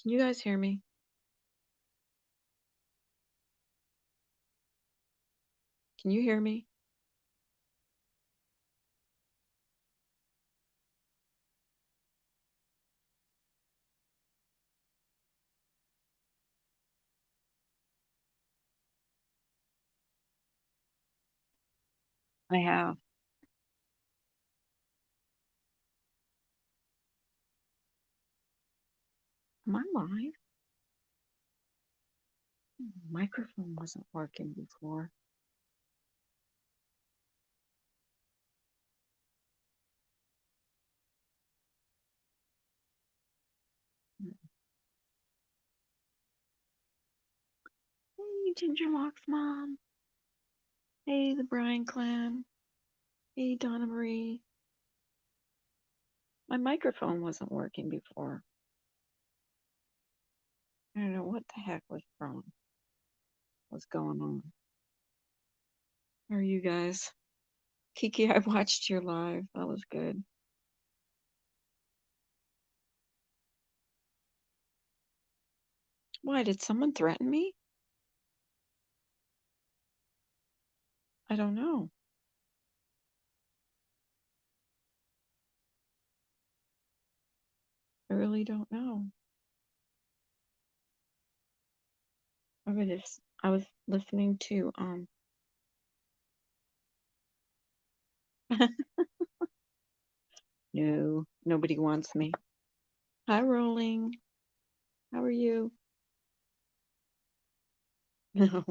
Can you guys hear me? Can you hear me? I have. Am I live? Microphone wasn't working before. Hey, Gingerlock's mom. Hey, the Bryan clan. Hey, Donna Marie. My microphone wasn't working before. I don't know what the heck was wrong. What's going on? How are you guys? Kiki, I watched your live. That was good. Why, did someone threaten me? I don't know. I really don't know. I was listening to no, nobody wants me. Hi, Rolling. How are you? No,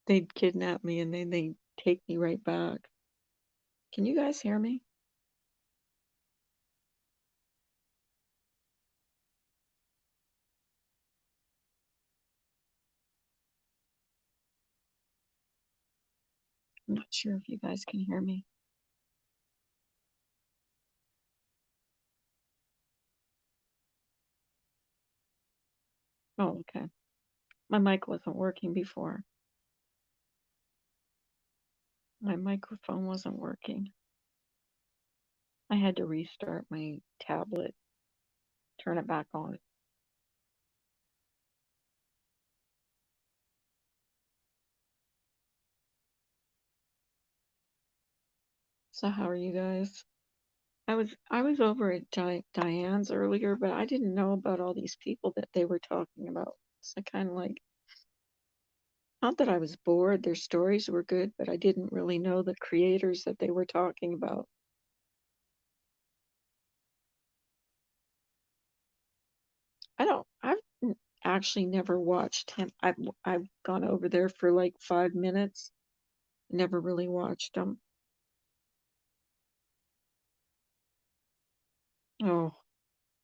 they'd kidnap me and then they'd take me right back. Can you guys hear me? I'm not sure if you guys can hear me. Oh, okay. My mic wasn't working before. My microphone wasn't working. I had to restart my tablet, turn it back on. So how are you guys? I was over at Diane's earlier, but I didn't know about all these people that they were talking about. So I kind of like, not that I was bored, their stories were good, but I didn't really know the creators that they were talking about. I've actually never watched him. I've gone over there for like 5 minutes, never really watched them. Oh,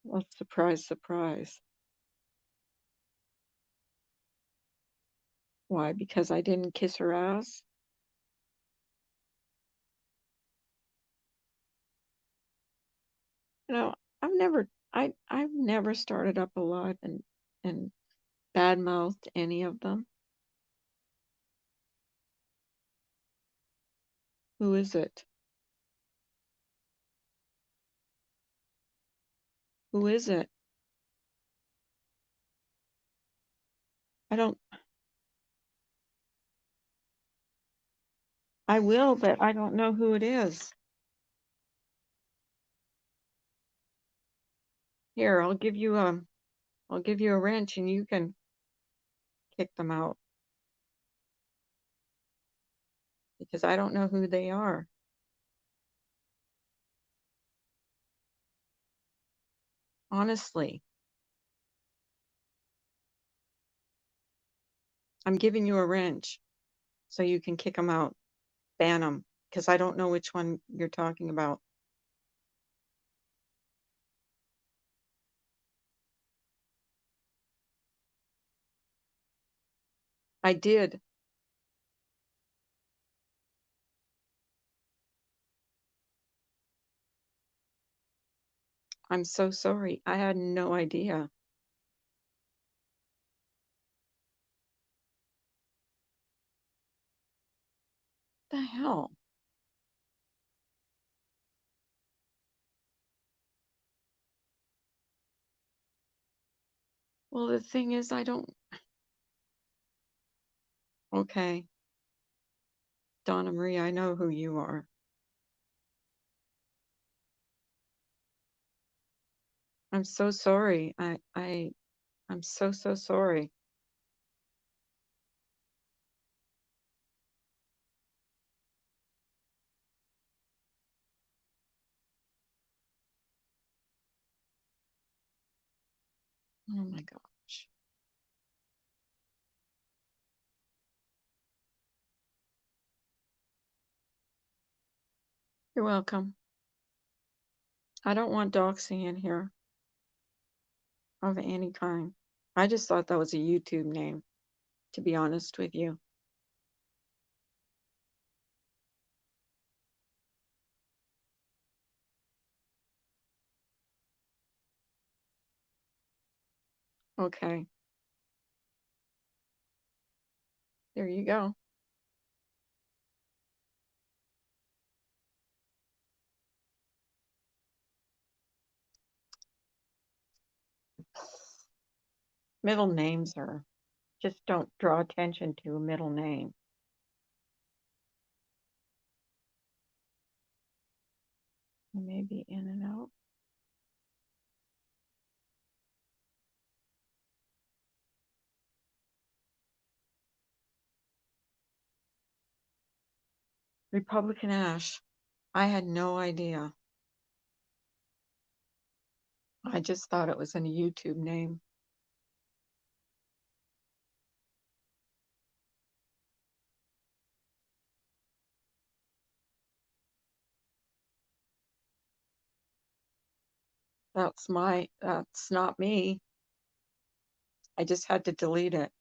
well, surprise, surprise. Why? Because I didn't kiss her ass? You know, I've never started up a live and badmouthed any of them. Who is it? Who is it? I don't, I will, but I don't know who it is. Here, I'll give you a wrench and you can kick them out because I don't know who they are. Honestly, I'm giving you a wrench so you can kick them out, ban them, because I don't know which one you're talking about. I did. I'm so sorry. I had no idea. The hell? Well, the thing is, I don't. Okay, Donna Marie, I know who you are. I'm so sorry. I'm so sorry. Oh my gosh. You're welcome. I don't want doxing in here of any kind. I just thought that was a YouTube name, to be honest with you. Okay, there you go. Middle names are just don't draw attention to a middle name. Maybe in and out. Republican Ash. I had no idea. I just thought it was a YouTube name. That's not me. I just had to delete it.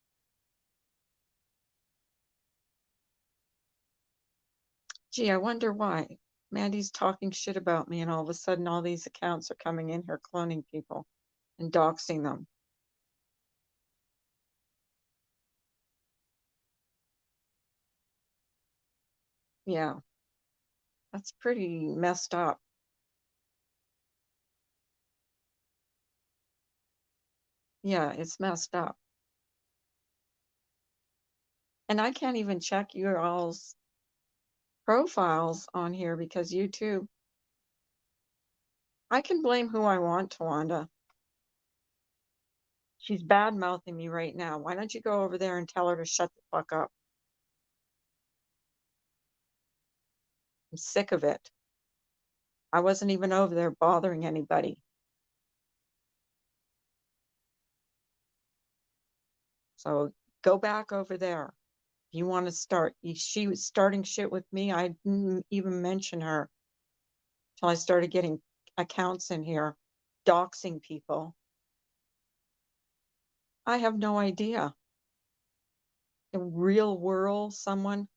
Gee, I wonder why. Mandy's talking shit about me, and all of a sudden, all these accounts are coming in here cloning people and doxing them. Yeah, that's pretty messed up. Yeah, it's messed up. And I can't even check your all's profiles on here because YouTube, I can blame who I want, Tawanda. She's bad mouthing me right now. Why don't you go over there and tell her to shut the fuck up? I'm sick of it. I wasn't even over there bothering anybody. So go back over there. If you want to start, she was starting shit with me. I didn't even mention her till I started getting accounts in here, doxing people. I have no idea. In real world, someone,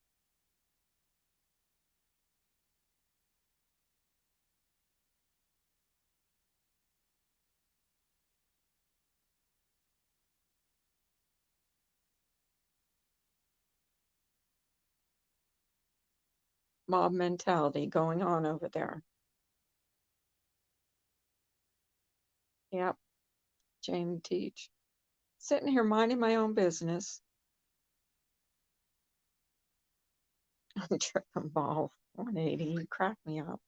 mob mentality going on over there. Yep, Jane Teach. Sitting here minding my own business. I'm tripping ball. 180, you crack me up.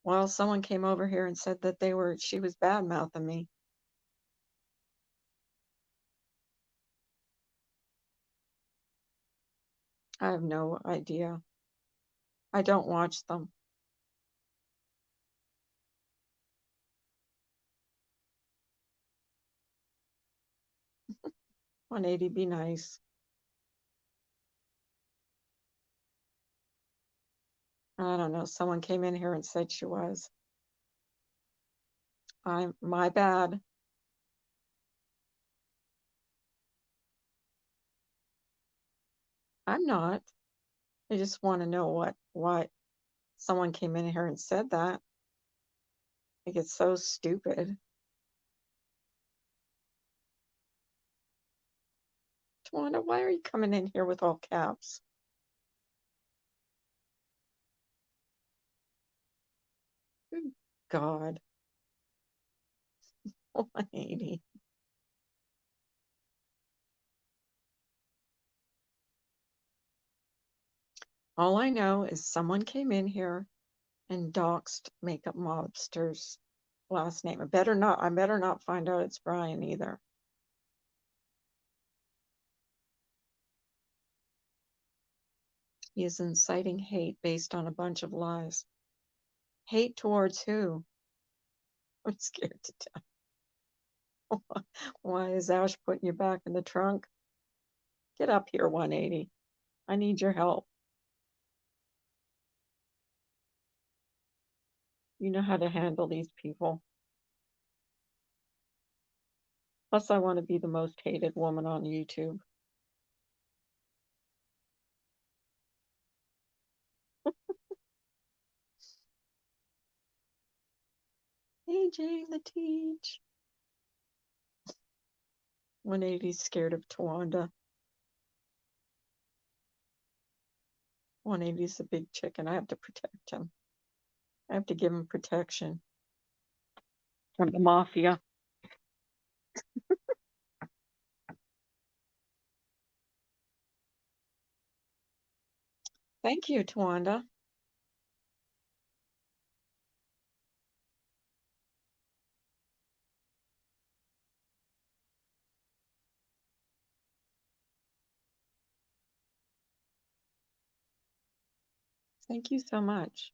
Well, someone came over here and said that she was bad mouthing me. I have no idea. I don't watch them. 180, be nice. I don't know. Someone came in here and said she was. My bad. I'm not. I just want to know what someone came in here and said that. I think it's so stupid. Tawanda, why are you coming in here with all caps? Good God. 180. All I know is someone came in here and doxed Makeup Mobster's last name. I better not find out it's Brian either. He is inciting hate based on a bunch of lies. Hate towards who? I'm scared to death. Why is Ash putting you back in the trunk? Get up here, 180. I need your help. You know how to handle these people. Plus, I want to be the most hated woman on YouTube. AJ the Teach. 180's scared of Tawanda. 180's a big chicken. I have to protect him. I have to give him protection from the mafia. Thank you, Tawanda. Thank you so much.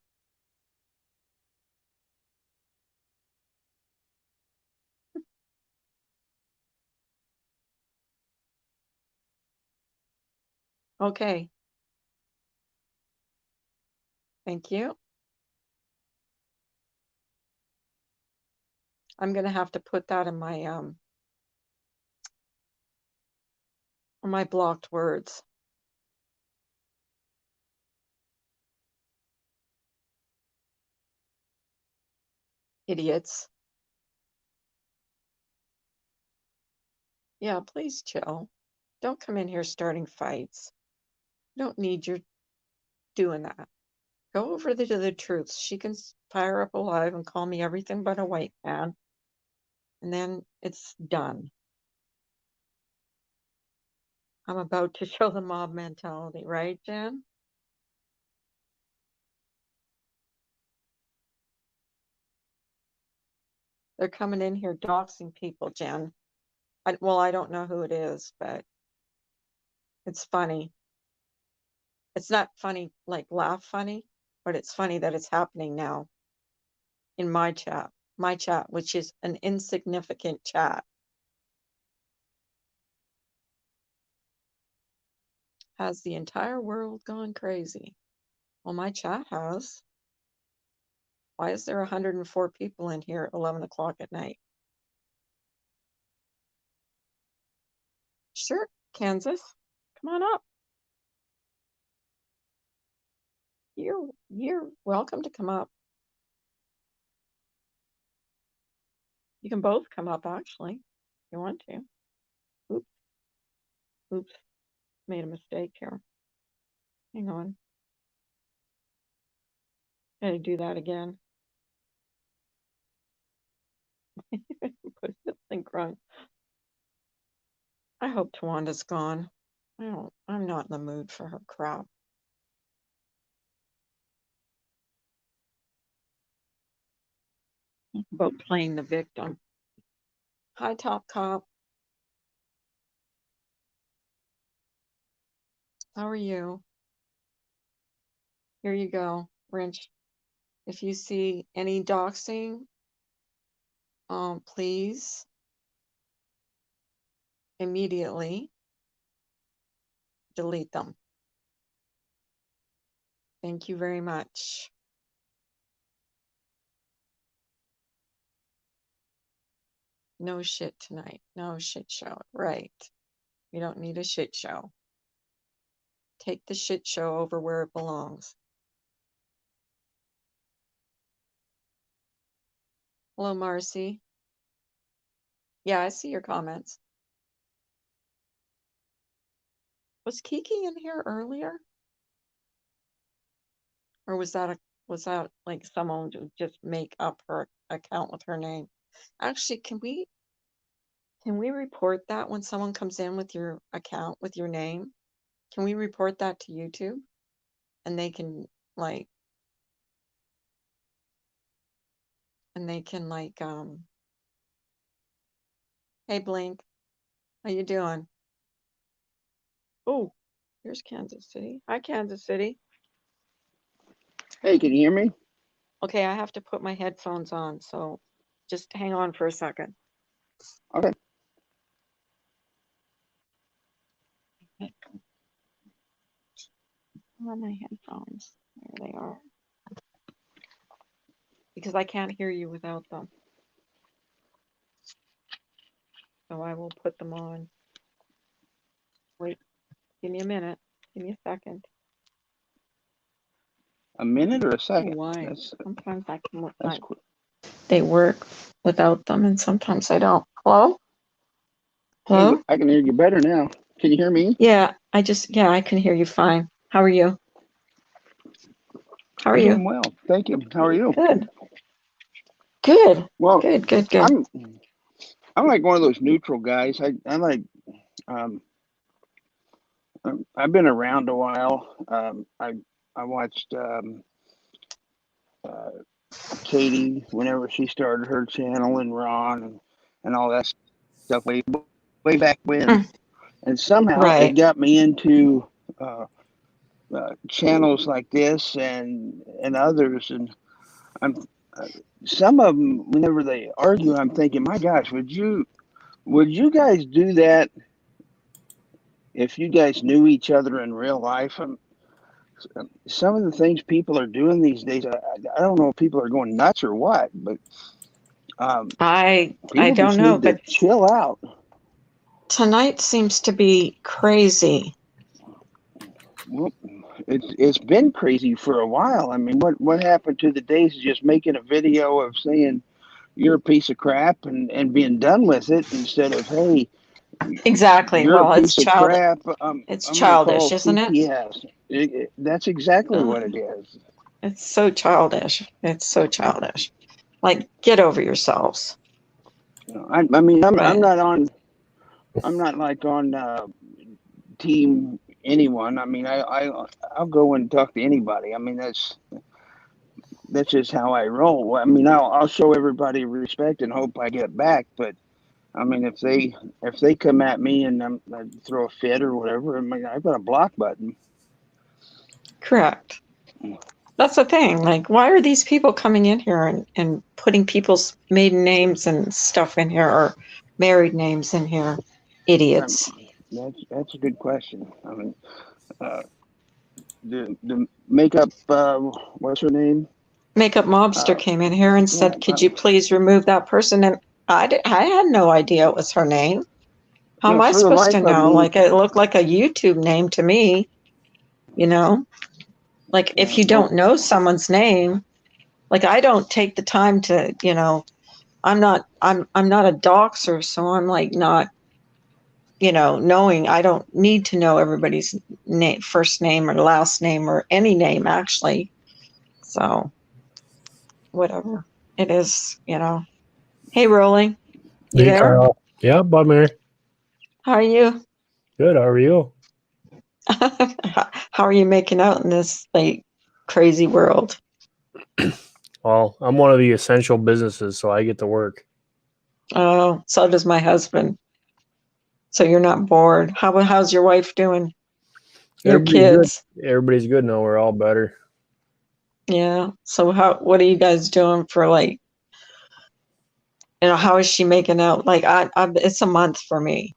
Okay. Thank you. I'm gonna have to put that in my blocked words. Idiots. Yeah, please chill. Don't come in here starting fights. Don't need your doing that. Go over to the truth. She can fire up a live and call me everything but a white man, and then it's done. I'm about to show the mob mentality, right, Jen? They're coming in here doxing people, Jen. Well, I don't know who it is, but it's funny. It's not funny, like laugh funny, but it's funny that it's happening now in my chat. My chat, which is an insignificant chat. Has the entire world gone crazy? Well, my chat has. Why is there 104 people in here at 11 o'clock at night? Sure, Kansas. Come on up. You're welcome to come up. You can both come up actually, if you want to. Oops, oops, made a mistake here. Hang on. Gotta do that again. Put the link wrong. I hope Tawanda's gone. I'm not in the mood for her crap. About playing the victim. Hi, Top Cop. How are you? Here you go, Wrench. If you see any doxing, please immediately delete them. Thank you very much. No shit tonight. No shit show. Right. We don't need a shit show. Take the shit show over where it belongs. Hello, Marcy. Yeah, I see your comments. Was Kiki in here earlier? Or was that like someone to just make up her account with her name? Actually, can we report that when someone comes in with your account with your name? Can we report that to YouTube? and they can like, hey Blink, how you doing? Oh, here's Kansas City. Hi, Kansas City. Hey, can you hear me? Okay, I have to put my headphones on, so just hang on for a second. Okay. On my headphones. There they are. Because I can't hear you without them. So I will put them on. Wait, give me a minute. Give me a second. A minute or a Oh, second? why? Sometimes I can That's quick. they work without them, and sometimes I don't. Hello? Hey, Hello? I can hear you better now. Can you hear me? Yeah, I can hear you fine. How are you? How are I'm you? doing well. Thank you. How are you? Good. Good. Well, Good, good, good. I'm like one of those neutral guys. I like um I've been around a while. I watched uh, Katie whenever she started her channel and Ron and all that stuff way back when, Mm, and somehow it right. got me into channels like this and others, and I'm some of them whenever they argue, I'm thinking, my gosh, would you guys do that if you guys knew each other in real life? Some of the things people are doing these days, I don't know if people are going nuts or what, but I people don't just know, need to but chill out. tonight seems to be crazy. Well, it's been crazy for a while. I mean, what happened to the days of just making a video of saying you're a piece of crap and being done with it instead of, hey, Exactly. you're a Well, piece of crap. it's I'm going to call childish, isn't it? CPS. That's exactly Uh, what it is. it's so childish. It's so childish. Like, get over yourselves. I mean, I'm But not on. I'm not like on team anyone. I mean, I'll go and talk to anybody. I mean, that's just how I roll. I mean, I'll show everybody respect and hope I get back. But I mean, if they come at me and I throw a fit or whatever, I mean, I've got a block button. correct. That's the thing. Like, why are these people coming in here and putting people's maiden names and stuff in here or married names in here? Um, Idiots. that's a good question. I mean, uh, the makeup. What's her name? Makeup Mobster Uh, came in here and yeah. said, could you please remove that person? And I had no idea it was her name. How am I For the supposed to life of know? me, Like, it looked like a YouTube name to me, you know? Like, if you don't well, know someone's name, like, I don't take the time to, I'm not a doxer, so I'm like not, knowing. I don't need to know everybody's name, first name or last name or any name actually. So whatever it is, Hey, Rolling, you Hey, there? Carl. Yeah, Bob Mary. How are you? Good. How are you? How are you making out in this like crazy world? Well, I'm one of the essential businesses, so I get to work. Oh, so does my husband. So you're not bored. How's your wife doing? Your Everybody's good. kids? Everybody's good now. We're all better. Yeah. So what are you guys doing for like, how is she making out? Like it's a month for me.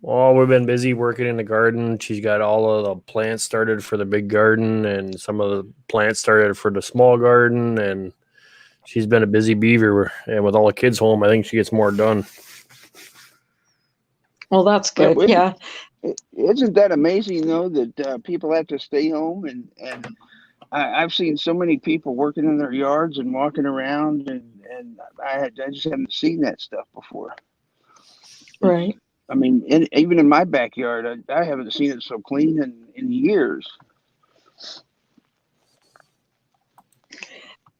Well, we've been busy working in the garden. She's got all of the plants started for the big garden and some of the plants started for the small garden. And she's been a busy beaver. And with all the kids home, I think she gets more done. Well, that's yeah, good. Yeah. isn't that amazing though that people have to stay home and I've seen so many people working in their yards and walking around and I just haven't seen that stuff before. Right. I mean, even in my backyard, I haven't seen it so clean in years.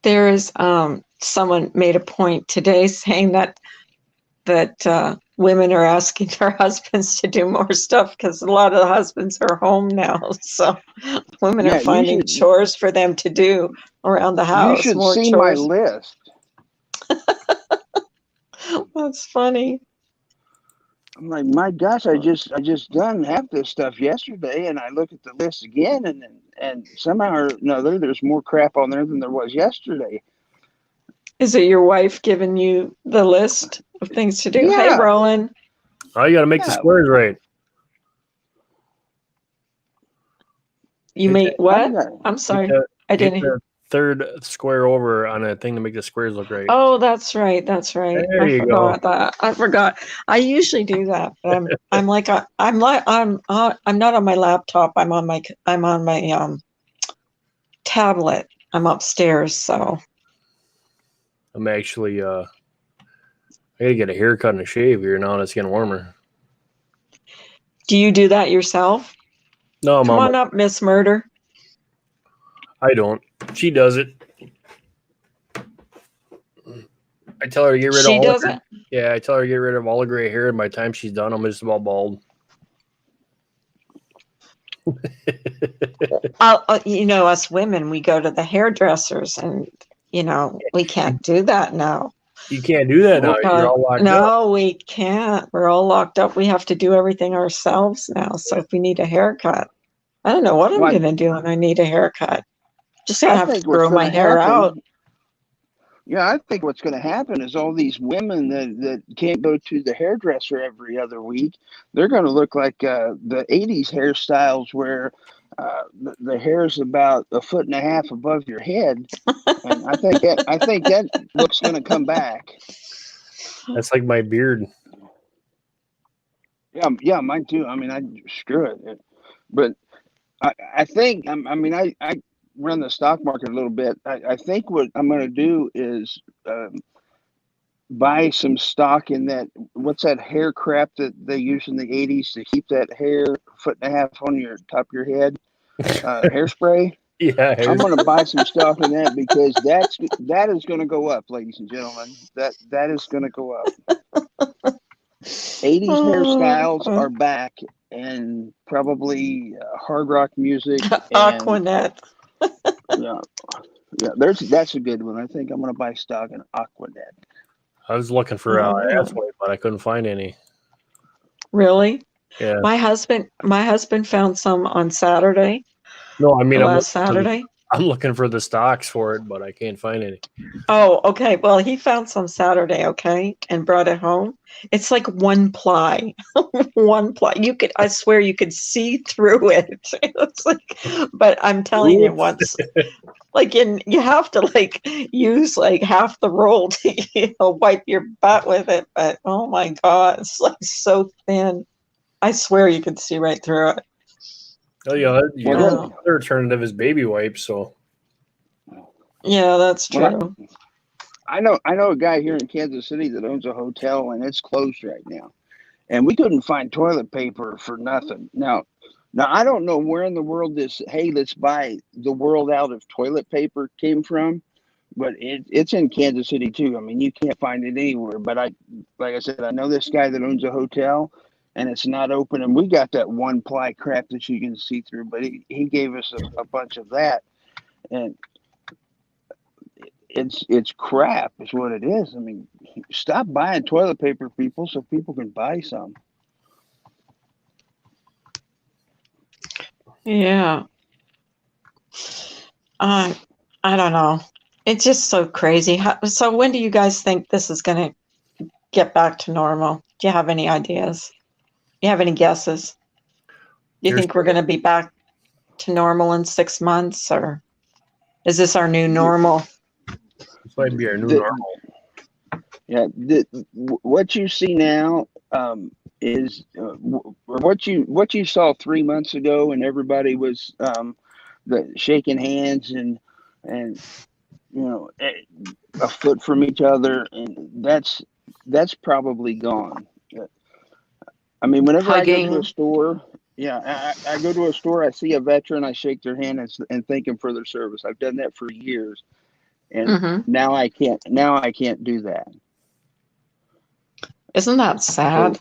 There's someone made a point today saying that that women are asking their husbands to do more stuff because a lot of the husbands are home now. So women are Yeah, finding chores for them to do around the you house, should more see my chores. list. That's funny. I'm like, my gosh, I just done half this stuff yesterday, and I look at the list again, and somehow or another, there's more crap on there than there was yesterday. Is it your wife giving you the list of things to do? Hey, Yeah, Roland, Oh, you got to make the yeah. squares right. you Hit made that, I'm what? gonna. I'm hit sorry. that, I hit didn't. the third square over on a thing to make the squares look right. Oh, that's right. That's right. There I you go. forgot that. I forgot. I usually do that, but I'm not on my laptop. I'm on my tablet. I'm upstairs, so I'm actually I gotta get a haircut and a shave here now that it's getting warmer. do you do that yourself? No, Come Mama, on up, Miss Murder. I don't. She does it. I tell her to get rid of She all does her, it. yeah, I tell her to get rid of all the gray hair, and by the time she's done, I'm just about bald. Us women, we go to the hairdressers, and we can't do that now. You can't do that now. You're all locked up. No, we can't. We're all locked up. We have to do everything ourselves now. So if we need a haircut, I don't know what I'm Well, going to do when I need a haircut. Just going I to have to think what's grow going my to hair out. happen. Yeah, I think what's going to happen is all these women that can't go to the hairdresser every other week, they're going to look like the '80s hairstyles where the hair is about a foot and a half above your head, and I think that look's going to come back. That's like my beard. Yeah, yeah, mine too. I mean, I screw it, but I think I mean I run the stock market a little bit. I think what I'm going to do is buy some stock in that. What's that hair crap that they used in the '80s to keep that hair foot and a half on your top of your head? Hairspray. Yeah, I'm hair's going to buy some stock in that because that is going to go up, ladies and gentlemen. That is going to go up. '80s hairstyles Oh, are back, and probably hard rock music and Aquanet. yeah, yeah. That's a good one. I think I'm going to buy stock in Aquanet. I was looking for Oh, assway, but I couldn't find any. really? Yeah. My husband found some on Saturday, No, I mean last Saturday. I'm looking for the stocks for it, but I can't find any. Oh, okay. Well, he found some Saturday, okay, and brought it home. It's like one ply, one ply. I swear you could see through it. It's like, but I'm telling you, Oops. once, you have to use like half the roll to, wipe your butt with it. But oh my God, it's like so thin. I swear you could see right through it. Oh yeah, Well, the Oh, other alternative is baby wipes. So yeah, that's well, true. I know a guy here in Kansas City that owns a hotel and it's closed right now, and we couldn't find toilet paper for nothing. Now I don't know where in the world this hey let's buy the world out of toilet paper came from, but it's in Kansas City too. I mean, you can't find it anywhere. But like I said, I know this guy that owns a hotel, and it's not open. And we got that one ply crap that you can see through, but he gave us a bunch of that, and it's crap, is what it is. I mean, stop buying toilet paper, people, so people can buy some. Yeah. Uh, I don't know. It's just so crazy. So when do you guys think this is going to get back to normal? Do you have any ideas? Do you have any guesses? Do you here's think we're going to be back to normal in 6 months, or is this our new normal? this might be our new The, normal. yeah, what you see now is what you saw 3 months ago, and everybody was shaking hands and a foot from each other, and that's probably gone. I mean, whenever I go to a Hugging. store, yeah, I go to a store, I see a veteran, I shake their hand and thank them for their service. I've done that for years, and Hmm. now I can't. Now I can't do that. Isn't that So sad?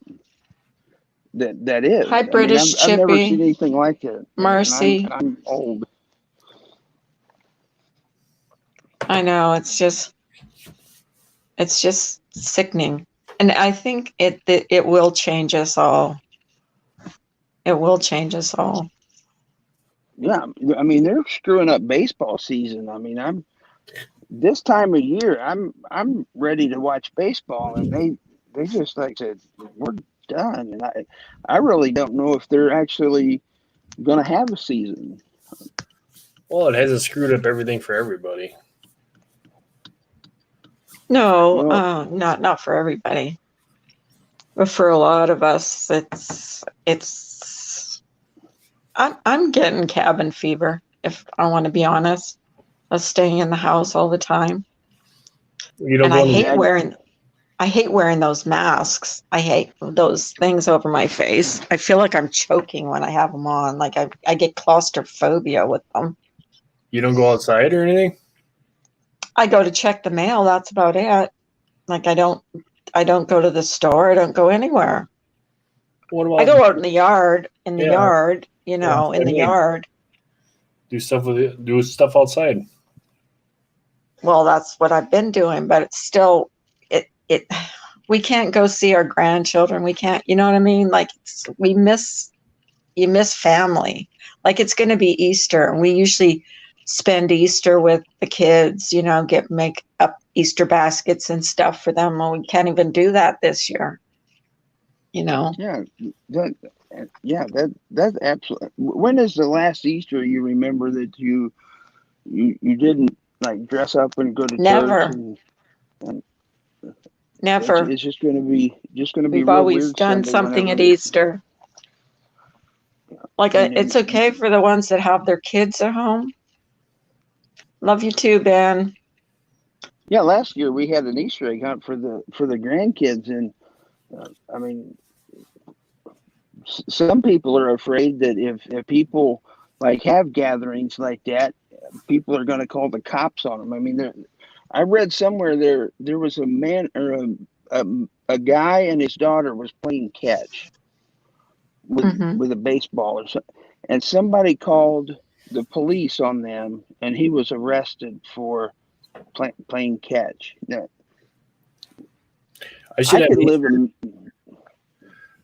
that is. Hi, I mean, British I've never seen Chippy, anything like it, and Marcy. I'm old. I know it's just sickening, and I think it will change us all. It will change us all. Yeah, I mean they're screwing up baseball season. I mean, I'm this time of year, I'm ready to watch baseball, and they just like said we're done, and I really don't know if they're actually going to have a season. Well, it hasn't screwed up everything for everybody. No, Well, not for everybody, but for a lot of us, it's. I'm getting cabin fever, if I want to be honest, of staying in the house all the time, You don't and go in the, I hate wearing those masks. I hate those things over my face. I feel like I'm choking when I have them on. Like I get claustrophobia with them. you don't go outside or anything. I go to check the mail. That's about it. Like I don't go to the store. I don't go anywhere. What I about go out in the yard, yeah? Yeah, in I the mean, yard. do stuff outside. Well, that's what I've been doing, but it's still it we can't go see our grandchildren. We can't, you know what I mean? Like you miss family. Like it's going to be Easter, and we usually spend Easter with the kids, you know, make up Easter baskets and stuff for them. Well, we can't even do that this year, you know. yeah, that that's absolutely. When is the last Easter you remember that you didn't like dress up and go to church, Never, and never. it's just going to be We've real always weird done Sunday something at whenever. Easter. Like I mean, it's okay for the ones that have their kids at home. Love you too, Ben. yeah, last year we had an Easter egg hunt for the grandkids, and I mean, some people are afraid that if people like have gatherings like that, people are going to call the cops on them. I mean, I read somewhere there was a man or a guy and his daughter was playing catch Hmm. with a baseball, and somebody called the police on them, and he was arrested for playing catch. Now, I should I have could an live Easter. in.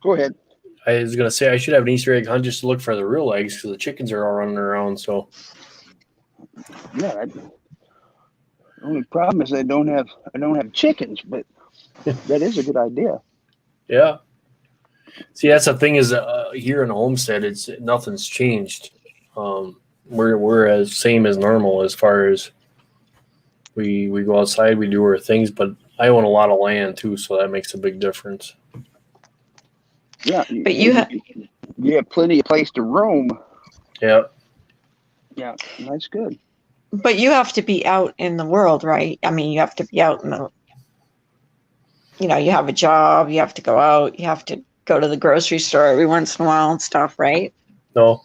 Go ahead. I was gonna say I should have an Easter egg hunt just to look for the real eggs because the chickens are all running around. So Yeah. The only problem is I don't have chickens, but that is a good idea. yeah. See, that's the thing is here in Homestead, it's nothing's changed. We're as same as normal as far as we go outside, we do our things, but I own a lot of land too, so that makes a big difference. Yeah, But and you have plenty of place to roam. Yeah. Yeah, that's good. you have to be out in the world, right? I mean, you have to be out in the, you know, you have a job, you have to go out, you have to go to the grocery store every once in a while and stuff, right? No,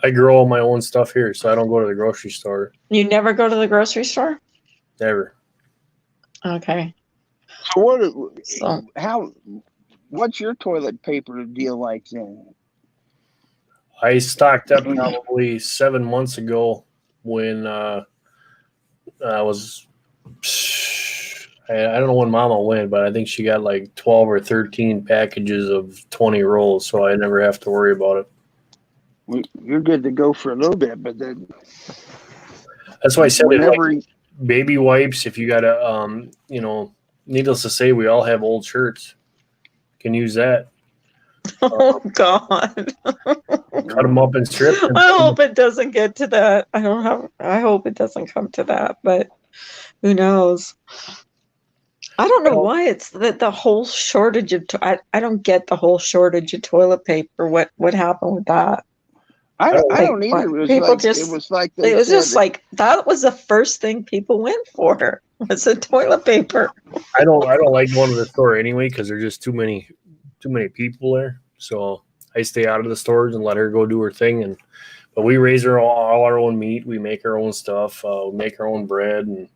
I grow all my own stuff here, so I don't go to the grocery store. You never go to the grocery store? Never. Okay. So So, how, what's your toilet paper deal like then? I stocked I up mean, probably 7 months ago when I was. I don't know when Mama went, but I think she got like 12 or 13 packages of 20 rolls, so I never have to worry about it. you're good to go for a little bit, but then That's why I said it like whenever, baby wipes. If you got to, needless to say, we all have old shirts. Can use that. oh God. Cut them up in strips. And I hope it doesn't get to that. I hope it doesn't come to that, but who knows? I don't know well, why it's the whole shortage of I don't get the whole shortage of toilet paper. What happened with that? I Like don't either. what people It just was like they it was just said, like that was the first thing people went for was the toilet paper. I don't like going to the store anyway because there's just too many people there. So I stay out of the stores and let her go do her thing. But we raise all our own meat. We make our own stuff. We make our own bread, and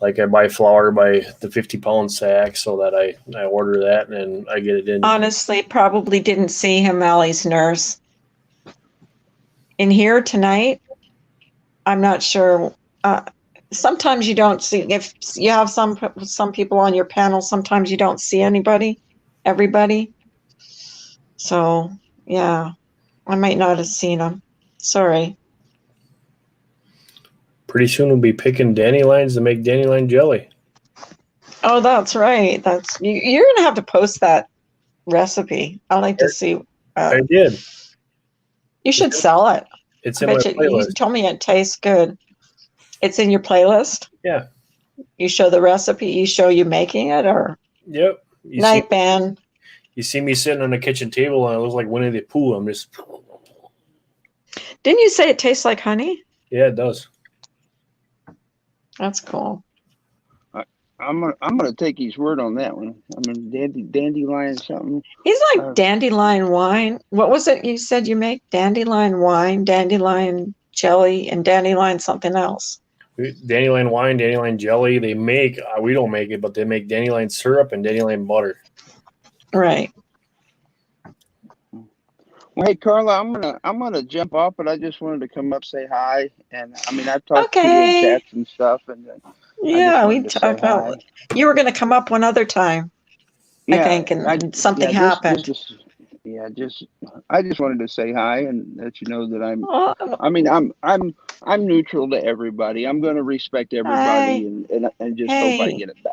Like I buy flour by the 50-pound sack so that I order that and I get it in. Honestly, probably didn't see him, Allie's nurse. In here tonight, I'm not sure. Sometimes you don't see, if you have some people on your panel, sometimes you don't see everybody. So, yeah, I might not have seen him. Sorry. Pretty soon we'll be picking dandelions to make dandelion jelly. Oh, that's right. You're gonna have to post that recipe. I'd like to see. I did. You should sell it. It's I in my bet you playlist. told me it tastes good. It's in your playlist? Yeah. You show the recipe, you show you making it, or Yep. night band? You see me sitting on the kitchen table and it looks like Winnie the Pooh. I'm just. Didn't you say it tastes like honey? Yeah, it does. That's cool. I'm gonna take his word on that one. I mean, dandelion something. He's like dandelion wine. What was it you said you make? Dandelion wine, dandelion jelly, and dandelion something else. Dandelion wine, dandelion jelly. They make, we don't make it, but they make dandelion syrup and dandelion butter. Right. Well, hey Carla, I'm gonna jump off, but I just wanted to come up say hi, and I mean I've talked to you in chats and stuff, and yeah, we talked about. You were going to come up one other time, I think, and something happened. I just wanted to say hi and let you know that I'm neutral to everybody. I'm going to respect everybody and just hope I get it back.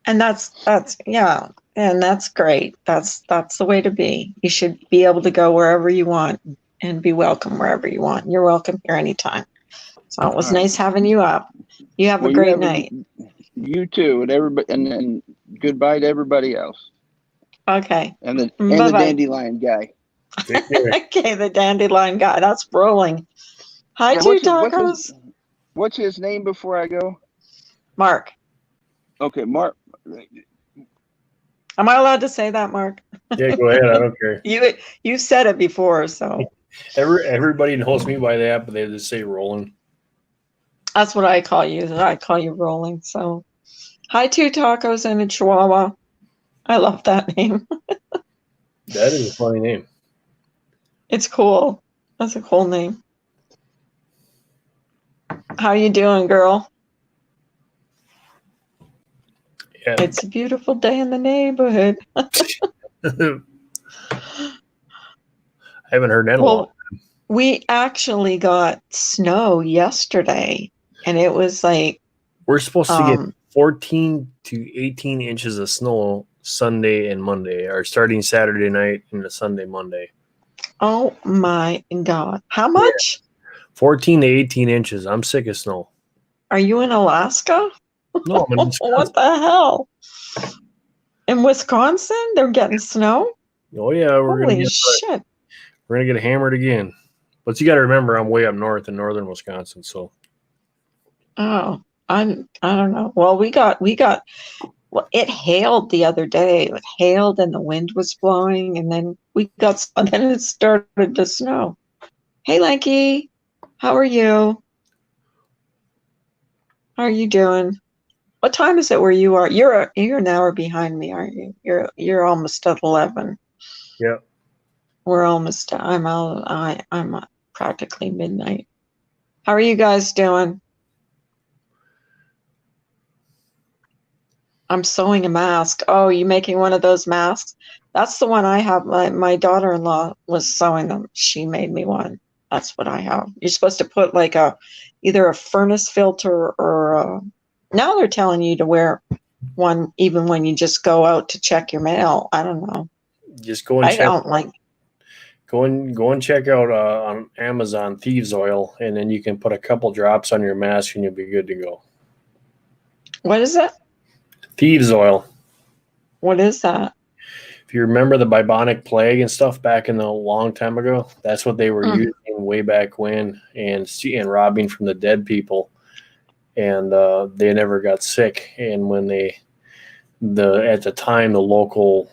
And that's yeah, and that's great. That's the way to be. You should be able to go wherever you want and be welcome wherever you want. You're welcome here anytime. So it was nice having you up. You have a great night. You too, and everybody, and goodbye to everybody else. Okay. And the dandelion guy. Okay, the dandelion guy. That's rolling. Hi, Two Tacos. What's his name before I go? Mark. Okay, Mark. Am I allowed to say that, Mark? Yeah, go ahead. I don't care. You said it before, so. Everybody knows me by that, but they just say rolling. That's what I call you. I call you rolling. So, hi, Two Tacos and a Chihuahua. I love that name. That is a funny name. It's cool. That's a cool name. How you doing, girl? Yeah. It's a beautiful day in the neighborhood. I haven't heard that in a long time. We actually got snow yesterday, and it was like... We're supposed to get 14 to 18 inches of snow Sunday and Monday, or starting Saturday night and the Sunday, Monday. Oh my God. How much? Yeah. 14 to 18 inches. I'm sick of snow. Are you in Alaska? No, I'm in Wisconsin. What the hell? In Wisconsin, they're getting snow? Oh, yeah. Holy shit. We're going to get hammered again. But you got to remember, I'm way up north in northern Wisconsin, so. Oh, I don't know. Well, it hailed the other day. It hailed and the wind was blowing, and then then it started to snow. Hey, Lanky, how are you? How are you doing? What time is it where you are? You're an hour behind me, aren't you? You're almost at 11. Yeah. We're almost. I'm practically midnight. How are you guys doing? I'm sewing a mask. Oh, you making one of those masks? That's the one I have. My daughter-in-law was sewing them. She made me one. That's what I have. You're supposed to put like either a furnace filter or now they're telling you to wear one even when you just go out to check your mail. I don't know. Just go and check. I don't like. Go and check out on Amazon thieves oil, and then you can put a couple drops on your mask, and you'll be good to go. What is it? Thieves oil. What is that? If you remember the bubonic plague and stuff back in the long time ago, that's what they were using way back when, and robbing from the dead people, and they never got sick. And when at the time the local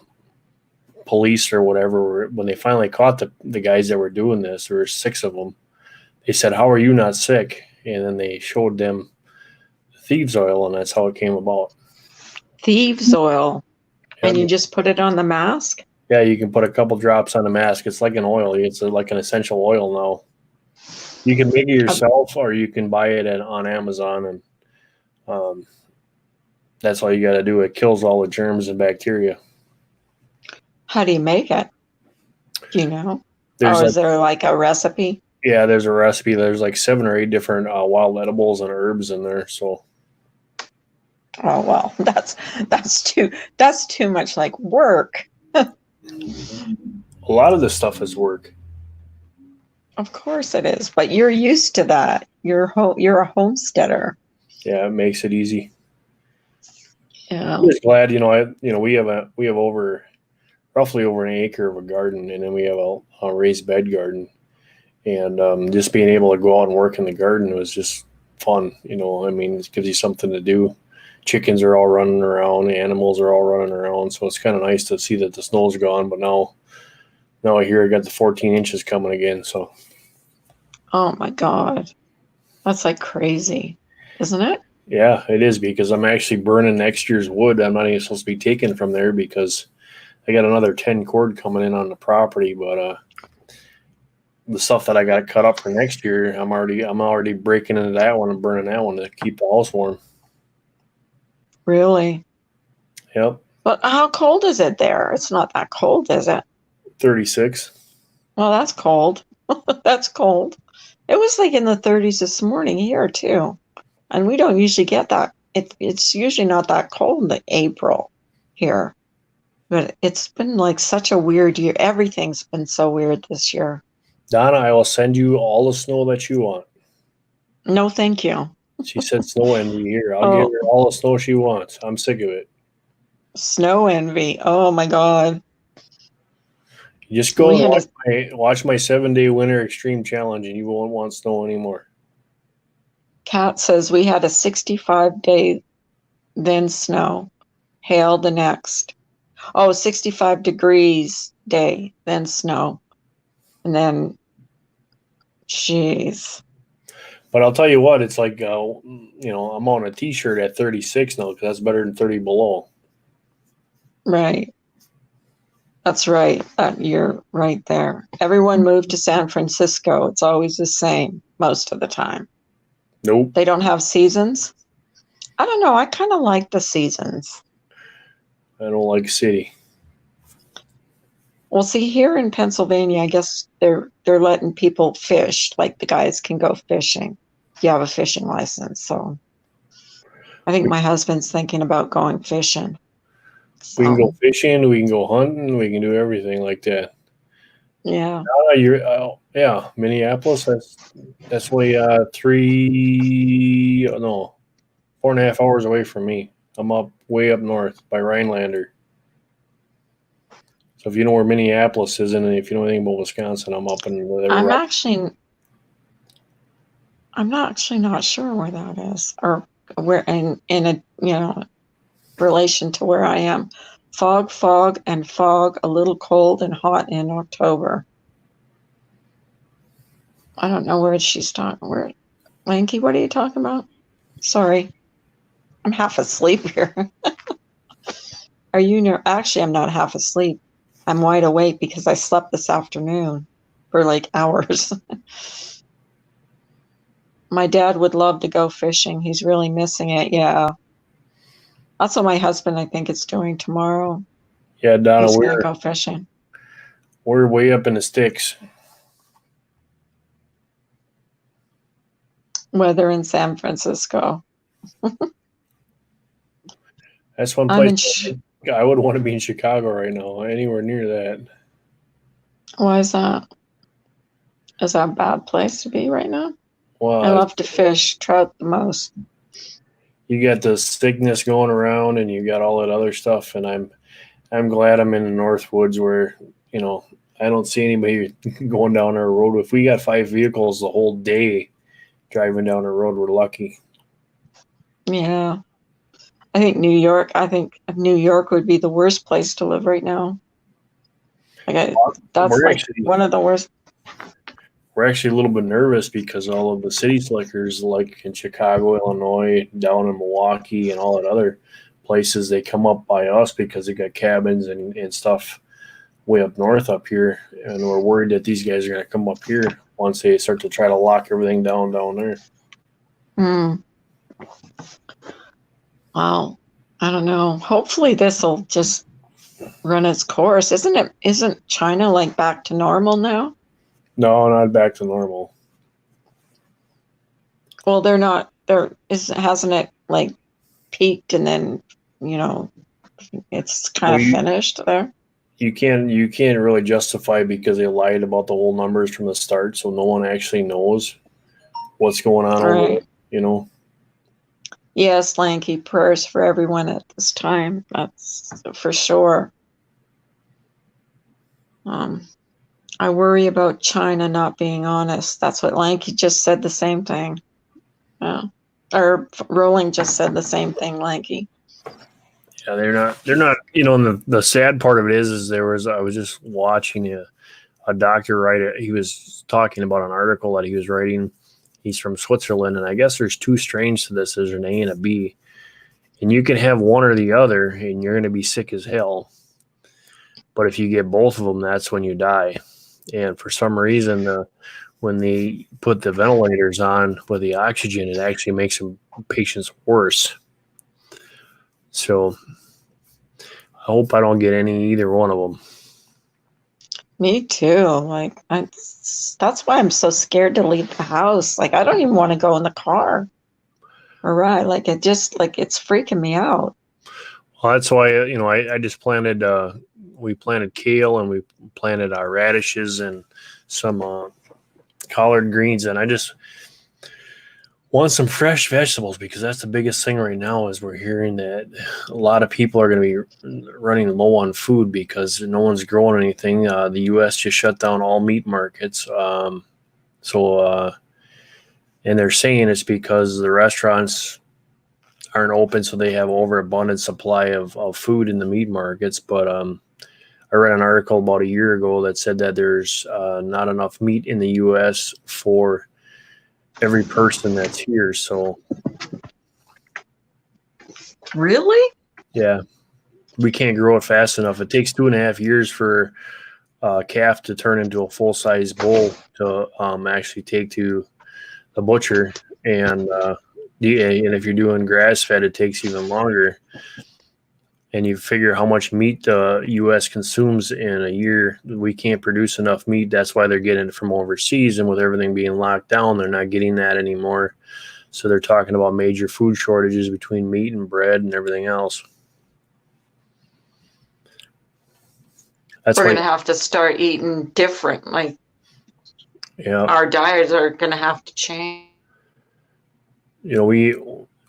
police or whatever, when they finally caught the guys that were doing this, there were 6 of them. They said, "How are you not sick?" And then they showed them thieves oil, and that's how it came about. Thieves oil. And Yeah, you just put it on the mask? yeah, you can put a couple drops on the mask. It's like an oil. It's like an essential oil now. You can make it yourself, or you can buy it on Amazon, and um, that's all you got to do. It kills all the germs and bacteria. How do you make it? Do you know? There's Or is like, there like a recipe? yeah, there's a recipe. There's like 7 or 8 different wild edibles and herbs in there. So Oh well, that's too much like work. a lot of this stuff is work. Of course it is, but you're used to that. You're a homesteader. Yeah, it makes it easy. Yeah. I'm just glad, we have roughly over an acre of a garden, and then we have a raised bed garden, and just being able to go out and work in the garden was just fun. I mean, it gives you something to do. Chickens are all running around, the animals are all running around, so it's kind of nice to see that the snow's gone. But now I hear I got the 14 inches coming again. So Oh my God. That's like crazy, isn't it? yeah, it is, because I'm actually burning next year's wood. I'm not even supposed to be taking from there because I got another 10 cord coming in on the property, but the stuff that I got cut up for next year, I'm already breaking into that one and burning that one to keep the house warm. Really? Yep. But how cold is it there? It's not that cold, is it? 36. Well, that's cold. That's cold. It was like in the 30s this morning here too. And we don't usually get that. It's usually not that cold in April here. But it's been like such a weird year. Everything's been so weird this year. Donna, I will send you all the snow that you want. No, thank you. She said snow envy here. I'll give Oh, her all the snow she wants. I'm sick of it. snow envy. Oh my God. You just go We and had watch my 7-day winter extreme challenge, and you won't want snow anymore. Kat says we had a 65-day, then snow, hail the next. Oh, 65 degrees day, then snow. And then, jeez. But I'll tell you what, it's like, I'm on a t-shirt at 36 now, because that's better than 30 below. Right. That's right. You're right there. Everyone moved to San Francisco. It's always the same most of the time. Nope. They don't have seasons. I don't know. I kind of like the seasons. I don't like city. Well, see, here in Pennsylvania, I guess they're letting people fish. Like the guys can go fishing. You have a fishing license. So I think my husband's thinking about going fishing. We can go So, fishing, we can go hunting, we can do everything like that. yeah. Yeah, Minneapolis. That's only 4.5 hours away from me. I'm way up north by Rhinelander. So if you know where Minneapolis is, and if you know anything about Wisconsin, I'm up in there. I'm actually not sure where that is, or where in a relation to where I am. Fog, and fog, a little cold and hot in October. I don't know where she's talking. Where, Lanky, what are you talking about? Sorry, I'm half asleep here. Are you near? Actually, I'm not half asleep. I'm wide awake because I slept this afternoon for like hours. My dad would love to go fishing. He's really missing it. Yeah. That's what my husband, I think, is doing tomorrow. Yeah, Donna, He's going to go fishing. We're way up in the sticks. Weather in San Francisco. That's one place I would want to be in Chicago right now, anywhere near that. Why is that? Is that a bad place to be right now? Well, I love to fish, trout the most. You got the sickness going around, and you got all that other stuff, and I'm glad I'm in the North Woods where, I don't see anybody going down our road. If we got 5 vehicles the whole day driving down the road, we're lucky. Yeah. I think New York would be the worst place to live right now. That's like one of the worst. we're actually a little bit nervous because all of the city slickers, like in Chicago, Illinois, down in Milwaukee, and all that other places, they come up by us because they got cabins and stuff way up north up here, and we're worried that these guys are going to come up here once they start to try to lock everything down there. Hmm. Well, I don't know. Hopefully this will just run its course. Isn't China like back to normal now? No, not back to normal. Well, they're not. Hasn't it like peaked and then, it's kind Well, of finished there? you can't really justify because they lied about the whole numbers from the start, so no one actually knows what's going on over Right. there. Yes, Lanky, prayers for everyone at this time. That's for sure. I worry about China not being honest. That's what Lanky just said, the same thing. Yeah. Or Rolling just said the same thing, Lanky. Yeah, they're not. And the sad part of it is I was just watching a doctor write it. He was talking about an article that he was writing. He's from Switzerland, and I guess there's two strains to this. There's an A and a B, and you can have one or the other, and you're going to be sick as hell. But if you get both of them, that's when you die. And for some reason, when they put the ventilators on with the oxygen, it actually makes some patients worse. So I hope I don't get either one of them. Me too. Like, that's why I'm so scared to leave the house. Like, I don't even want to go in the car or ride. Like, it's freaking me out. Well, that's why I just planted. We planted kale and we planted our radishes and some collard greens, and I just want some fresh vegetables because that's the biggest thing right now. Is we're hearing that a lot of people are going to be running low on food because no one's growing anything. The U.S. just shut down all meat markets, and they're saying it's because the restaurants aren't open, so they have overabundant supply of food in the meat markets. But I read an article about a year ago that said that there's not enough meat in the U.S. for every person that's here. So, Really? yeah, we can't grow it fast enough. It takes 2.5 years for a calf to turn into a full-size bull to actually take to the butcher, and if you're doing grass-fed, it takes even longer. And you figure how much meat the U.S. consumes in a year. We can't produce enough meat. That's why they're getting it from overseas. And with everything being locked down, they're not getting that anymore. So they're talking about major food shortages between meat and bread and everything else. We're going to have to start eating different. Like, yeah, our diets are going to have to change. We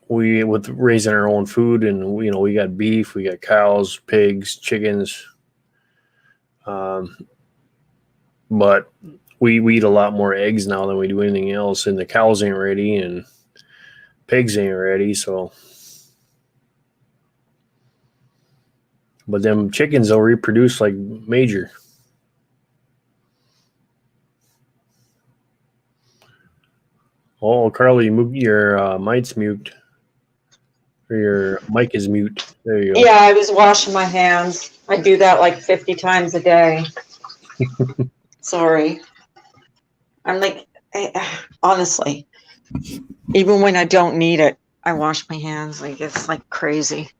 with raising our own food, and we got beef, we got cows, pigs, chickens, but we eat a lot more eggs now than we do anything else, and the cows ain't ready and pigs ain't ready. So, but them chickens will reproduce like major. Oh, Carly, your mic's mute. Or your mic is mute. There you go. Yeah, I was washing my hands. I do that like 50 times a day. Sorry. I'm like, honestly, even when I don't need it, I wash my hands. Like, it's like crazy.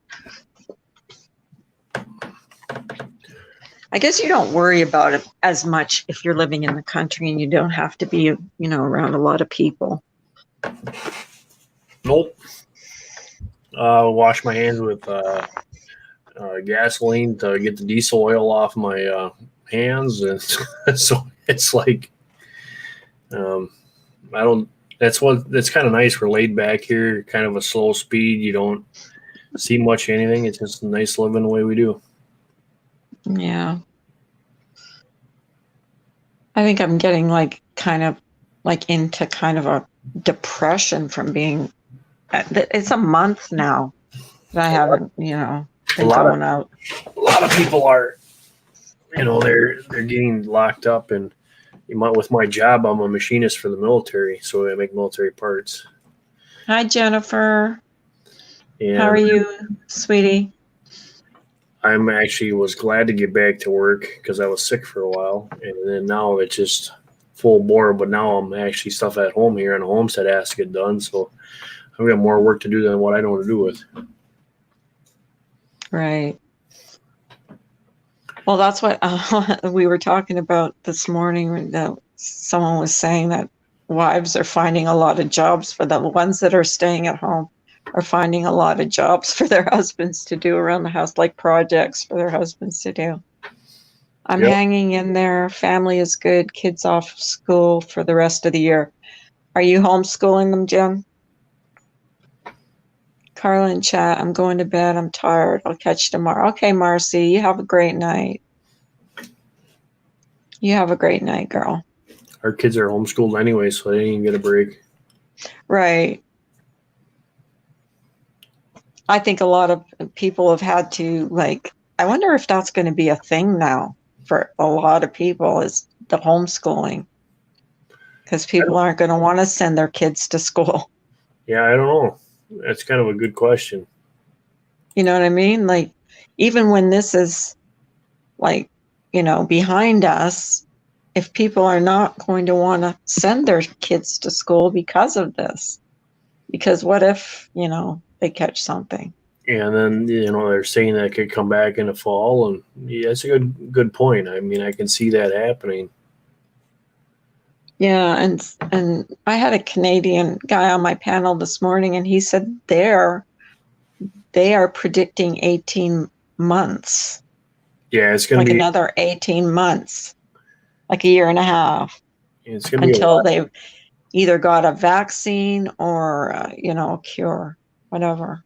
I guess you don't worry about it as much if you're living in the country and you don't have to be, around a lot of people. Nope. Wash my hands with gasoline to get the diesel oil off my hands, and so it's like, I don't. That's kind of nice. We're laid back here, kind of a slow speed. You don't see much anything. It's just nice living the way we do. Yeah. I think I'm getting kind of into kind of a depression from being. It's a month now that I haven't, been going out. A lot of people are, they're getting locked up and with my job, I'm a machinist for the military, so I make military parts. Hi, Jennifer. How are And you, sweetie? I'm actually was glad to get back to work because I was sick for a while, and then now it's just full bore. But now I'm actually stuff at home here, and the homestead has to get done. So I've got more work to do than what I know what to do with. Right. Well, that's what we were talking about this morning. That someone was saying that wives are finding a lot of jobs for the ones that are staying at home are finding a lot of jobs for their husbands to do around the house, like projects for their husbands to do. I'm Yep. hanging in there. Family is good. Kids off school for the rest of the year. Are you homeschooling them, Jen? Carla in chat, I'm going to bed. I'm tired. I'll catch you tomorrow. Okay, Marcy, you have a great night. You have a great night, girl. Our kids are homeschooled anyway, so they didn't even get a break. Right. I think a lot of people have had to, like, I wonder if that's going to be a thing now for a lot of people, is the homeschooling, because people aren't going to want to send their kids to school. Yeah, I don't know. That's kind of a good question. You know what I mean? Like, even when this is, like, behind us, if people are not going to want to send their kids to school because of this, because what if, they catch something? And then they're saying that it could come back in the fall, and yeah, that's a good point. I mean, I can see that happening. Yeah, and I had a Canadian guy on my panel this morning, and he said they are predicting 18 months, Yeah, it's gonna like be another 18 months, like a year and a half, it's gonna be a until lot. they've either got a vaccine or a cure, whatever,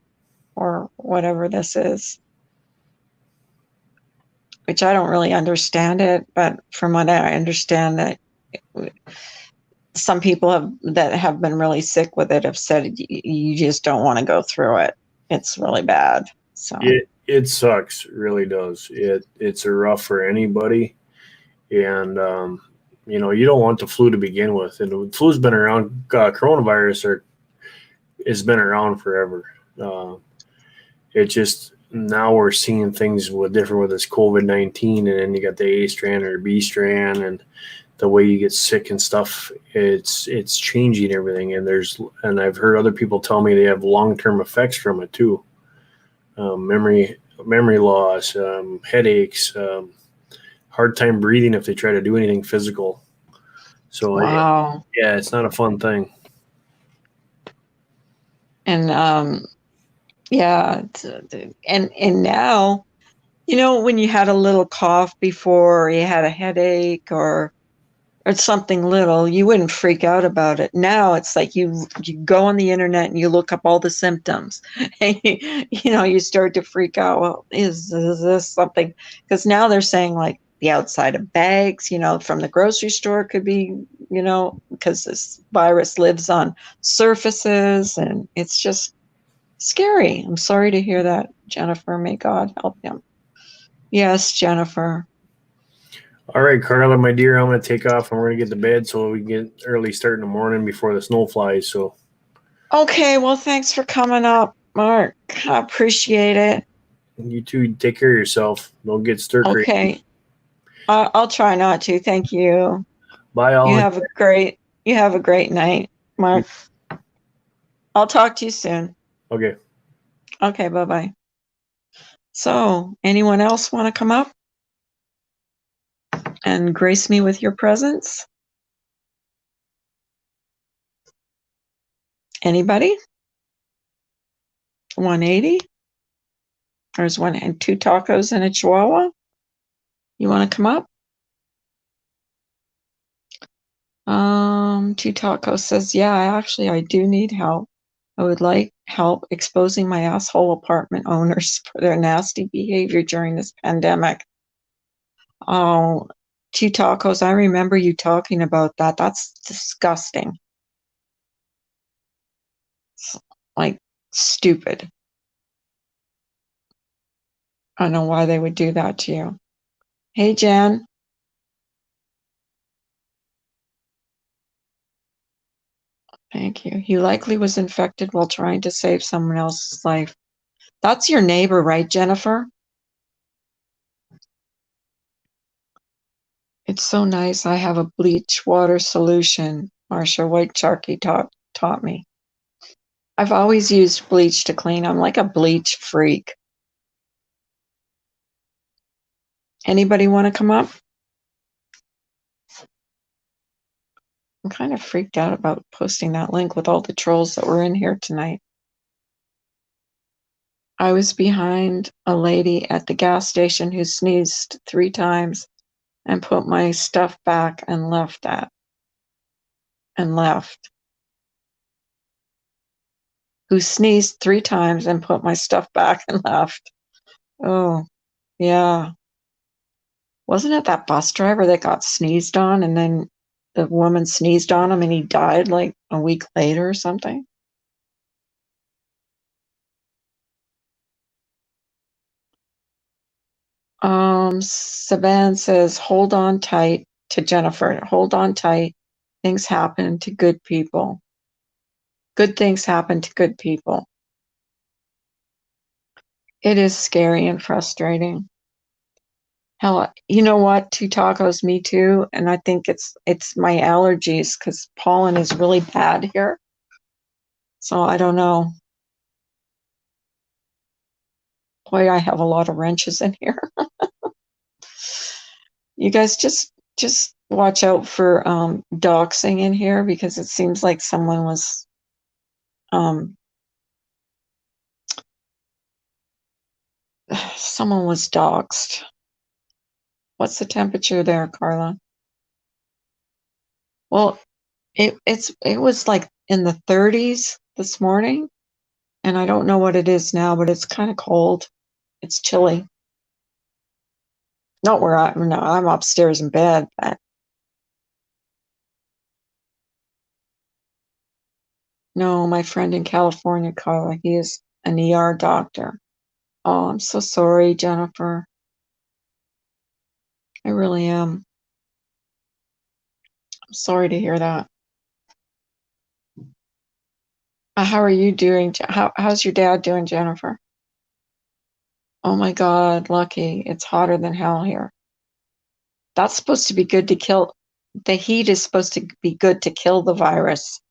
or whatever this is. Which I don't really understand it, but from what I understand, that some people that have been really sick with it have said you just don't want to go through it. It's really bad. So It sucks, it really does. It's a rough for anybody, and you don't want the flu to begin with. And the flu's been around. Coronavirus has been around forever. Uh, it just now we're seeing things with different with this COVID-19, and then you got the A strand or B strand, and the way you get sick and stuff. It's changing everything, and I've heard other people tell me they have long-term effects from it too. Memory loss, headaches, hard time breathing if they try to do anything physical. So wow. yeah, it's not a fun thing. And yeah, and now, when you had a little cough before, or you had a headache, or something little, you wouldn't freak out about it. Now it's like you go on the internet and you look up all the symptoms. And you start to freak out. Well, is this something? Because now they're saying, like, the outside of bags, from the grocery store could be, because this virus lives on surfaces, and it's just scary. I'm sorry to hear that, Jennifer. May God help him. Yes, Jennifer. All right, Carla, my dear, I'm going to take off and we're going to get to bed so we can get early start in the morning before the snow flies. So Okay, well, thanks for coming up, Mark. I appreciate it. you too, take care of yourself. Don't get stir crazy. Okay, I'll try not to. Thank you. Bye, You all. have a great night, Mark. I'll talk to you soon. Okay. Okay, bye-bye. So, anyone else want to come up and grace me with your presence? Anybody? 180? There's one and two tacos and a chihuahua. You want to come up? Two tacos says, yeah, I do need help. I would like help exposing my asshole apartment owners for their nasty behavior during this pandemic. Oh, two tacos. I remember you talking about that. That's disgusting. It's like stupid. I don't know why they would do that to you. Hey, Jen. Thank you. He likely was infected while trying to save someone else's life. That's your neighbor, right, Jennifer? It's so nice. I have a bleach water solution, Marsha White Sharky taught me. I've always used bleach to clean. I'm like a bleach freak. Anybody want to come up? I'm kind of freaked out about posting that link with all the trolls that were in here tonight. I was behind a lady at the gas station who sneezed 3 times and put my stuff back and left. Who sneezed 3 times and put my stuff back and left. Oh, yeah. Wasn't it that bus driver that got sneezed on and then the woman sneezed on him and he died like a week later or something? Saban says, hold on tight to Jennifer. Hold on tight. Things happen to good people. Good things happen to good people. It is scary and frustrating. Hell, you know what? 2 tacos, me too. And I think it's my allergies because pollen is really bad here. So I don't know. Boy, I have a lot of wrenches in here. You guys just watch out for doxing in here because it seems like someone was doxed. What's the temperature there, Carla? Well, it was like in the 30s this morning, and I don't know what it is now, but it's kind of cold. It's chilly. Not where I'm upstairs in bed, but no, my friend in California, Carla, he is an ER doctor. Oh, I'm so sorry, Jennifer. I really am. I'm sorry to hear that. How are you doing? How's your dad doing, Jennifer? Oh my God, lucky. It's hotter than hell here. That's supposed to be good to kill. The heat is supposed to be good to kill the virus.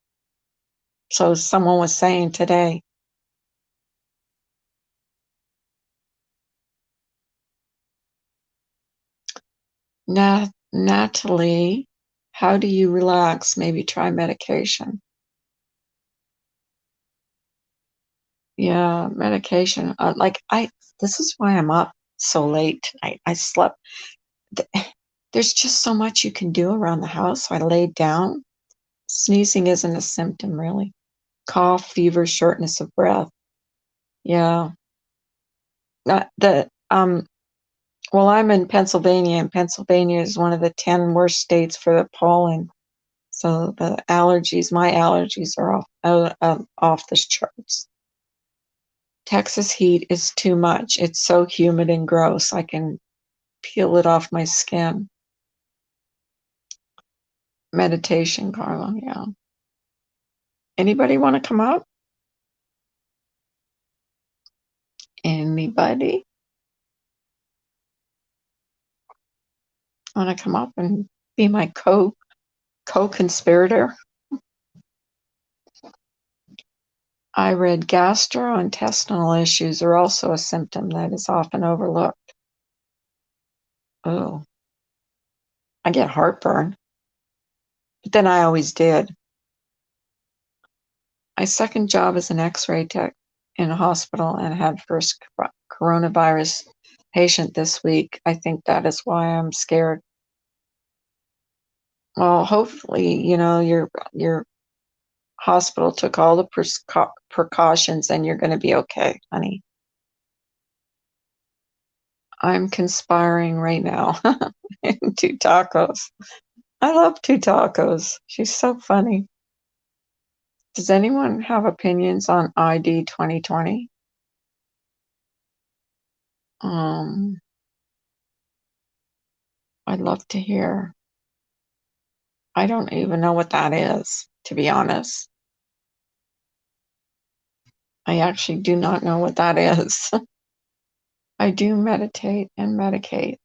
So someone was saying today. Natalie, how do you relax? Maybe try medication. Yeah, medication. This is why I'm up so late tonight. I slept. There's just so much you can do around the house. So I laid down. Sneezing isn't a symptom, really. Cough, fever, shortness of breath. Yeah. Well, I'm in Pennsylvania, and Pennsylvania is one of the 10 worst states for the pollen. So my allergies are off the charts. Texas heat is too much. It's so humid and gross. I can peel it off my skin. Meditation, Carla. Yeah. Anybody want to come up? Anybody want to come up and be my co-conspirator? I read gastrointestinal issues are also a symptom that is often overlooked. Oh, I get heartburn. But then I always did. My second job as an X-ray tech in a hospital and had first coronavirus patient this week. I think that is why I'm scared. Well, hopefully, your hospital took all the precautions and you're going to be okay, honey. I'm conspiring right now. 2 tacos. I love 2 tacos. She's so funny. Does anyone have opinions on ID 2020? I'd love to hear. I don't even know what that is, to be honest. I actually do not know what that is. I do meditate and medicate.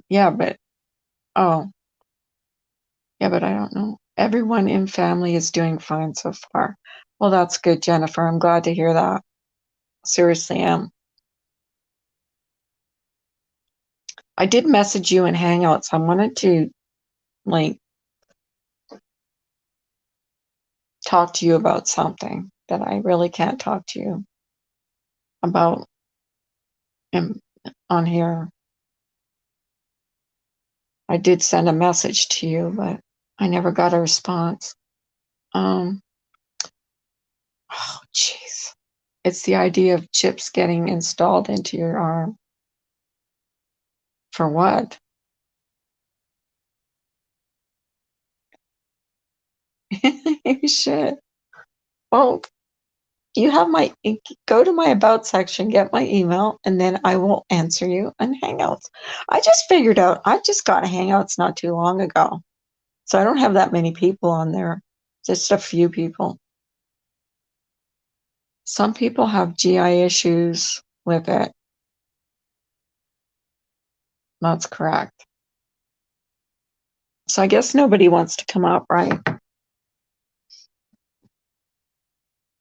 Yeah, but oh, yeah, but I don't know. Everyone in family is doing fine so far. Well, that's good, Jennifer. I'm glad to hear that. Seriously am. I did message you in Hangouts. I wanted to like talk to you about something that I really can't talk to you about on here. I did send a message to you, but I never got a response. Oh, jeez. It's the idea of chips getting installed into your arm. For what? You should. Well, you have my, go to my about section, get my email, and then I will answer you on Hangouts. I just figured out, I just got Hangouts not too long ago. So I don't have that many people on there, just a few people. Some people have GI issues with it. That's correct. So I guess nobody wants to come up, right?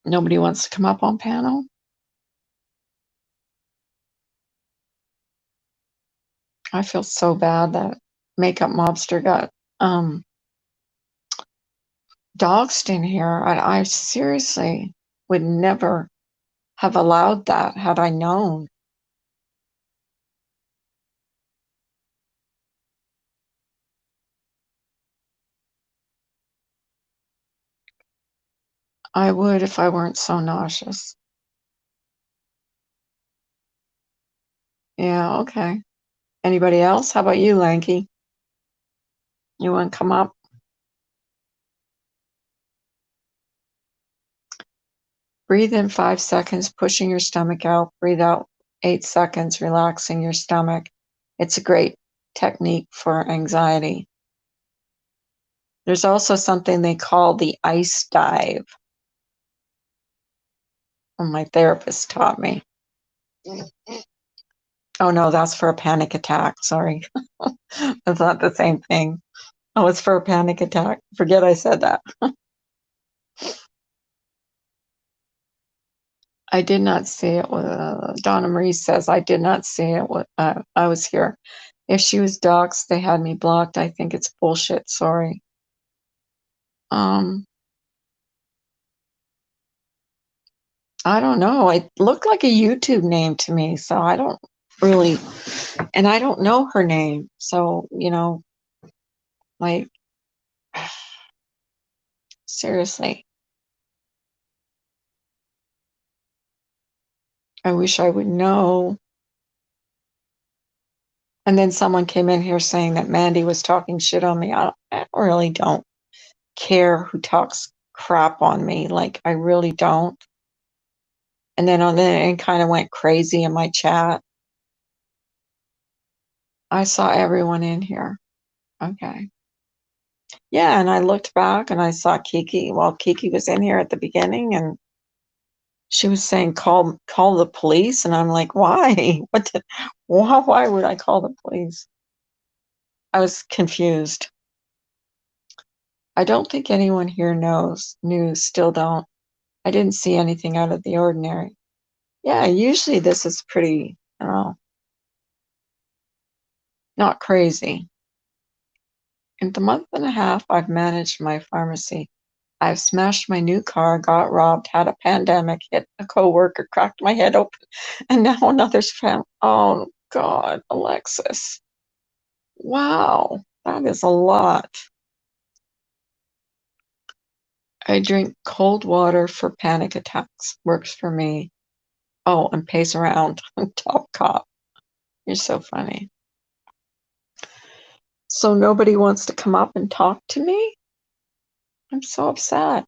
Nobody wants to come up on panel? I feel so bad that Makeup Mobster got doxed in here. I seriously would never have allowed that had I known. I would if I weren't so nauseous. Yeah, okay. Anybody else? How about you, Lanky? You want to come up? Breathe in 5 seconds, pushing your stomach out. Breathe out 8 seconds, relaxing your stomach. It's a great technique for anxiety. There's also something they call the ice dive. My therapist taught me. Oh no, that's for a panic attack. Sorry. That's not the same thing. Oh, it's for a panic attack. Forget I said that. I did not see it. Donna Marie says, I did not see it. I was here. If she was doxxed, they had me blocked. I think it's bullshit. Sorry. Um, I don't know. It looked like a YouTube name to me, so I don't really, and I don't know her name. So, like, seriously, I wish I would know. And then someone came in here saying that Mandy was talking shit on me. I really don't care who talks crap on me. Like, I really don't. And then it kind of went crazy in my chat. I saw everyone in here. Okay. Yeah, and I looked back and I saw Kiki. Well, Kiki was in here at the beginning and she was saying call the police, and I'm like, why? Why would I call the police? I was confused. I don't think anyone here knew, still don't. I didn't see anything out of the ordinary. Yeah, usually this is pretty, not crazy. In the month and a half I've managed my pharmacy, I've smashed my new car, got robbed, had a pandemic, hit a coworker, cracked my head open, and now another's found. Oh God, Alexis. Wow, that is a lot. I drink cold water for panic attacks. Works for me. Oh, and pace around. Top cop. You're so funny. So nobody wants to come up and talk to me? I'm so upset.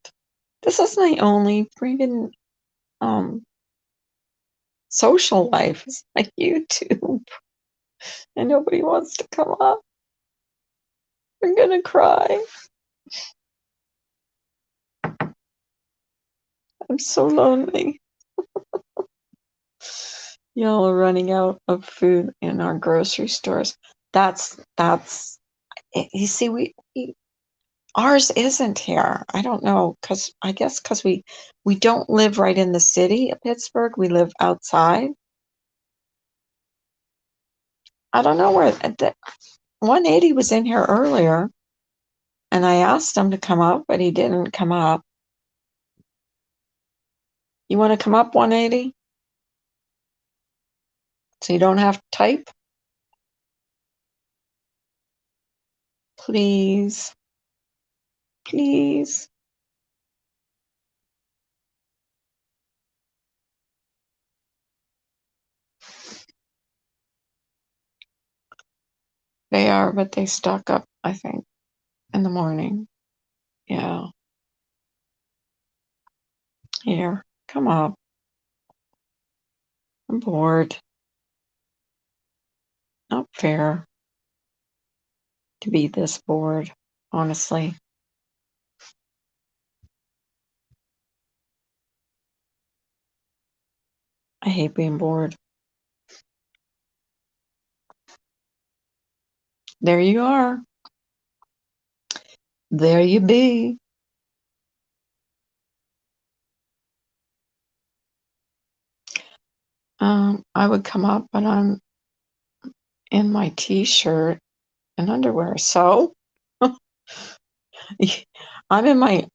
This is my only freaking social life. It's like YouTube. And nobody wants to come up. I'm gonna cry. I I'm so lonely. Y'all are running out of food in our grocery stores. That's you see ours isn't here. I don't know I guess because we don't live right in the city of Pittsburgh. We live outside. I don't know where the 180 was in here earlier, and I asked him to come up, but he didn't come up. You want to come up 180? So you don't have to type? Please. Please. They are, but they stock up, I think, in the morning. Yeah. Here, come up. I'm bored. Not fair to be this bored, honestly. I hate being bored. There you are. There you be. I would come up, but I'm in my t-shirt and underwear. So I'm in my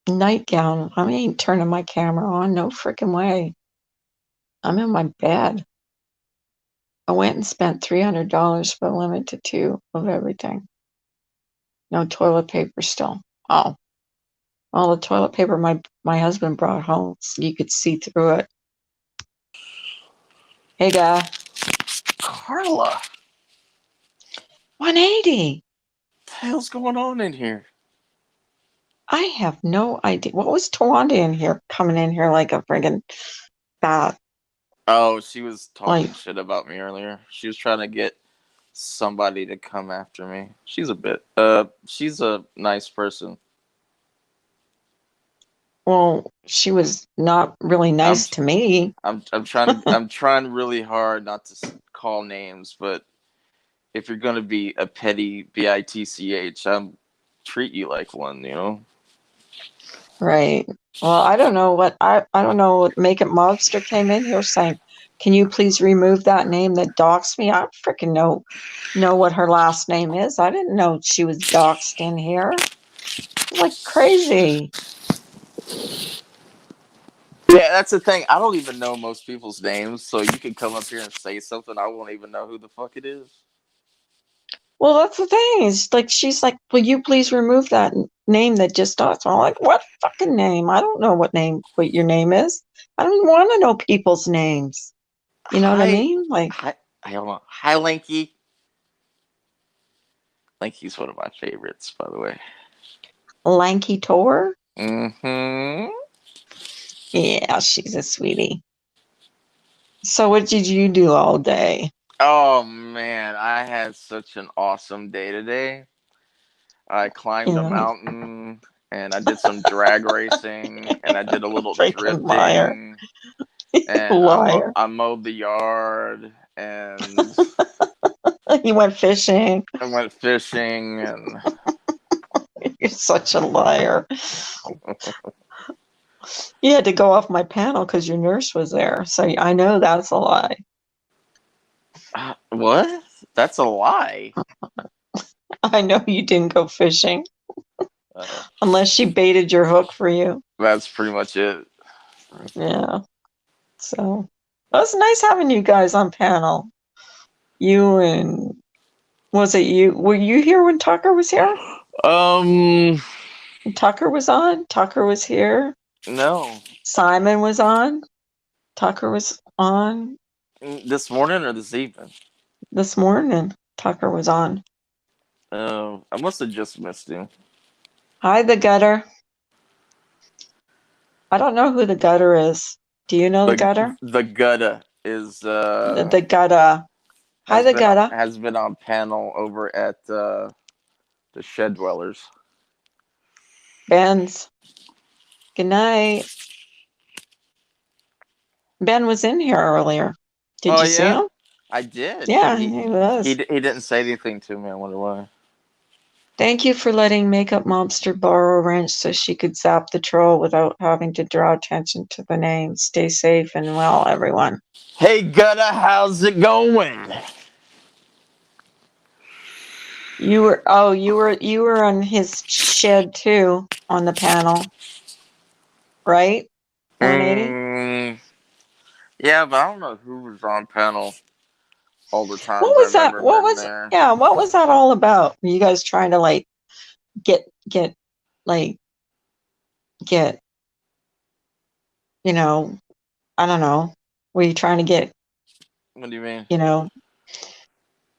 nightgown. I ain't turning my camera on. No freaking way. I'm in my bed. I went and spent $300 for a limited two of everything. No toilet paper still. Oh, all the toilet paper my husband brought home, so you could see through it. Hey, guy. Carla, 180. what the hell's going on in here? I have no idea. What was Tawanda in here, coming in here like a friggin' bat? Oh, she was Like, talking shit about me earlier. She was trying to get somebody to come after me. She's a nice person. well, she was not really I'm nice to me. I'm trying really hard not to call names, but if you're gonna be a petty bitch, I'm treat you like one, you know. Right. Well, I don't know I don't know what Make It Mobster came in here saying, can you please remove that name that doxed me? I freaking know what her last name is. I didn't know she was doxed in here. It's like crazy. Yeah, that's the thing. I don't even know most people's names, so you can come up here and say something, I won't even know who the fuck it is. Well, that's the thing. Is like she's like, will you please remove that name that just doxed me? I'm like, what fucking name? I don't know what your name is. I don't want to know people's names. You know what I Hi, mean? Like hi, I don't know. Hi, Lanky. Lanky's one of my favorites, by the way. Lanky Tor. Mm-hmm. Yeah, she's a sweetie. So what did you do all day? Oh man, I had such an awesome day today. I climbed a Yeah, mountain and I did some drag racing and I did a little freaking liar. drifting and Liar. I mowed the yard and You went fishing. I went fishing and You're such a liar. You had to go off my panel because your nurse was there. So I know that's a lie. what? That's a lie. I know you didn't go fishing Uh, unless she baited your hook for you. that's pretty much it. Yeah. So it was nice having you guys on panel. You and was it you? Were you here when Tucker was here? Um, Tucker was on. Tucker was here. no. Simon was on. Tucker was on This morning or this evening? this morning. Tucker was on. I must have just missed him. Hi, the gutter. I don't know who the gutter is. Do you know the gutter? The Gutta is The gutter. Hi, the gutter. has been on panel over at the Shed Dwellers. Ben's. Good night. Ben was in here earlier. Did Oh you see yeah, him? I did, but Yeah, he he was. he didn't say anything to me. I wonder why. Thank you for letting Makeup Mobster borrow a wrench so she could zap the troll without having to draw attention to the name. Stay safe and well, everyone. Hey Gutta, how's it going? You were on his shed too on the panel, right? 180? Mm, yeah, but I don't know who was on panel all the What times was I've that? ever What been was there. yeah, what was that all about? Were you guys trying to like get like get, you know, I don't know. Were you trying to get, What do you mean? you know,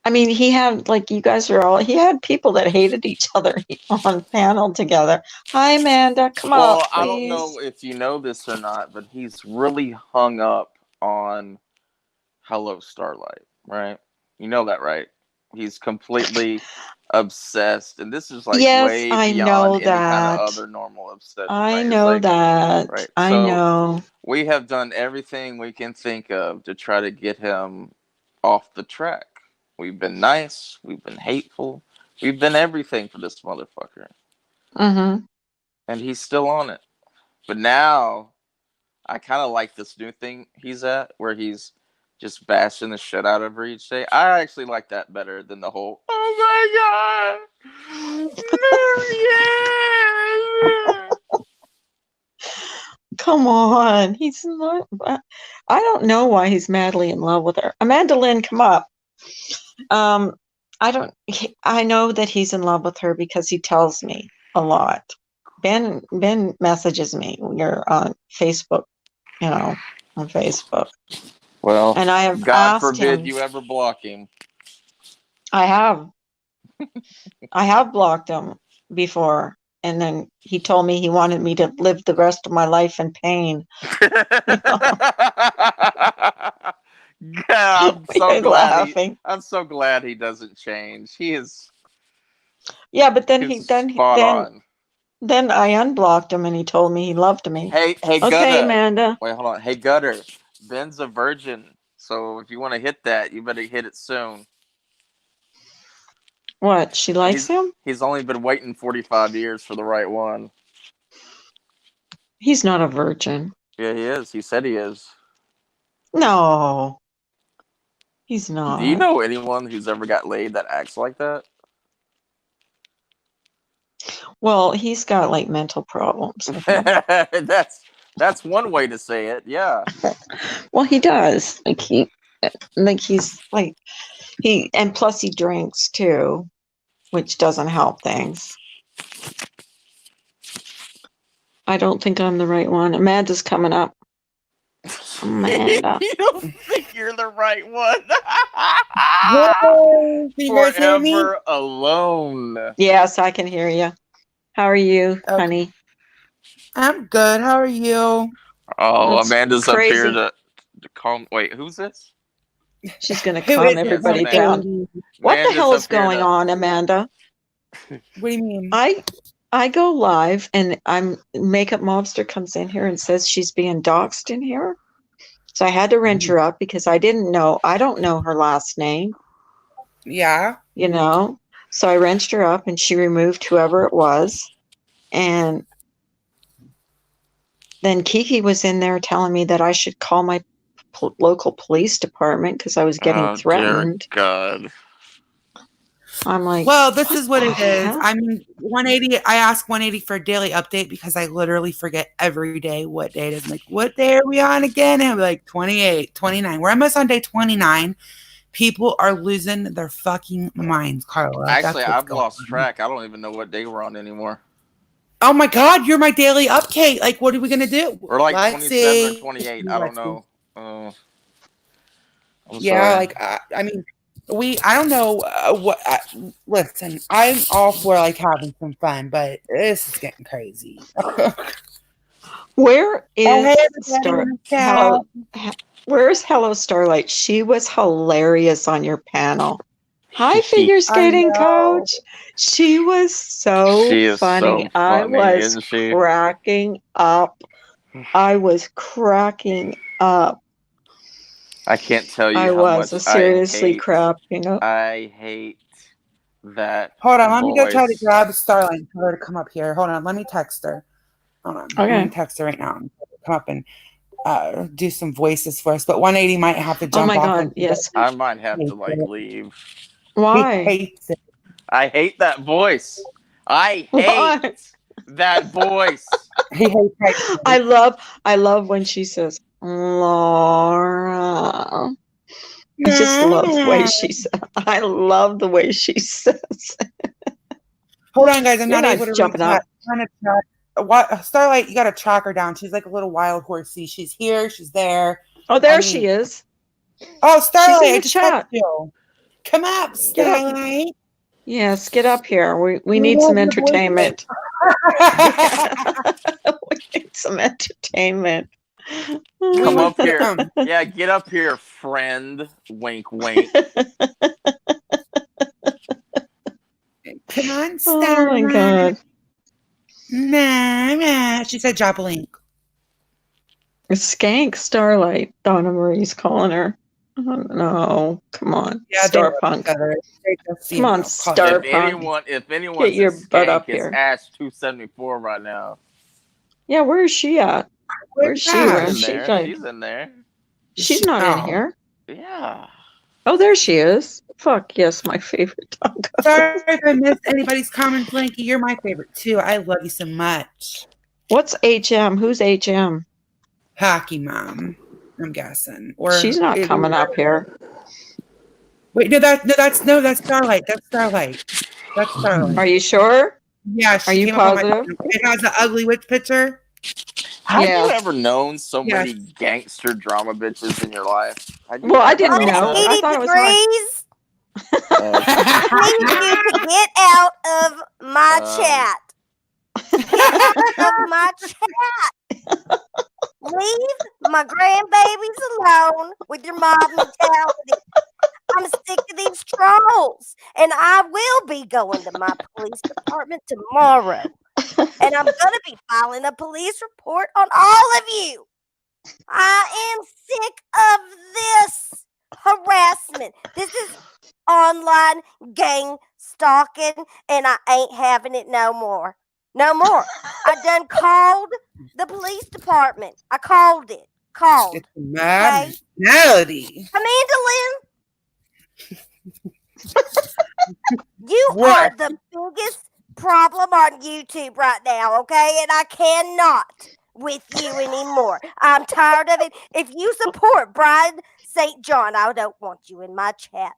I mean, he had like you guys are all he had people that hated each other on panel together. Hi Amanda, come up, Well, I don't please. know if you know this or not, but he's really hung up on Hello Starlight, right? You know that, right? He's completely obsessed, and this is like Yes, way I beyond know any kind of that. other normal obsession, I right? It's know like, that. right. I So know. we have done everything we can think of to try to get him off the track. We've been nice, we've been hateful, we've been everything for this motherfucker, Mm-hmm. and he's still on it. But now I kind of like this new thing he's at, where he's just bashing the shit out of her each day. I actually like that better than the whole "Oh my god, no, yeah." Come on. He's not I don't know why he's madly in love with her. Amanda Lynn, come up. Um, I know that he's in love with her because he tells me a lot. Ben messages me. We're on Facebook, on Facebook. Well, And I have God asked forbid him, you ever block him. I have I have blocked him before, and then he told me he wanted me to live the rest of my life in pain. I'm so You're glad he. laughing. I'm so glad he doesn't change. Yeah, but then He's he then spot then on. then I unblocked him and he told me he loved me. Hey, Okay, Gutter. Amanda. Wait, hold on. Hey, Gutter. Ben's a virgin, so if you want to hit that, you better hit it soon. What? She likes He's him? he's only been waiting 45 years for the right one. He's not a virgin. Yeah, he is. He said he is. No, he's Do you not. know anyone who's ever got laid that acts like that? Well, he's got like mental problems, I think. that's one way to say it. Yeah. Well, he does. He's like and plus he drinks too, which doesn't help things. I don't think I'm the right one. Amanda's coming up. Amanda. You don't think you're the right one. Whoa, can you guys hear me? Forever alone. Yes, I can hear you. How are you, Okay. honey? I'm good. How are you? Oh, That's Amanda's up here crazy. to calm. Wait, who's this? She's going to Who calm is it? Yes, everybody Amanda. down. What What the Amanda's hell up is here going to. on, Amanda? do you mean? I go live and Makeup Mobster comes in here and says she's being doxxed in here. So I had to wrench her up because I don't know her last name, Yeah. So I wrenched her up and she removed whoever it was. And then Kiki was in there telling me that I should call my local police department because I was getting Oh dear threatened. God. I'm like, Well, this what is what the it is. hell? I mean, 180. I asked 180 for a daily update because I literally forget every day what day it is. I'm like, what day are we on again? And I'm like, 28, 29. We're almost on day 29. People are losing their fucking minds, Carla. Actually, That's what's I've going lost on. track. I don't even know what day we're on anymore. Oh my God, you're my daily update. Like, what are we gonna do? We're like Let's 27 or see. 28. I don't Let's see. know. I'm Yeah, sorry. like I mean, I don't know what. Listen, I'm all for like having some fun, but this is getting crazy. Where Oh, hey is everybody in the chat. Hello? Where's Hello Starlight? She was hilarious on your panel. Hi, figure I skating know. coach. She was so She is funny. so I funny, was isn't she? cracking up. I was cracking up. I can't tell you I how was much seriously cracking up. I hate that Hold on, let me go try to voice. grab Starlight and tell her to come up here. Hold on, let me text her. Hold on, I'm Okay. gonna text her right now. Come up and do some voices for us. But 180 might have to Oh jump my off. God, yes. I might have He to like leave. Why? hates it. I hate that voice. I Why? hate that voice. He hates it. I love when she says Laura. I just love the way she says. I love the way she says. Hold on, guys. I'm You're not not able to jumping reach out. up. I'm trying to track. What Starlight? You got to track her down. She's like a little wild horsey. She's here. She's there. Oh, there she is. Oh, She's Starlight! in I the just texted chat. you. Come up, Get up. Starlight. Yes, get up here. We We need love some your voice. entertainment. We need some entertainment. Come up here. Yeah, get up here, friend. Wink, wink. Come on, Oh my Starlight. God. Nah. She said drop a link. Skank Starlight, Donna Marie's calling her. Oh no. Come on. Yeah, they love Starpunk. each other. They just, Come on, Starpunk. If Get anyone's your a butt skank, up it's here. Ash 274 right now. Yeah, where is she at? Where's she? Ash? Where's She's in she? there. She's in there. She's not in here. Yeah. Oh, there she is. Fuck yes, my favorite taco. Sorry if I missed anybody's comments, Blanky. You're my favorite too. I love you so much. What's HM? Who's HM? Hockey mom, I'm guessing. Or She's not coming up here. Wait, that's Starlight. That's Starlight. That's Starlight. Are you sure? Yeah, Are she you came up on my. positive? It has the ugly witch picture. Have Yeah. you ever known so Yes. many gangster drama bitches in your life? Well, I didn't know. I 180 thought it was my. degrees. I need you to get out of my chat. Get out of my chat. Leave my grandbabies alone with your mob mentality. I'm sick of these trolls, and I will be going to my police department tomorrow. And I'm going to be filing a police report on all of you. I am sick of this harassment. This is online gang stalking, and I ain't having it no more. No more. I done called the police department. I called it. Called. It's mad Okay? melody. Amanda Lynn, you What? are the biggest problem on YouTube right now, okay? And I cannot with you anymore. I'm tired of it. If you support Brian St. John, I don't want you in my chat.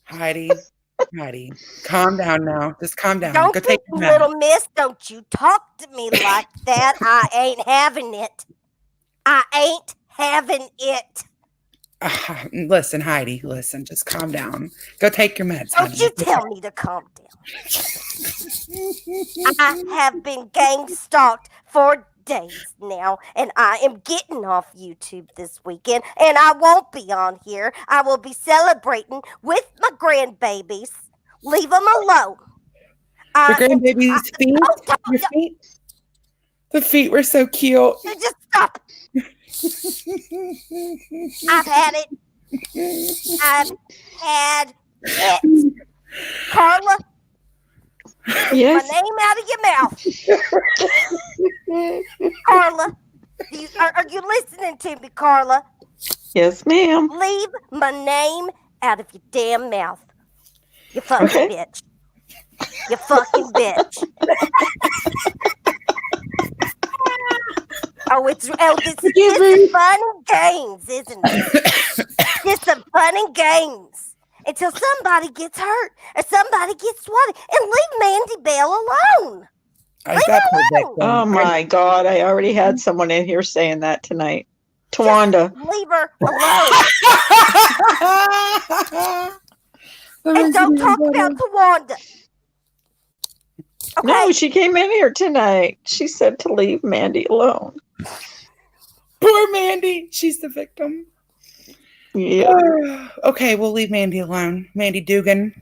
Heidi, calm down now. Just calm down. Don't Go you, take your little miss, don't you talk to me like that. I ain't having it. I ain't having it. Listen, Heidi, listen. Just calm down. Go take your meds, Don't honey. you tell me to calm down. I have been gang stalked for days now, and I am getting off YouTube this weekend, and I won't be on here. I will be celebrating with my grandbabies. Leave them alone. Your grandbaby's feet? Your feet? The feet were so cute. Just stop. I've had it. I've had it. Carla, Yes. my name out of your mouth. Carla, are you listening to me, Carla? Yes, ma'am. Leave my name out of your damn mouth. You fucking bitch. You fucking bitch. This is fun and games, isn't it? Just some fun and games. Until somebody gets hurt or somebody gets swatted. And leave Mandy Bell alone. Leave her alone. Oh my God. I already had someone in here saying that tonight. Tawanda. Just leave her alone. And don't talk about Tawanda. Okay? No, she came in here tonight. She said to leave Mandy alone. Poor Mandy. She's the victim. Yeah. Okay, we'll leave Mandy alone. Mandy Dugan.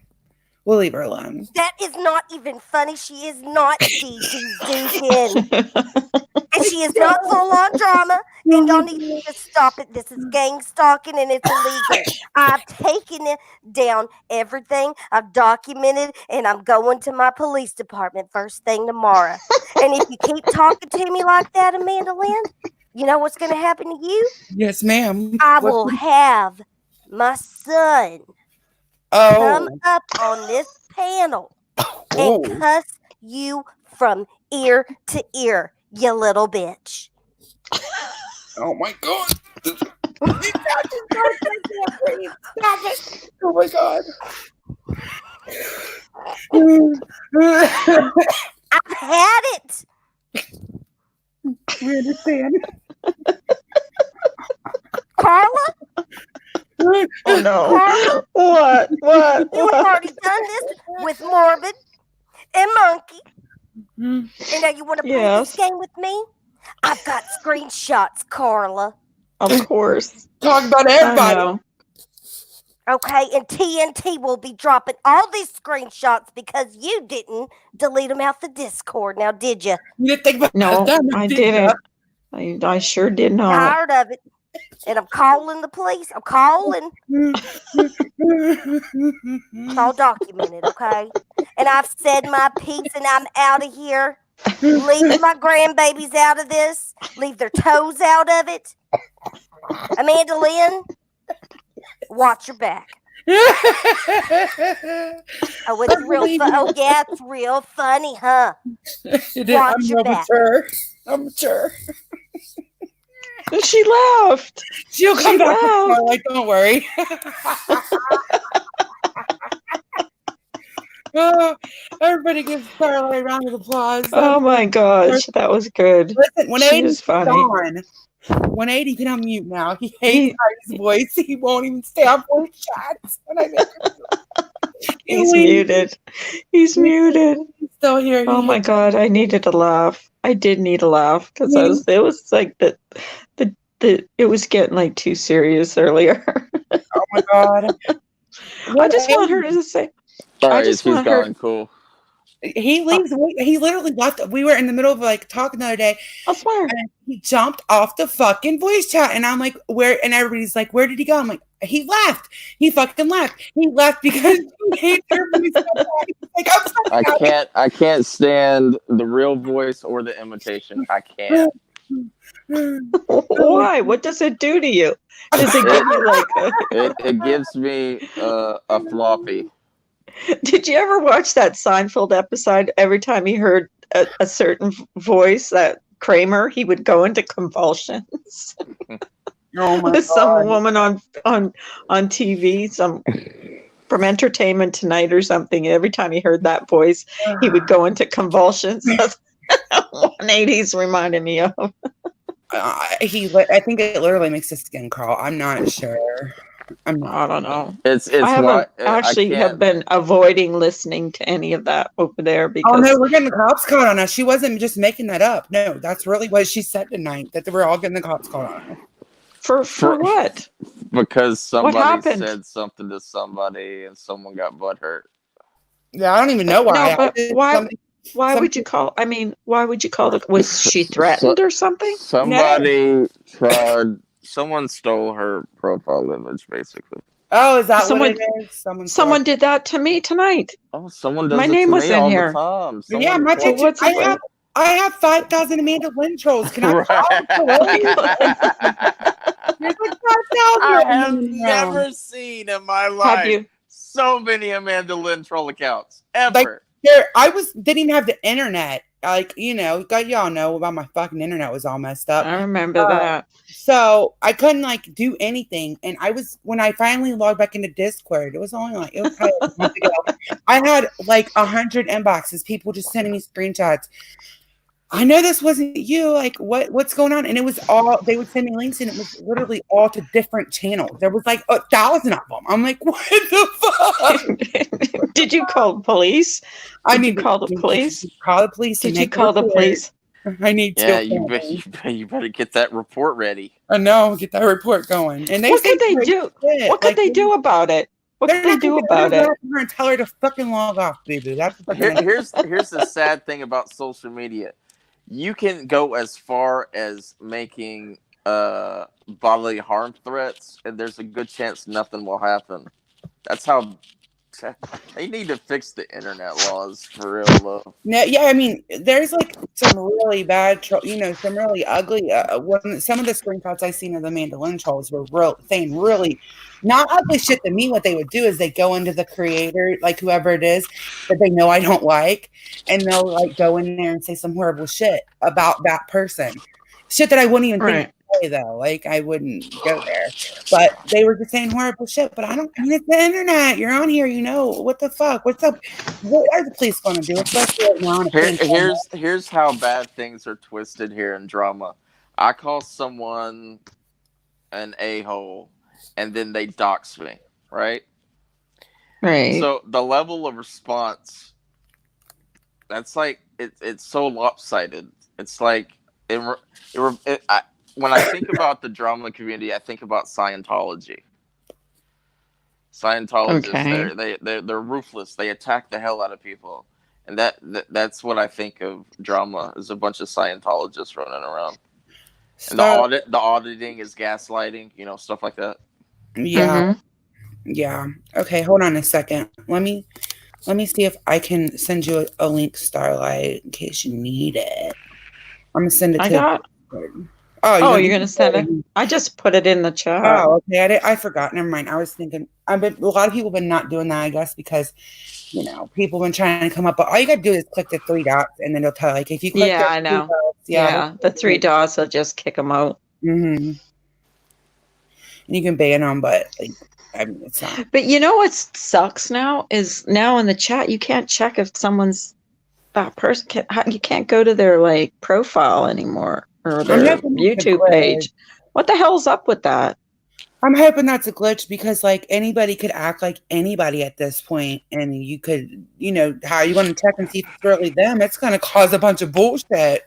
We'll leave her alone. That is not even funny. She is not DD Dugan. And she is not full on drama. And y'all need to just stop it. This is gang stalking and it's illegal. I've taken it down everything. I've documented and I'm going to my police department first thing tomorrow. And if you keep talking to me like that, Amanda Lynn, you know what's going to happen to you? Yes, ma'am. I will have my son come up on this panel and cuss you from ear to ear, you little bitch. Oh my god. Stop it. Oh my god. I've had it. We understand. Carla? Oh no. Carla? What? You have already done this with Morbid and Monkey. And now you want to play this game with me? I've got screenshots, Carla. Of course. Talk about everybody. Okay, and TNT will be dropping all these screenshots because you didn't delete them out the Discord. Now, did you? You didn't think about No, that, I didn't. I sure did not. Tired of it. And I'm calling the police. I'm calling. It's all documented, okay? And I've said my piece and I'm out of here. Leave my grandbabies out of this. Leave their toes out of it. Amanda Lynn, watch your back. Oh, it's real oh, yeah, it's real funny, huh? Watch your back. I'm sure. She laughed. She'll come back. Like, don't worry. Oh, everybody give Starlight a round of applause. Oh my gosh, that was good. Listen, when she was funny. Gone. 180 can unmute now. He hates his voice. He won't even stay on voice chats when I make He's muted. He's muted. He's still here. Oh my god, I needed a laugh. I did need a laugh because it was like it was getting like too serious earlier. Oh my god. I just want her to say. Sorry, he's going cool. He leaves. He literally left. We were in the middle of like talking the other day. I swear. And he jumped off the fucking voice chat, and I'm like, "Where?" And everybody's like, "Where did he go?" I'm like, "He left. He fucking left. He left because he hates your voice so bad." Like, I can't stand the real voice or the imitation. I can't. Why? What does it do to you? Does it give you like it gives me a floppy. Did you ever watch that Seinfeld episode? Every time he heard a certain voice, that Kramer, he would go into convulsions. Oh my God. Some woman on TV, from Entertainment Tonight or something. Every time he heard that voice, he would go into convulsions. That's what 180s reminded me of. I think it literally makes his skin crawl. I'm not sure. I don't know. I have been avoiding listening to any of that over there because. Oh no, we're getting the cops called on us. She wasn't just making that up. No, that's really what she said tonight. That we're all getting the cops called on us. For what? Because somebody said something to somebody and someone got butthurt. Yeah, I don't even know why. No, but why would you call? I mean, why would you call it? Was she threatened or something? Somebody tried. Someone stole her profile image, basically. Oh, is that what it is? Someone did that to me tonight. Oh, someone does. My name was in here. Yeah, my picture. I have 5,000 Amanda Lynn trolls. Can I? There's like 5,000. I have never seen in my life so many Amanda Lynn troll accounts ever. Didn't even have the internet. Like, y'all know about my fucking internet was all messed up. I remember that. So I couldn't like do anything. And when I finally logged back into Discord, it was probably a month ago. I had like 100 inboxes, people just sending me screenshots. I know this wasn't you. Like, what's going on? And it was all, they would send me links and it was literally all to different channels. There was like 1,000 of them. I'm like, what the fuck? Did you call the police? Did you call the police? Call the police. Did you call the police? I need Yeah, to. you better get that report ready. I know, get that report going. And they What say could they great do? shit. What could Like, they do about it? What they're could they not do gonna about go it? after her and tell her to fucking log off, baby. That's what they're gonna do. Here's the sad thing about social media. You can go as far as making bodily harm threats, and there's a good chance nothing will happen. That's how they need to fix the internet laws for real, though. No, yeah, I mean, there's like some really bad, some really ugly. When some of the screenshots I seen of the mandolin trolls were saying really not ugly shit to me. What they would do is they go into the creator, like whoever it is that they know I don't like, and they'll like go in there and say some horrible shit about that person. Shit that I wouldn't even think Right. to say though. Like I wouldn't go there. But they were just saying horrible shit. But I mean, it's the internet. You're on here, what the fuck? What's up? What are the police going to do? Especially right now in a pandemic. Here's how bad things are twisted here in drama. I call someone an a-hole, and then they dox me, right? Right. So the level of response, that's like it's so lopsided. It's like when I think about the drama community, I think about Scientology. Scientologists, Okay. they're ruthless. They attack the hell out of people, and that's what I think of drama is a bunch of Scientologists running around. And So, the auditing is gaslighting, stuff like that. yeah, Mm-hmm. yeah. Okay, hold on a second. Let me see if I can send you a link, Starlight, in case you need it. I'm gonna send it I to. got. Oh, You're gonna send it? I just put it in the chat. Oh, okay. I forgot. Never mind. I was thinking. A lot of people have been not doing that, I guess, because people have been trying to come up. But all you got to do is click the three dots, and then they'll tell like if you click. Yeah, I know. Dots, Yeah, the three dots will just kick them out. Mm-hmm. And you can ban them, but I mean, it's not. But you know what sucks now is now in the chat you can't check if someone's that person. You can't go to their like profile anymore or their YouTube page. What the hell's up with that? I'm hoping that's a glitch because like anybody could act like anybody at this point, and you could, how you want to check and see if it's really them. It's going to cause a bunch of bullshit.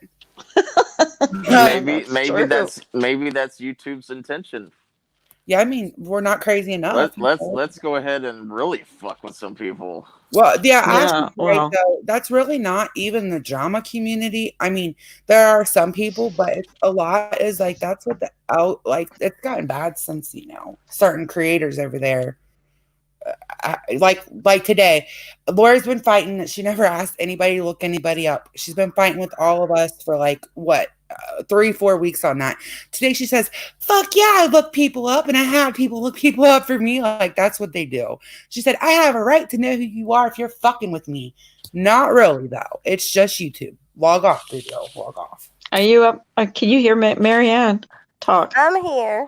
maybe that's YouTube's intention. Yeah, I mean, we're not crazy enough. Let's go ahead and really fuck with some people. Well, yeah, right, though, that's really not even the drama community. I mean, there are some people, but a lot is like that's what it's gotten bad since certain creators over there. Like today, Laura's been fighting. She never asked anybody to look anybody up. She's been fighting with all of us for 3-4 weeks on that. Today she says, fuck yeah, I look people up and I have people look people up for me. Like that's what they do. She said, I have a right to know who you are if you're fucking with me. Not really though. It's just YouTube. Log off, video. Log off. Are you up? Can you hear Marianne talk? I'm here.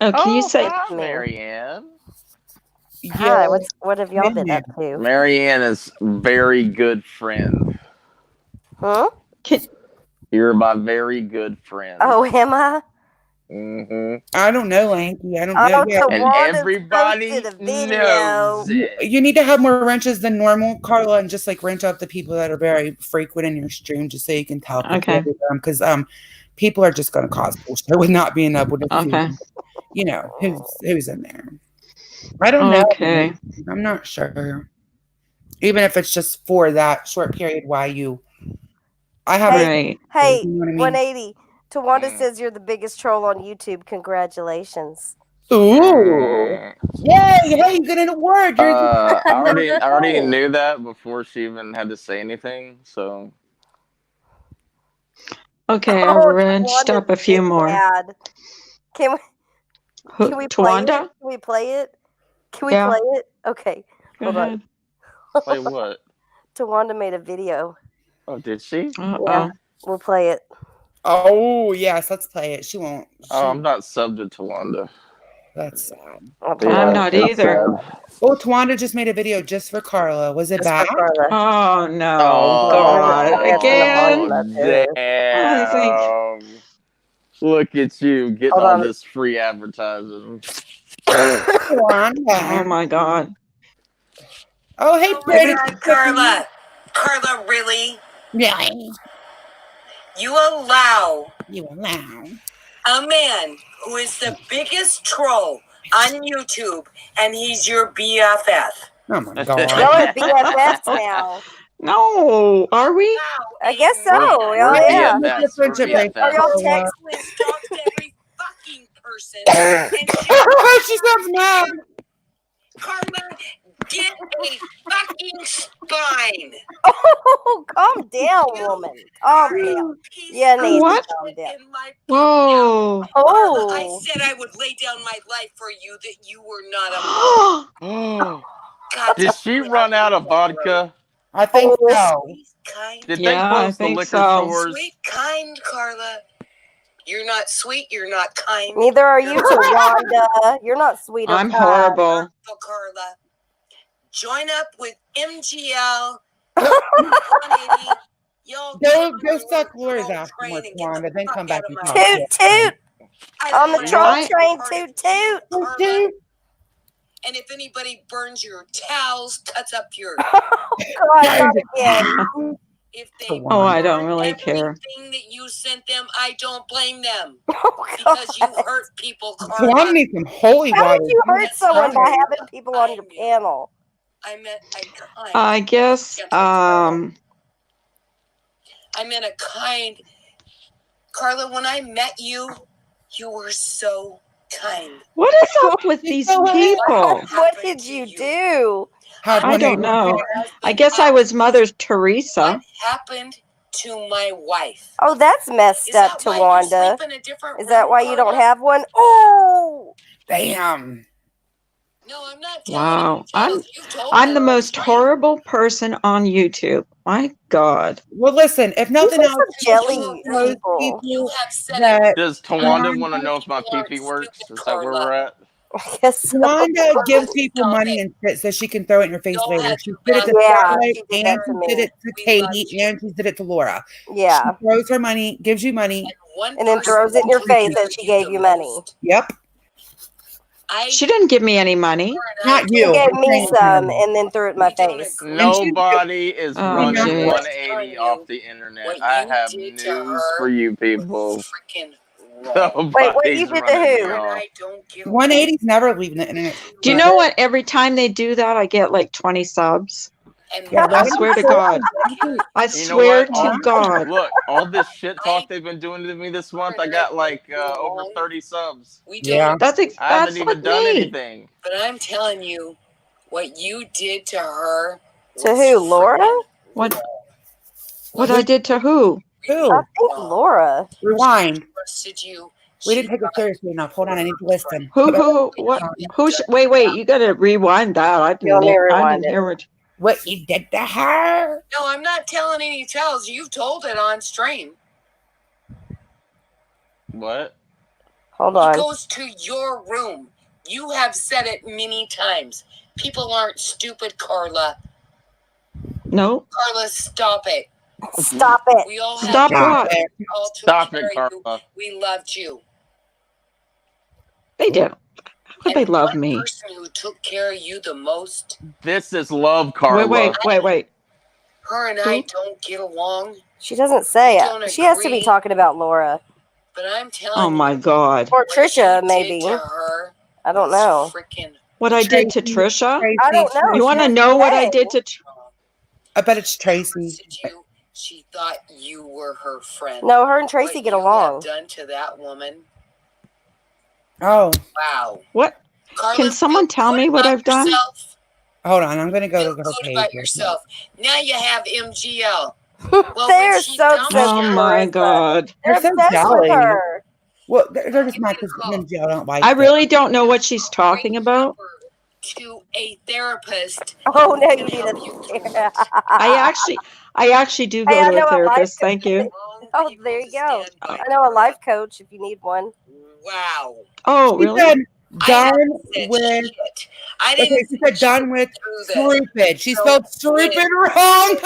Oh, can you say hi, Marianne? Hi, what have y'all been up to? Marianne is very good friend. Huh? You're my very good friend. Oh, am I? Mm-hmm. I don't know, Lanky. I don't know. Yeah. And everybody knows it. You need to have more wrenches than normal, Carla, and just wrench up the people that are very frequent in your stream, just so you can tell. Okay. Because people are just going to cause bullshit with not being able to see, who's in there. I don't know. Okay. I'm not sure. Even if it's just for that short period while I have Hey, 180. Tawanda says you're the biggest troll on YouTube. Congratulations. Ooh. Yay! Hey, you get an award. I already knew that before she even had to say anything, so. Okay, I've wrenched up a few more. Can we play it? Can we play it? Can we play it? Okay. Hold on. Play what? Tawanda made a video. Oh, did she? Yeah, we'll play it. Oh, yes, let's play it. She won't. I'm not subbed to Tawanda. That's sad. I'm not either. Oh, Tawanda just made a video just for Carla. Was it bad? Oh, no. God. Again? Damn. Look at you getting all this free advertising. Oh, my God. Oh, hey, pretty. Carla. Carla, really? Yeah. You allow Wow. a man who is the biggest troll on YouTube, and he's your BFF. Oh my Y'all god. are BFFs now. No, are we? I guess so. We're Y'all, yeah. BFFs. What's your We're friendship Are BFFs. y'all bracelet? texting? Stalks every fucking person. And She sounds mad. Carla, get a fucking spine. Oh, calm down, woman. Calm down. Yeah, Nancy, What? calm down. In my Whoa. Carla, I Oh. said I would lay down my life for you, that you were not a Oh, God. did she run out of vodka? I think Oh. so. Sweet, kind, Did they Yeah, I close the think liquor so. stores? sweet, kind Carla. You're not sweet. You're not kind. Neither are you, Tawanda. You're not sweet or I'm kind. horrible. Hurtful, Carla. Join up with MGL. 180. Y'all Go suck Laura's ass some more, Wanda, then come back and talk Toot, toot. On the You know troll what? train, toot, toot. shit. And if anybody burns your towels, cuts up your God, not again. if they Oh, I burn don't really care. everything that you sent them, I don't blame them Oh, because you God. hurt people, Wanda Carla. needs some holy How water. would you hurt That's someone by right. having people on your panel? I meant a kind. I guess, I meant a kind. Carla, when I met you, you were so kind. what is up with these people? What did you do? I don't know. I guess I was Mother Teresa. What happened to my wife? Oh, that's messed Is up, that why you Tawanda. sleep in a different Is that room, why you don't Carla? have one? Oh, Damn. No, I'm not telling Wow. you. You've told I'm me the most straight. horrible person on YouTube. My God. Well, listen, if nothing these are else, some jelly those people. You have said that Does Tawanda want to know if my pee-pee works? Is that where we're at? I guess so. Wanda gives people Stop money it. and shit so she can throw it in your face Y'all later. had She your did it to back. Yeah, Scarlett, she did and that she to did me. it to We Katie, loved you. and she did it to Laura. Yeah. She throws her money, gives you money. One And then person throws it in your face cared that she gave the you money. most. Yep. She didn't give me any money. Not She you. gave me Thank some you. and then threw it in my We don't face. agree. Nobody is Oh, running geez. 180 off the internet. What I you have did to news her for you people. freaking wrong. Wait, what you Nobody's did to running who? me off. I don't get 180's never leaving the internet. Do you know what? Every time they do that, I get like 20 subs. And Yeah, I swear to God. I You know swear what? to God. Look, all this shit talk they've been doing to me this month, I got like over 30 subs. we Yeah. don't. I haven't That's even like done me. anything. But I'm telling you, what you did to her. To who, Laura? What I did to who? Who? I think Laura. Rewind. Trusted you. We didn't take it seriously enough. Hold on, I need to listen. What? Wait, you gotta rewind that. I You want me to didn't rewind hear what. What you did to her? No, I'm not telling any tales. You've told it on stream. What? Hold He on. goes to your room. You have said it many times. People aren't stupid, Carla. No. Carla, stop it. Stop it. We all Stop had what? all took Stop care it, of you. Carla. We loved you. They did. How could they And love one me? person who took care of you the most, This is love, Carla. Wait. her and I don't get along. She doesn't say We it. don't She has to be agree. talking about Laura. But I'm telling Oh my you, God. Or what Trisha, you maybe. did to her I don't was know. freaking What I did to Trisha? I don't know. You want to She know what I say. did to? I bet it's Tracy. trusted you. She thought you were her friend. No, her and Tracy What get you along. have done to that woman. Oh, Wow. What? Carla, Can someone feel tell good me what about I've done? yourself. hold on. I'm gonna go Feel to her good page. about yourself. Now you have MGL. They're so obsessed Oh with my Marissa. God. They're They're so obsessed with jolly. her. Well, they're just not because I don't like I them. really don't know what she's talking about. To a therapist. Oh no, you need a I actually do Hey, go I to know a a life therapist. coach. Thank you. Oh, there you go. I know a life coach if you need one. Wow. Oh, She really? said done said with. shit. I Okay, didn't she said done with through this. stupid. She So spelled stupid wrong.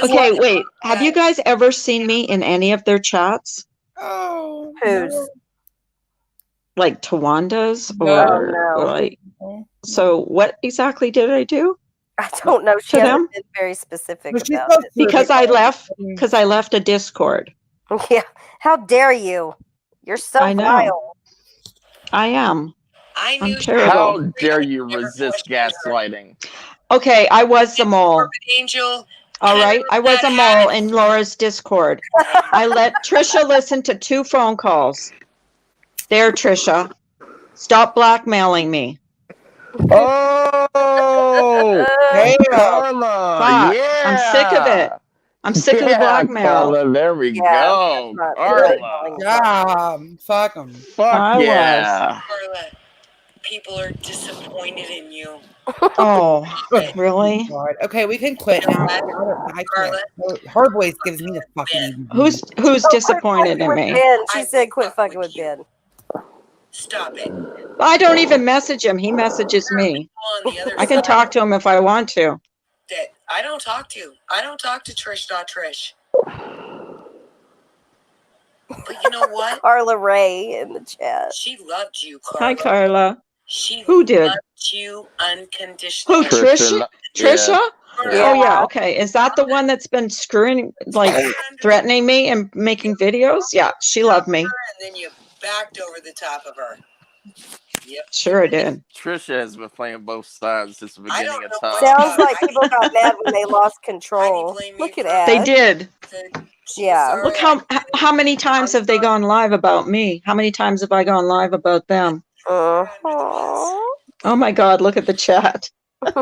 Okay, wait. Have you guys ever seen me in any of their chats? Oh, Who's? Like Tawanda's No. or Oh, no. like? So what exactly did I do? I don't know. She To hasn't them? been very specific But she's about supposed it. to Because I left a Discord. Yeah. How dare you? You're so I know. vile. I am. I I'm knew terrible. How dare you resist gaslighting? Okay, I was the mole. Angel. All right, I was a mole in Laura's Discord. I let Trisha listen to 2 phone calls. There, Trisha. Stop blackmailing me. Oh, Damn. Carla. Fuck. Yeah. I'm sick of it. I'm sick of the blackmail. Carla, there we Yeah, go. that's not Carla. Yeah. Fuck them. Fuck I yeah. Carla, people are disappointed in you. Oh, really? God. Okay, we can quit now. I can't. Her voice gives me the fucking. Who's Oh, disappointed in with me? Ben. She said quit fucking with Ben. Stop it. I don't even message him. He messages me. On the other I can side talk to him if I want to. that I don't talk to. I don't talk to Trish. But you know what? Carla Ray in the chat. She loved you, Carla. Hi, Carla. She Who did? loved you unconditionally. Who, Trisha? Trisha? Yeah. Oh, yeah. Okay. Is that the one that's been screwing, like, threatening me and making videos? Yeah, she loved me. And then you backed over the top of her. Yep. Sure I did. Trisha has been playing both sides since the I beginning don't of know time. Sounds like people got mad when they lost control. Look at Ash. They did. Yeah. Look how many times have they gone live about me? How many times have I gone live about them? Uh-huh. Oh my God, look at the chat. Shit.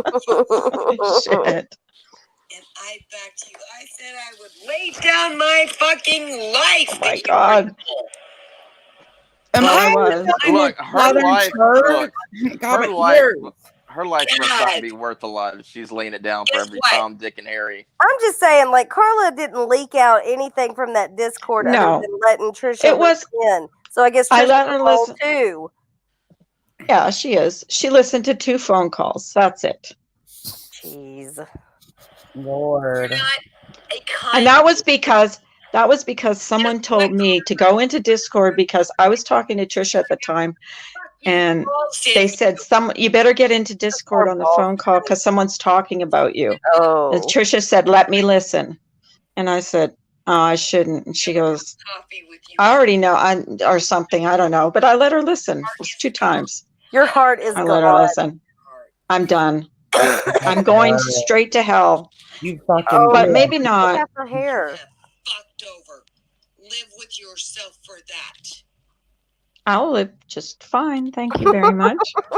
And I backed you. I said I would lay down my fucking life. Oh my God. Am Well, I I was. Look, her life. Look, her life. Her life must not be worth a lot if she's laying it down for every Tom, Dick, and Harry. I'm just saying, like, Carla didn't leak out anything from that Discord No. other than letting Trisha It was- listen in. So I guess I Trisha's let her a mole listen. too. Yeah, she is. She listened to 2 phone calls. That's it. Jeez. Lord. And that was because someone told me to go into Discord because I was talking to Trisha at the time, and they said, you better get into Discord on the phone call because someone's talking about you. Oh. And Trisha said, let me listen. And I said, oh, I shouldn't. And she goes, I already know, or something. I don't know. But I let her listen. It was 2 times. Your heart is I gone. let her listen. I'm done. I'm going straight to hell. You fucking. But maybe not. Look at her hair. Fucked over. Live with yourself for that. I'll live just fine. Thank you very much.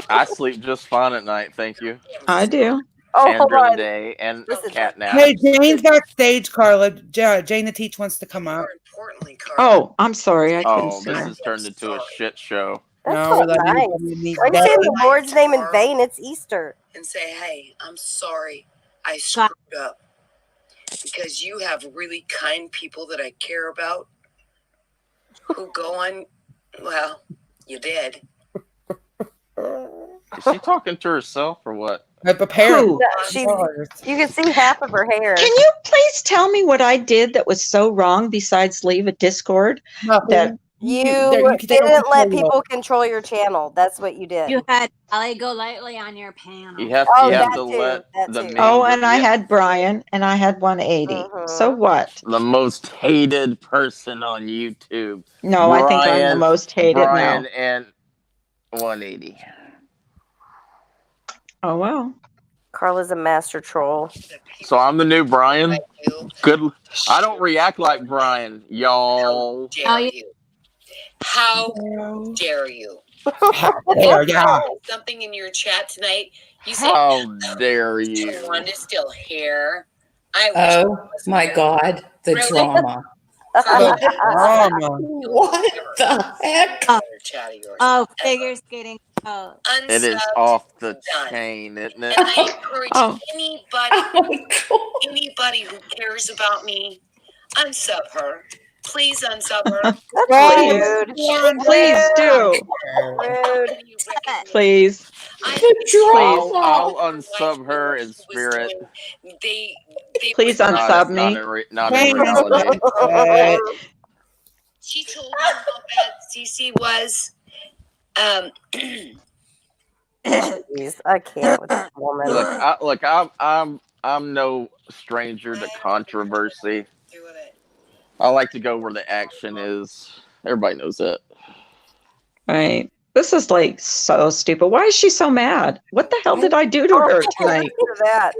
I sleep just fine at night, thank you. I do. Oh, And hold during on. the day, and Listen. cat nap. Hey, Jane's backstage, Carla. Jane the Teach wants to come up. More importantly, Carla. Oh, I'm sorry. I couldn't Oh, see this her. has turned into a shit show. That's No, not nice. Are you saying the Lord's name in vain? It's Easter. And say, hey, I'm sorry. I screwed up. Because you have really kind people that I care about who go on, well, you did. Is she talking to herself or what? Apparently. You can see half of her hair. Can you please tell me what I did that was so wrong besides leave a Discord? That You didn't let people control your channel. That's what you did. You had Ali go lightly on your panel. You have, Oh, you have that to too, let that the too. main. Oh, and I yeah, had Brian, and I had 180. So what? the most hated person on YouTube. No, I think I'm the most hated Brian now. and 180. Oh, well. Carla's a master troll. So I'm the new Brian. Good. I don't react like Brian, y'all. Dare you? How dare you? Yeah. Something in your chat tonight. You said, How dare you? Wanda still here. I wish Oh my God, the Really? drama. What the heck? Oh, figure skating. Oh. It is off the chain, isn't it? And I encourage Oh. anybody who cares about me, unsub her. Please unsub her. That's rude. Please do. Rude. Please. I'll unsub her in spirit. Please unsub me. Not in reality. She told me how bad Cece was. Jeez, I can't with this woman. Look, I'm no stranger to controversy. I like to go where the action is. Everybody knows it. Right. This is like so stupid. Why is she so mad? What the hell did I do to her tonight? That.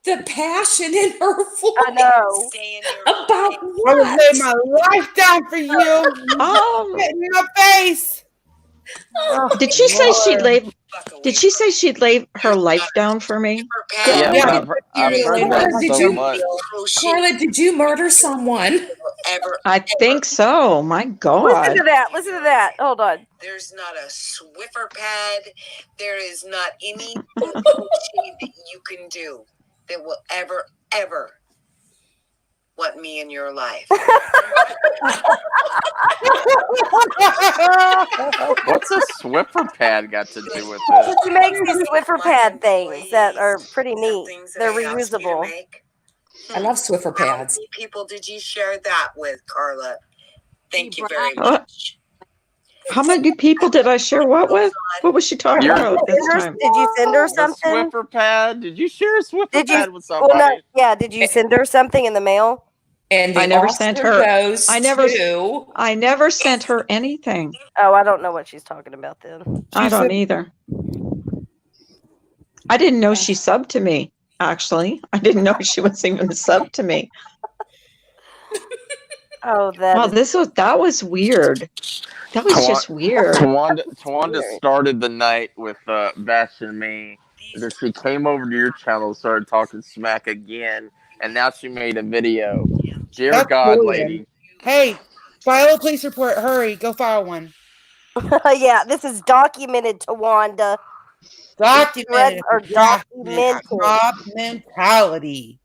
The passion in her voice. I know. About I would lay my life down for you. Get in your face. Oh, Did she say she'd Lord. lay? Did she say she'd lay her life down for me? Yeah, Yeah. I've heard that Did so you- much. Carla, did you murder someone? I think so. My Listen God. to that. Listen to that. Hold on. There's not a Swiffer pad. There is not any crochet that you can do that will ever want me in your life. What's a Swiffer pad got to do with it? She makes these Swiffer pad things that are pretty neat. They're reusable. I love Swiffer How pads. many people did you share that with, Carla? Thank you very What? much. How many people did I share what with? What was she talking You're- about this time? Did you send her The something? Swiffer pad? Did you share a Swiffer Did you? pad with somebody? Well, no, yeah. Did you send her something in the mail? And the I never Oscar sent her- goes I never- to I never sent her anything. Oh, I don't know what she's talking about then. I don't either. I didn't know she subbed to me, actually. I didn't know she was even subbed to me. Oh, that Wow, is that was weird. That was just weird. Tawanda started the night with bashing me. Then she came over to your channel and started talking smack again. And now she made a video. Dear That's God, bullying. lady. Hey, file a police report. Hurry. Go file one. yeah. This is documented, Tawanda. Documented. Or documented. Mob mentality.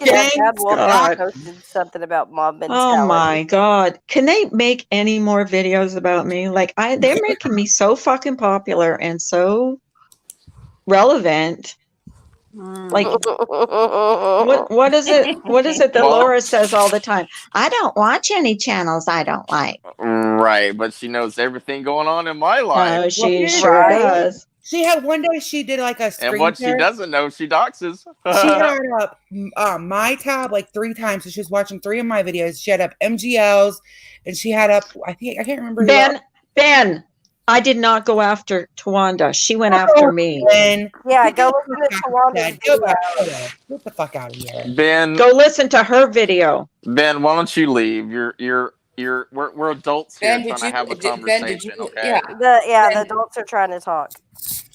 Dad God. posted something about mob mentality. Oh my God. Can they make any more videos about me? Like they're making me so fucking popular and so relevant. Like what is it? What is it that Well- Laura says all the time? I don't watch any channels I don't like. Right, but she knows everything going on in my life. Oh, she Well, sure right. does. She had one day she did like a screen And what she share. doesn't know, she doxes. She had up my tab like 3 times. So she was watching 3 of my videos. She had up MGLs and she had up, I can't remember. Ben, I did not go after Tawanda. She went after me. Ben, Yeah, go listen to Tawanda's video. Get the fuck out of here. Ben, Go listen to her video. Ben, why don't you leave? We're adults here Ben, did trying to have a Ben, conversation, okay? yeah. The adults are trying to talk.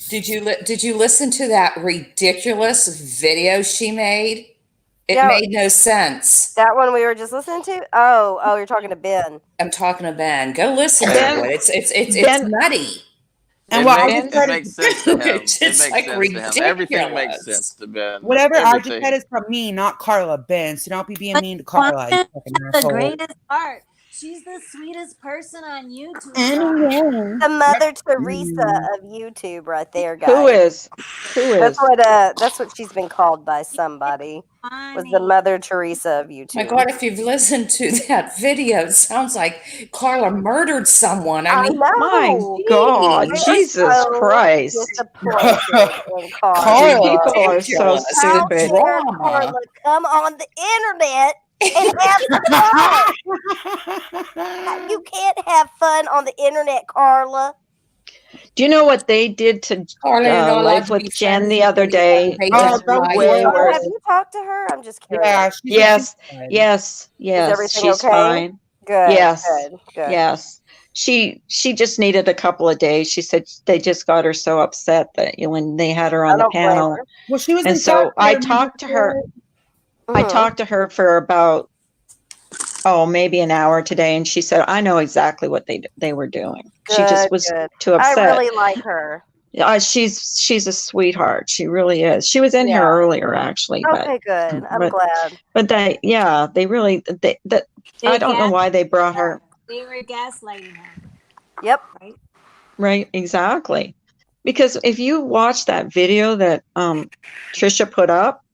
Did you listen to that ridiculous video she made? It Yeah. made no sense. That one we were just listening to? Oh, you're talking to Ben. I'm talking to Ben. Go listen Ben- to it. It's Ben- nutty. And It what I makes, just said it makes sense to him. It's It makes like sense to him. Everything makes ridiculous. sense to Ben. whatever I just Everything. said is from me, not Carla. Ben, so don't be being But mean to Carla. You Tawanda fucking is the asshole. greatest part. She's the sweetest person on YouTube. The Mother Teresa of YouTube, right there, guys. Who is? That's what she's been called by somebody. Was the Mother Teresa of YouTube. My God, if you've listened to that video, it sounds like Carla murdered someone. I mean, know. My God, Jeez. Jesus So Christ. disappointed in Carla. Carla. People are so Ridiculous. How stupid. dare Drama. Carla come on the internet and have fun? You can't have fun on the internet, Carla. Do you know what they did to Carla, you're not allowed Life to with be Jen friends the with other people day? they Oh, don't that like. way Oh, worse. have you talked to her? I'm just curious. Yeah, she's Yes, good. yes, yes. everything She's okay? fine. Good. Yes. Good. Yes. She just needed a couple of days. She said they just got her so upset that when they had her I on the don't blame panel. her. Well, she was And in so charge I of the talked to her. I Mhm. talked to her for about maybe an hour today, and she said, "I know exactly what they were doing." She just Good, was good. too upset. I really like her. She's a sweetheart. She really is. She was in Yeah. here earlier, actually, Okay, good. I'm but- glad. but they really I don't know why they brought her. They were gaslighting her. Yep. Right, exactly. Because if you watch that video that Trisha put up,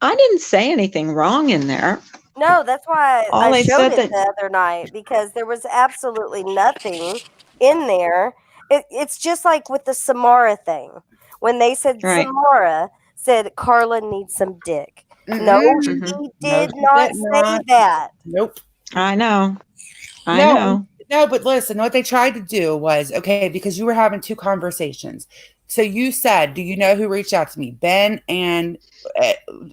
I didn't say anything wrong in there. No, that's why All I I showed said it the other night, because there was absolutely nothing in there. It's just like with the Samara thing. When they said Right. Samara said Carla needs some dick. No, Mm-mm. Mhm. she No, did she not did say not. that. Nope. I know. I No, know. no, but listen, what they tried to do was okay, because you were having two conversations. So you said, "Do you know who reached out to me?" Ben and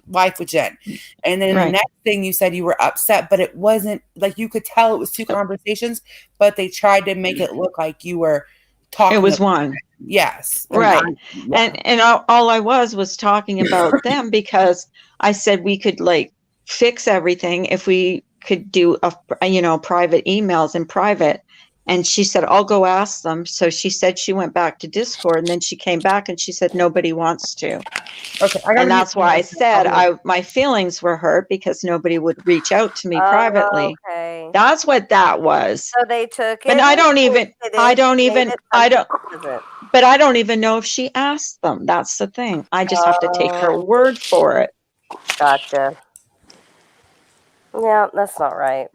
Life with Jen. And then the Right. next thing you said you were upset, but it wasn't like you could tell it was two conversations, but they tried to make it look like you were It talking was about one. yes. And Right. And all I was talking about them because I said we could like fix everything if we could do private emails in private. And she said, I'll go ask them. So she said she went back to Discord and then she came back and she said nobody wants to. Okay, I gotta And that's why I said mute. my feelings were hurt because nobody would reach out to me privately. Okay. That's what that was. So they took it. But I don't even but I don't even know if she asked them. That's the thing. I just have to take her word for it. Gotcha. Yeah, that's not right.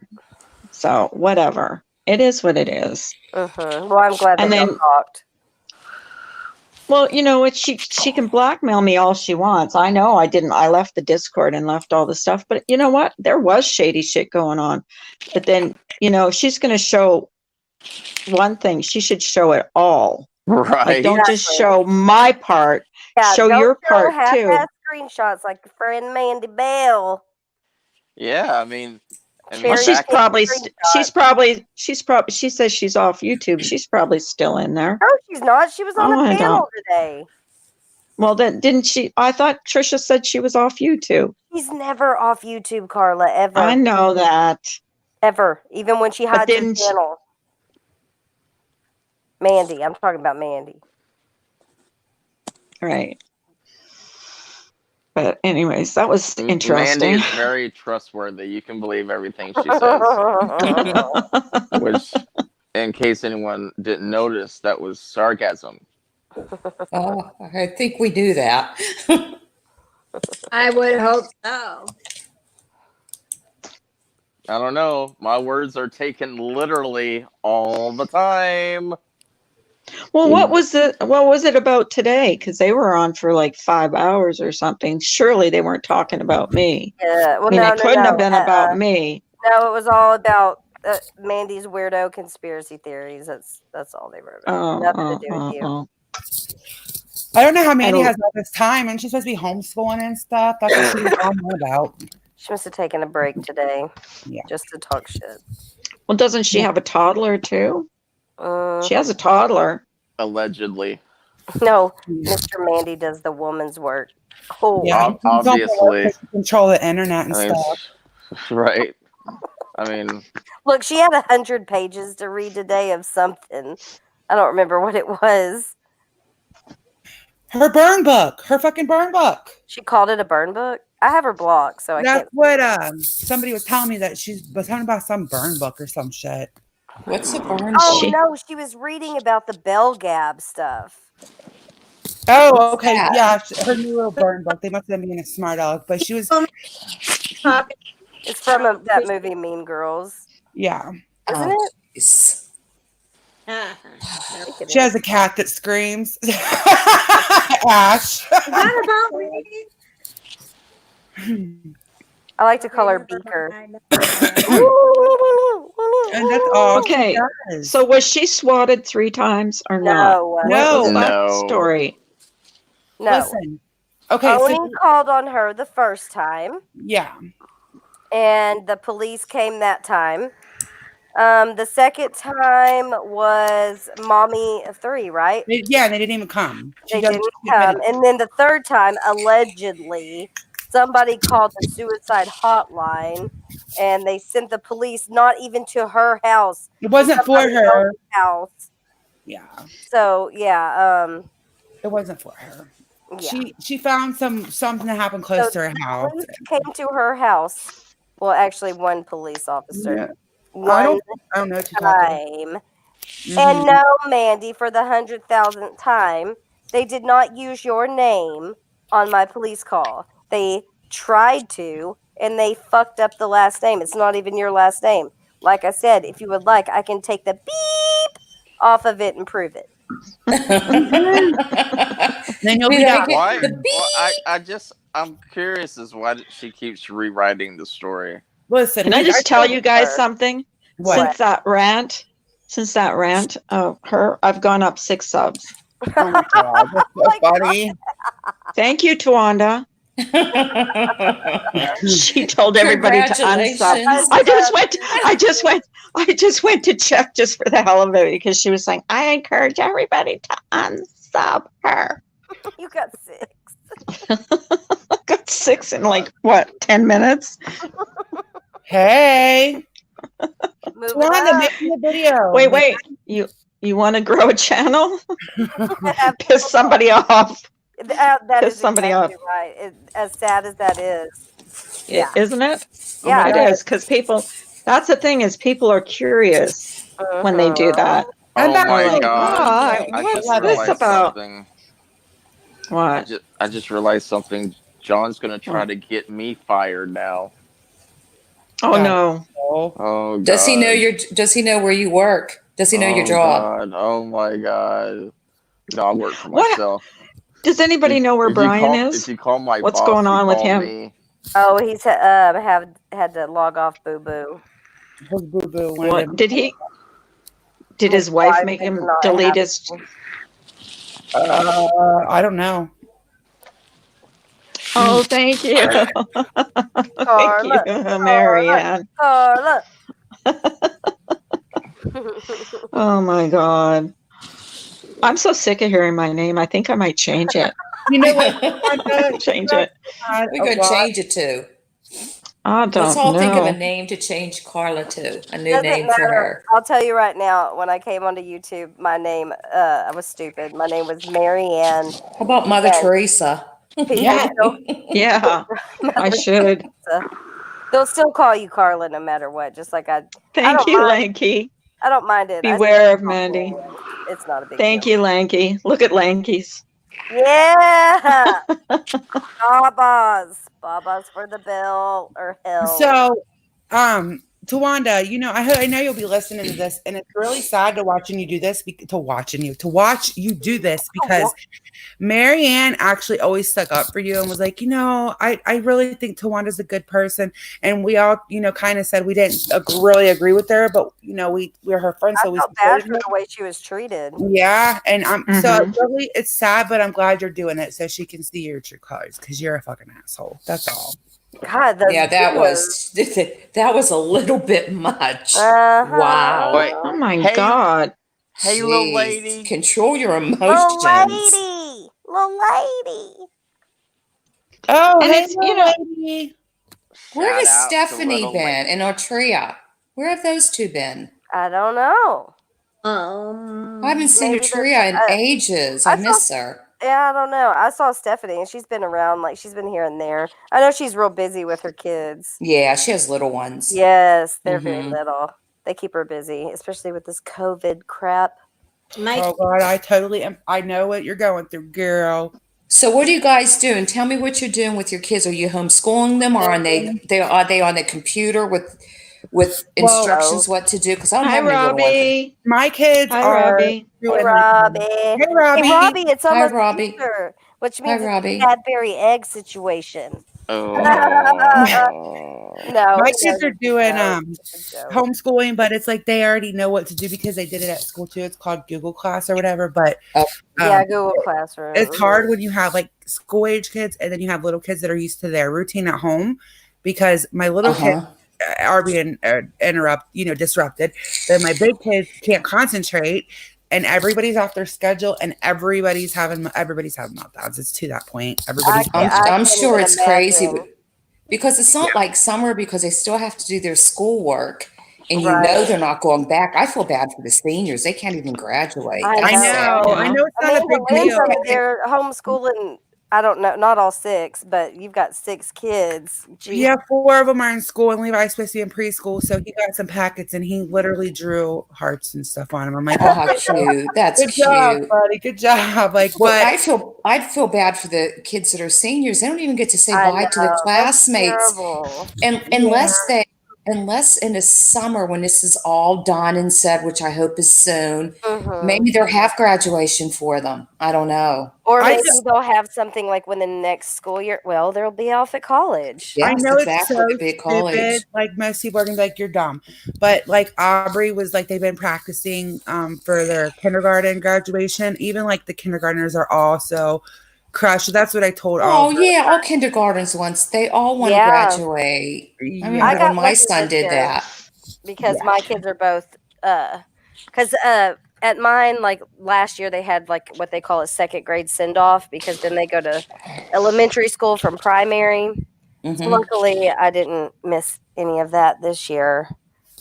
So whatever. It is what it is. Well, I'm glad that y'all talked. Well, you know what? She can blackmail me all she wants. I know I didn't. I left the Discord and left all the stuff. But you know what? There was shady shit going on. But then, she's going to show one thing. She should show it all. Right. Like, don't just show my part. Yeah, show your part too. half-ass screenshots like your friend Mandy Bell. Yeah, I mean, Well, she says she's off YouTube. She's probably still in there. No, she's not. She was on a panel today. Well, then didn't she? I thought Trisha said she was off YouTube. She's never off YouTube, Carla, ever. I know that. Ever. Even when she had her channel. Mandy. I'm talking about Mandy. Right. But anyways, that was interesting. Mandy is very trustworthy. You can believe everything she says. Which, in case anyone didn't notice, that was sarcasm. Oh, I think we do that. I would hope so. I don't know. My words are taken literally all the time. Well, what was it about today? Because they were on for like 5 hours or something. Surely they weren't talking about me. Yeah, well, it couldn't have been about me. No, it was all about Mandy's weirdo conspiracy theories. That's all they were about. Nothing to do with you. I don't know how Mandy has all this time, and she's supposed to be homeschooling and stuff. That's what she was all about. She must have taken a break today. Yeah, just to talk shit. Well, doesn't she have a toddler too? She has a toddler. Allegedly. No, Mr. Mandy does the woman's work. Oh, yeah, obviously. Control the internet and stuff. Right. I mean, look, she had 100 pages to read today of something. I don't remember what it was. Her burn book. Her fucking burn book. She called it a burn book? I have her blocked, so I can't. That's what somebody was telling me, that she was talking about some burn book or some shit. What's a burn? Oh no, she was reading about the Bell Gab stuff. Oh, okay, yeah, her new little burn book. They must have been being a smart aleck, but she was. It's from that movie Mean Girls. Yeah, isn't it? She has a cat that screams. Ash. Is that about me? I like to call her Beaker. And that's all. Okay. So was she swatted 3 times or not? No. What was that story? No. Listen. Okay. Oni called on her the first time. Yeah. And the police came that time. The second time was Mommy of 3, right? They didn't even come. They didn't come. And then the third time, allegedly, somebody called the suicide hotline and they sent the police not even to her house. It wasn't for her house. Yeah. So yeah, it wasn't for her. Yeah. She found something that happened close to her house. Police came to her house. Well, actually, one police officer. Yeah. One I don't know time. And no, Mandy, for the 100,000th time, they did not use your name on my police call. They tried to, and they fucked up the last name. It's not even your last name. Like I said, if you would like, I can take the beep off of it and prove it. Then you'll Do be they done. get Why? the Well, I'm curious as why she keeps rewriting the story. Listen, Can I just tell you guys something? What? Since that rant of her, I've gone up 6 subs. Oh my God, that's so funny. Thank you, Tawanda. She told everybody to unsub. Congratulations. I just went to check just for the hell of it because she was saying, I encourage everybody to unsub her. You got 6. I got 6 in like what, 10 minutes? Hey, Moving Tawanda, up. making a video. Wait. You want to grow a channel? Piss somebody off. That Piss is somebody exactly off. right. As sad as that is. Yeah. Isn't it? Yeah. It is, because that's the thing, is people are curious when they do that. I'm Oh back my from god! Vegas. I What's just this realized about? something. What? I just realized something. John's gonna try to get me fired now. Oh God. no. Oh god. Does he know does he know where you work? Does he know your job? God. Oh my god. No, I work for What? myself. Does anybody know where Brian If is? you call my What's boss, going you on with call him? me. Oh, he's had to log off Boo Boo. His boo-boo wanted What him. did his wife make him delete his? I don't know. Oh, thank you. Thank you, Marianne. Carla. Oh my god. I'm so sick of hearing my name. I think I might change it. You know what? Change it. We're going to change it to. I Let's don't all think of a know. name to change Carla to. A new Doesn't name for matter. her. I'll tell you right now, when I came onto YouTube, my name, I was stupid. My name was Marianne. How about Mother Teresa? Yeah. Yeah, I should. They'll still call you Carla no matter what. Just like I Thank don't you, mind. Lanky. I don't mind it. Beware of Mandy. It's not a big Thank deal. you, Lanky. Look at Lanky's. Yeah. Babas for the bill or hell. So, Tawanda, I know you'll be listening to this, and it's really sad to watch you do this. To watch you do this because Marianne actually always stuck up for you and was like, I really think Tawanda's a good person, and we all, kind of said we didn't really agree with her, but we're her friends, so we felt bad supported for her. the way she was treated. Yeah, and so really, it's sad, but I'm glad you're doing it so she can see your true colors because you're a fucking asshole. That's all. God, that was a little bit much. Wow. Wait, Oh my hey, god. Hey, little lady. Control your emotions. Little lady. Oh, And hey, it's, lady. Where has Shout out to Stephanie little been lady. and Artria? Where have those two been? I don't know. I haven't seen maybe Artria in ages. I miss her. Yeah, I don't know. I saw Stephanie, and she's been around. Like, she's been here and there. I know she's real busy with her kids. Yeah, she has little ones. Yes, they're very little. They keep her busy, especially with this COVID crap. Oh God, I know what you're going through, girl. So what are you guys doing? Tell me what you're doing with your kids. Are you homeschooling them, or are they on the computer with instructions what to do? Because I don't Hi, have any little ones. Robbie. My kids Hi, are. Robbie. Hey, Robbie. Hey, Robbie. Hey, Robbie, it's Hi, almost Robbie. Easter, which Hi, means it's Robbie. a Cadbury egg situation. Oh. No, My he kids knows are it's a doing joke. It's a joke. homeschooling, but it's like they already know what to do because they did it at school too. It's called Google Class or whatever. But Yeah, Google Classroom. it's hard when you have like school age kids and then you have little kids that are used to their routine at home because my little kids are being disrupted. Then my big kids can't concentrate and everybody's off their schedule and everybody's having meltdowns. It's to that point. I'm sure it's crazy because it's not like summer because they still have to do their schoolwork and they're not going back. I feel bad for the seniors. They can't even graduate. I know it's not a big deal. They're homeschooling. I don't know, not all 6, but you've got 6 kids. Jeez. Yeah, 4 of them are in school, and Levi's supposed to be in preschool. So he got some packets, and he literally drew hearts and stuff on them. I'm like, oh, how cute! That's good job, buddy. Good job. Like, well, I'd feel bad for the kids that are seniors. They don't even get to say bye to their classmates, unless they unless in the summer when this is all done and said, which I hope is soon, maybe they'll have graduation for them. I don't know. Or maybe they'll have something like when the next school year. Well, they'll be off at college. Yes, I know exactly. it's so Big college. stupid. Like most people are gonna be like, "You're dumb," but like Aubrey was like, they've been practicing for their kindergarten graduation. Even like the kindergartners are also crushed. That's what I told all. Oh yeah, all kindergartens once they all want to graduate. I remember I got when my lucky son this did year that. because my kids are both because at mine, like last year they had like what they call a second grade send off because then they go to elementary school from primary. So luckily I didn't miss any of that this year.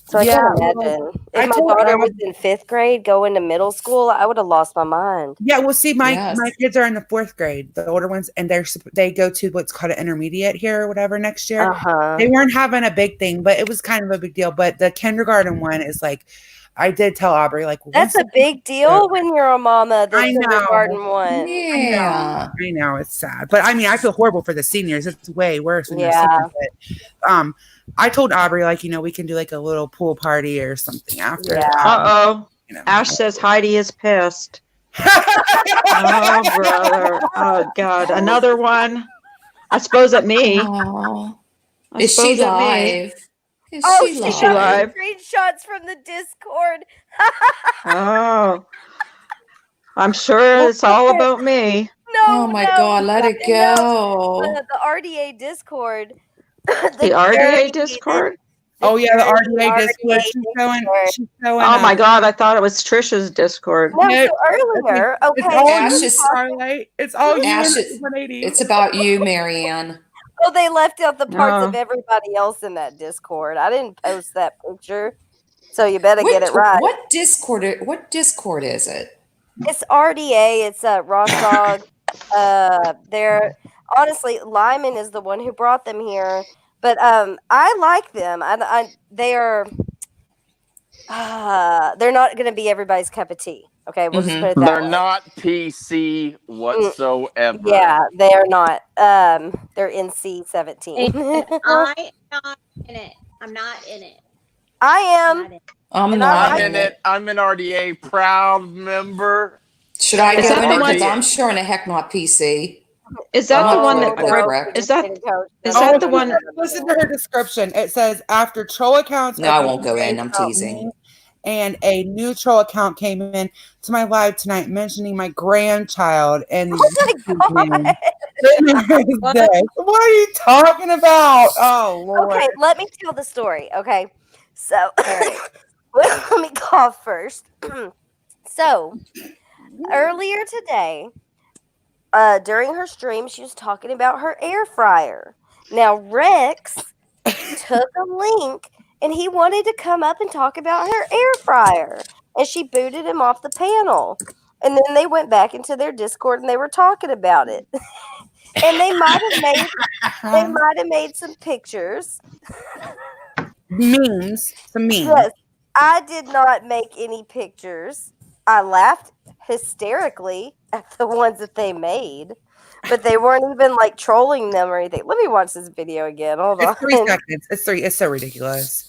So I can't imagine. If my daughter was in 5th grade going to middle school, I would have lost my mind. Yeah, well, see, my kids are in the 4th grade, the older ones, and they go to what's called an intermediate here or whatever next year. They weren't having a big thing, but it was kind of a big deal. But the kindergarten one is like, I did tell Aubrey, like, that's a big deal when you're a mama. The kindergarten one. Yeah, I know it's sad, but I mean, I feel horrible for the seniors. It's way worse when you're seniors. But, I told Aubrey, like, we can do like a little pool party or something after. Ash says Heidi is pissed. Oh, brother. Oh, God. Another one. I suppose at me. Is she live? Is she live? Screenshots from the Discord. Oh. I'm sure it's all about me. No, oh my God, let it go. The RDA Discord. The RDA Discord? Oh yeah, the RDA Discord. She's showing. Oh my God, I thought it was Trisha's Discord. No, so earlier. Okay. It's all you. Ash, it's about you, Marianne. Oh, they left out the parts of everybody else in that Discord. I didn't post that picture, so you better get it right. What Discord is it? It's RDA. It's Ross Dog. They're honestly, Lyman is the one who brought them here, but I like them. They're not going to be everybody's cup of tea. Okay, we'll just put it that They're way. not PC whatsoever. Yeah, they are not. They're NC-17. I'm not in it. I'm not in it. I am. I'm not in it. I'm an RDA proud member. Should I go in it? Because I'm sure in the heck not PC. Is that the one that is that the one? Listen to her description. It says after troll accounts. No, I won't go in. I'm teasing. And a new troll account came in to my live tonight mentioning my grandchild and oh my God. what are you talking about? Oh Lord. Okay, let me tell the story. Okay, so let me cough first. So earlier today, during her stream, she was talking about her air fryer. Now Rex took a link and he wanted to come up and talk about her air fryer. And she booted him off the panel. And then they went back into their Discord and they were talking about it. And they might have made some pictures. Memes. Some memes. Yes. I did not make any pictures. I laughed hysterically at the ones that they made. But they weren't even like trolling them or anything. Let me watch this video again. Hold on. It's 3 seconds. It's 3. It's so ridiculous.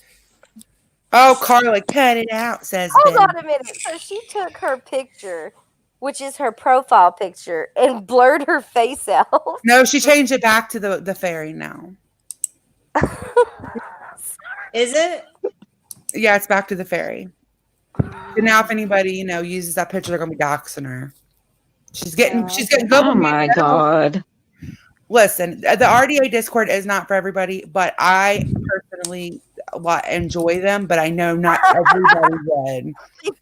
Oh, Carla, cut it out, says Hold Ben. on a minute. So she took her picture, which is her profile picture, and blurred her face out. No, she changed it back to the fairy now. Is it? Yeah, it's back to the fairy. So now if anybody, uses that picture, they're gonna be doxing her. She's getting Oh my God. Listen, the RDA Discord is not for everybody, but I personally enjoy them, but I know not everybody would.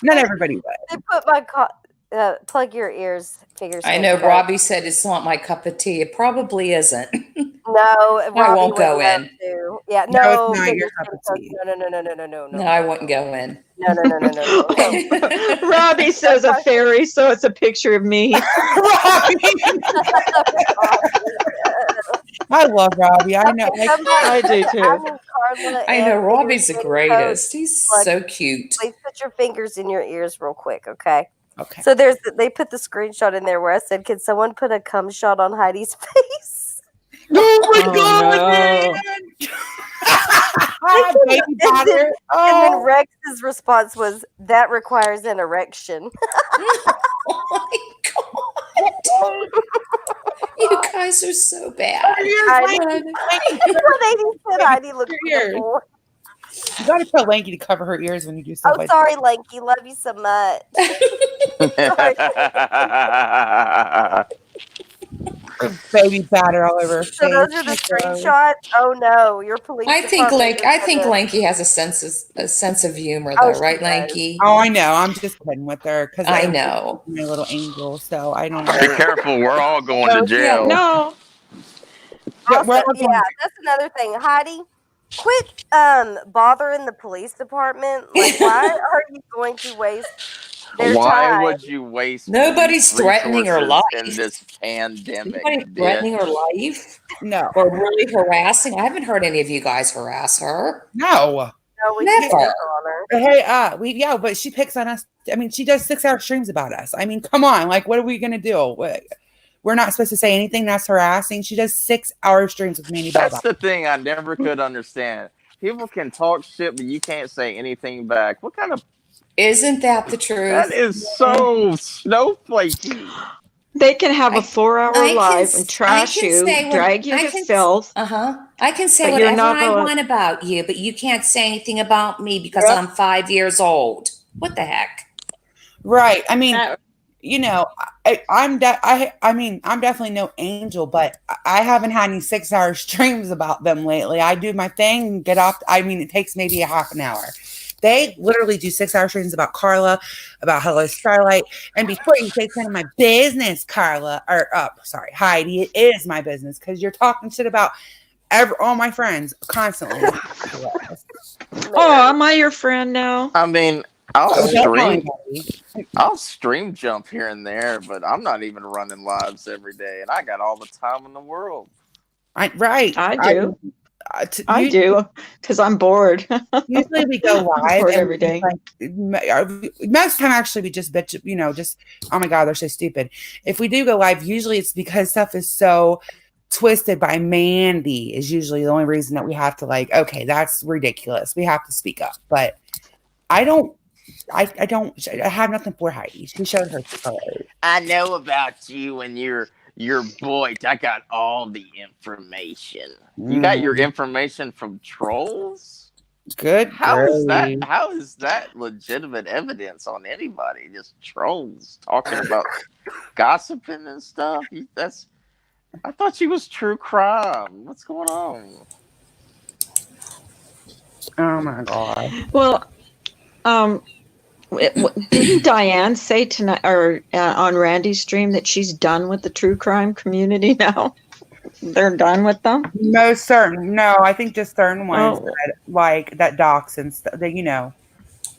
Not everybody would. They put my plug your ears figures. I know Robbie said it's not my cup of tea. It probably isn't. No, I won't go in. Yeah, no, it's not your cup of tea. No, I wouldn't go in. No. Robbie says a fairy, so it's a picture of me. I love Robbie. I know. I do too. I know Robbie's the greatest. He's so cute. Please put your fingers in your ears real quick, okay? Okay. So they put the screenshot in there where I said, "Can someone put a cum shot on Heidi's face?" Oh my Oh, god, And man! Baby powder. then Oh. Rex's response was, "That requires an erection." Oh my god. You guys are so bad. Her ears, I Lanky. That's what Amy said. Heidi looked Her ears. pitiful. You gotta tell Lanky to cover her ears when you do stuff Oh, like sorry, Lanky. Love you so much. Sorry. that. Baby powder all over her face. So those are the screenshots. Oh no, your police I think department. Lanky has a sense of humor, Oh, though, she right, does. Lanky? Oh, I know. I'm just kidding with her because I know. my little angel. So I don't know. Be careful, we're all going to Oh, jail. No. Yeah, Also, we're all going- that's another thing. Heidi, quit bothering the police department. Like, why are you going to waste their Why time? would you waste Nobody's police threatening her resources life. in this pandemic? Anybody threatening her life No, or really harassing? I haven't heard any of you guys harass her. no. No, we Never. can't pick on her. Hey, but she picks on us. I mean, she does 6-hour streams about us. I mean, come on. Like, what are we gonna do? We're not supposed to say anything that's harassing. She does 6-hour streams with Mandy That's Baba. the thing I never could understand. People can talk shit, but you can't say anything back. What kind of... Isn't that the truth? That is so snowflakey. They can have a 4-hour live and trash you, drag you to filth. I can say But whatever you're not I allowed- want about you, but you can't say anything about me because I'm 5 years old. What the heck? Right. I mean, you know, I'm definitely no angel, but I haven't had any 6-hour streams about them lately. I do my thing and get off. I mean, it takes maybe a half an hour. They literally do 6-hour streams about Carla, about Hello Starlight. And before you say it's none of my business, Carla, or sorry, Heidi, it is my business because you're talking shit about all my friends constantly. Oh, am I your friend now? I mean, I'll Definitely. stream jump here and there, but I'm not even running lives every day, and I got all the time in the world. I do. I do because I'm bored. Usually we go live bored every day. Most of the time, actually, we just bitch. You know, just oh my god, they're so stupid. If we do go live, usually it's because stuff is so twisted by Mandy. Is usually the only reason that we have to okay, that's ridiculous. We have to speak up. But I don't. I have nothing for Heidi. She showed her colors. I know about you and your boy. I got all the information. You got your information from trolls? Good. How is that legitimate evidence on anybody? Just trolls talking about gossiping and stuff. I thought she was true crime. What's going on? Oh my god. Well, didn't Diane say tonight or on Randy's stream that she's done with the true crime community now? They're done with them? Most certain. No, I think just certain ones that dox and stuff that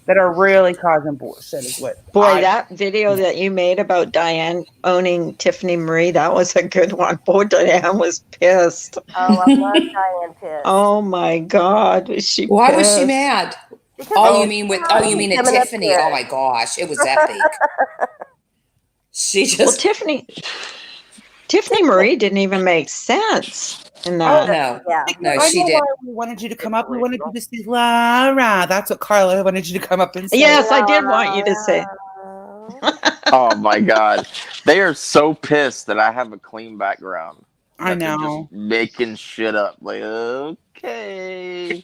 that are really causing bullshit is what. Boy, that video that you made about Diane owning Tiffany Marie, that was a good one. Boy, Diane was pissed. Oh, I love Diane pissed. Oh my god, was she Why was she pissed? mad? Because You mean at Tiffany? Oh my gosh, it was epic. She just Tiffany Marie didn't even make sense in that. No, I she know did. why we wanted you to come up. We wanted you to say Laura. That's what Carla wanted you to come up and say. Yes, I did want you to say. Oh my god, they are so pissed that I have a clean background. I They're know. just making shit up. Like, okay.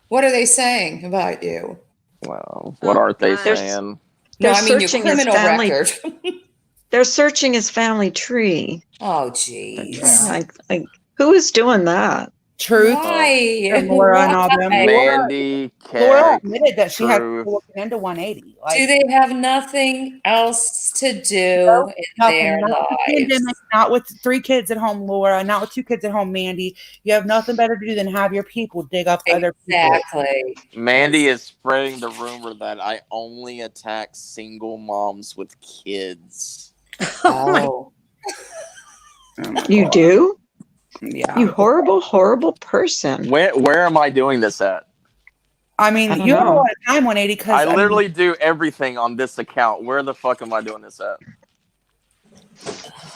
What are they saying about you? Well, what are they They're- saying? No, They're I mean your searching his criminal family. record. They're searching his family tree. Oh, jeez. Like who is doing that? Truth. Why? And Laura and all them. Mandy, Laura Kat, admitted that she had Truth. looking into 180. Do they have nothing else to do in their Not with the lives? pandemic, not with 3 kids at home, Laura. Not with 2 kids at home, Mandy. You have nothing better to do than have your people dig up other people. Exactly. Mandy is spreading the rumor that I only attack single moms with kids. Oh. You do? Yeah. You horrible, horrible person. Where am I doing this at? I mean, I don't you have a know. lot of time, 180, because I literally do everything on this account. Where the fuck am I doing this at?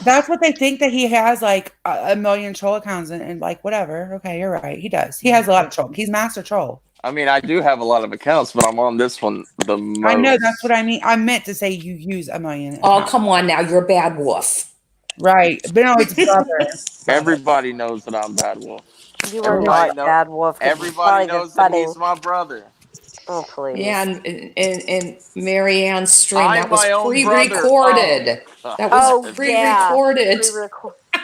That's what they think, that he has like a million troll accounts and like whatever. Okay, you're right. He does. He has a lot of troll. He's master troll. I mean, I do have a lot of accounts, but I'm on this one the most. I know, that's what I mean. I meant to say you use a million. Oh, accounts. come on now. You're a bad wolf. Right. But no, it's brother. Everybody knows that I'm Bad Wolf. You are not Bad Wolf. 'cause it's not Everybody even knows that funny. he's my brother. Oh, please. Yeah, and Marianne's stream, I'm that was my own brother. pre-recorded. Oh. That was Oh, yeah. pre-recorded.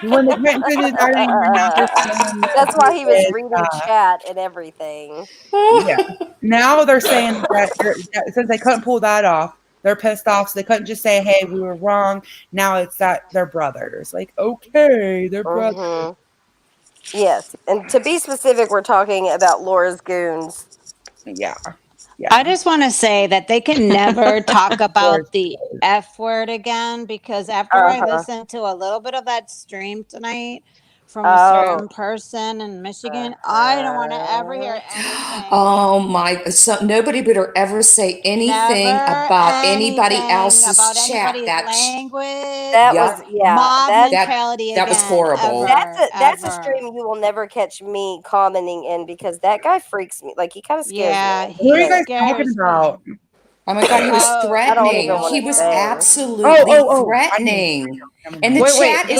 When they went to the dining room, now they're saying that That's why he was is, reading chat and everything. yeah. Now they're saying that since they couldn't pull that off, they're pissed off. So they couldn't just say, "Hey, we were wrong." Now it's that they're brothers. Like, okay, they're brothers. Yes, and to be specific, we're talking about Laura's goons. Yeah. I just want to say that they can never talk about the F word again, because after I listened to a little bit of that stream tonight from a certain person in Michigan, I don't want to ever hear anything. Oh my! So nobody better ever say anything about anybody else's chat. Language. That was mob that, mentality. That was horrible. That's a stream you will never catch me commenting in, because that guy freaks me. Like, he kind of scares me. Who are you guys talking about? Oh my God, he was threatening. He was absolutely threatening. And the chat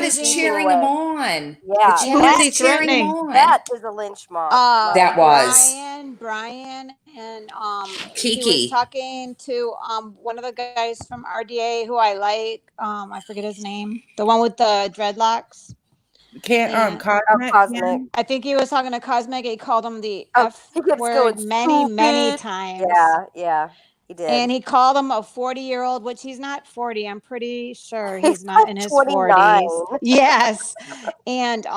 is cheering him on. Yeah. Who is he threatening? That is a lynch mob. That was Brian, and Kiki. he was talking to one of the guys from RDA who I like. I forget his name. The one with the dreadlocks. Cosmic. I think he was talking to Cosmic. He called him the F word many times. Yeah, he did. And he called him a 40-year-old, which he's not 40. I'm pretty sure he's not in his 29. 40s. Yes. And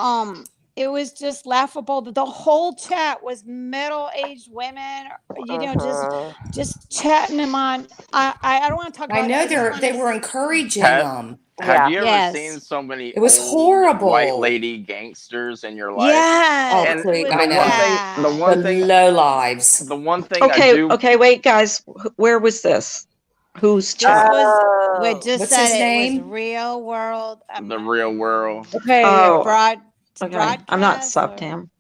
it was just laughable. The whole chat was middle-aged women, just chatting him on. I don't want to talk about I know it. they were encouraging him. Have you ever seen so many It was old horrible. white lady gangsters in your life? Yeah. Oh, please. The one thing, low lives. The one thing Okay, wait, guys. Where was this? Whose chat? We just What's said his it name? was Real World. The Real World. Okay. Okay. I'm not subbed him.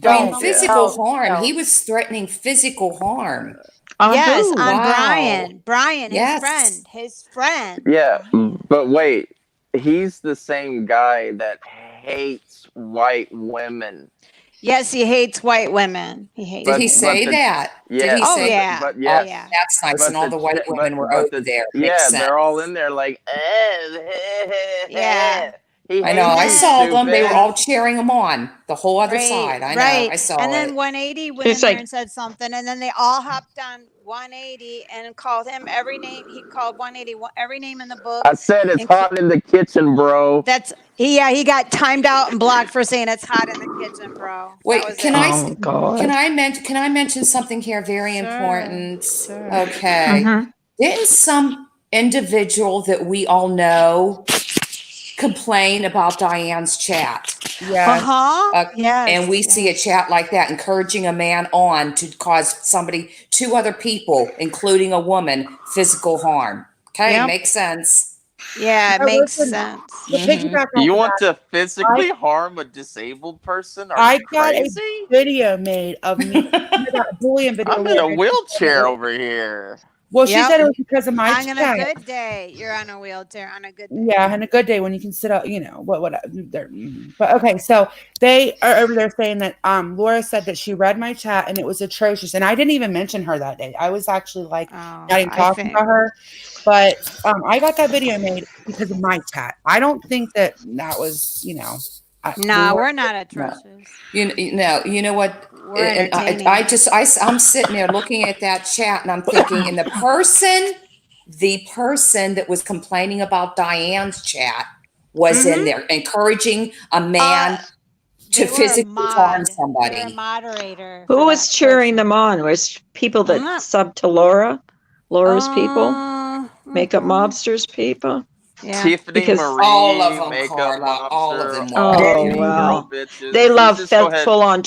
I mean, physical harm. He was threatening physical harm. Yes, who? on Wow. Brian, Yes. his friend. Yeah, but wait, he's the same guy that hates white women. Yes, he hates white women. Did he say that? Yeah. Did he say yeah. But yeah. Oh, that's nice. But And all the white women were over there. Yeah, they're all in there like, yeah. I know. I saw them. They were all cheering him on. The whole other side. I know. I saw and it. then 180 went in there and said something, and then they all hopped on 180 and called him every name. He called 180 every name in the book. I said it's hot in the kitchen, bro. He got timed out and blocked for saying it's hot in the kitchen, bro. Wait, can I mention something here very important? Sure. Okay. Didn't some individual that we all know complain about Diane's chat? Yeah. Yes. And we see a chat like that encouraging a man on to cause two other people, including a woman, physical harm. Okay, makes sense. Yeah, it makes sense. You want to physically harm a disabled person? I got a video made of me. Bullying video. I'm in a wheelchair over here. Well, she said it was because of my chat. On a good day, you're on a wheelchair. On a good day. Yeah, on a good day when you can sit up, what. But okay, so they are over there saying that Laura said that she read my chat and it was atrocious, and I didn't even mention her that day. I was actually not even talking about her, but I got that video made because of my chat. I don't think that was No, we're not atrocious. You know what? I'm sitting there looking at that chat and I'm thinking, and the person that was complaining about Diane's chat was in there encouraging a man to physically harm somebody. They were a moderator. Who was cheering them on? Was people that subbed to Laura's people, makeup mobsters people? Yeah. Tiffany Because Marie, all of them, makeup Carla, mobster, all of them. Oh, wow. bitches. They love full on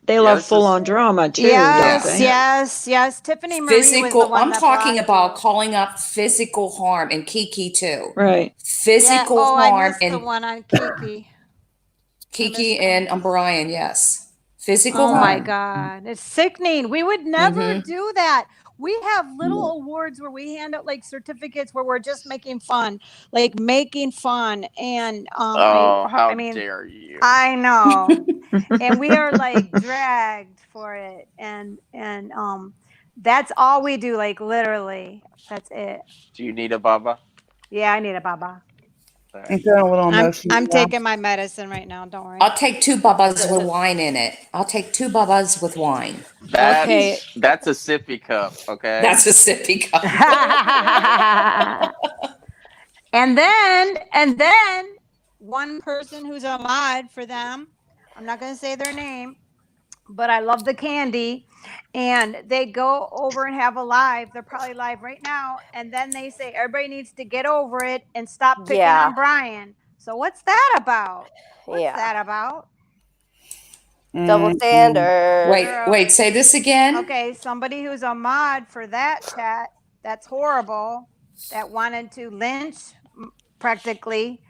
They love full-on drama too, don't they? Yes. Tiffany Marie was the Physical. one I'm that talking blocked about you. calling up physical harm, and Kiki too. Right. Physical I harm missed the and one on Kiki. Kiki and Brian. Yes, physical Oh my harm. God. It's sickening. We would never do that. We have little awards where we hand out like certificates where we're just making fun, like making fun. And Oh, how I mean, dare you? I know. And we are like dragged for it. And that's all we do, like literally. That's it. Do you need a baba? Yeah, I need a baba. I'm feeling a little emotional. I'm taking my medicine right now. Don't worry. I'll take 2 bubbas with wine in it. I'll take 2 bubbas with wine. Okay. That's a sippy cup, okay? That's a sippy cup. And then one person who's a mod for them, I'm not going to say their name, but I love the candy, and they go over and have a live. They're probably live right now, and then they say everybody needs to get over it and stop picking on Brian. So what's that about? What's that about? Double standard. Wait, say this again. Okay, somebody who's a mod for that chat, that's horrible, that wanted to lynch practically,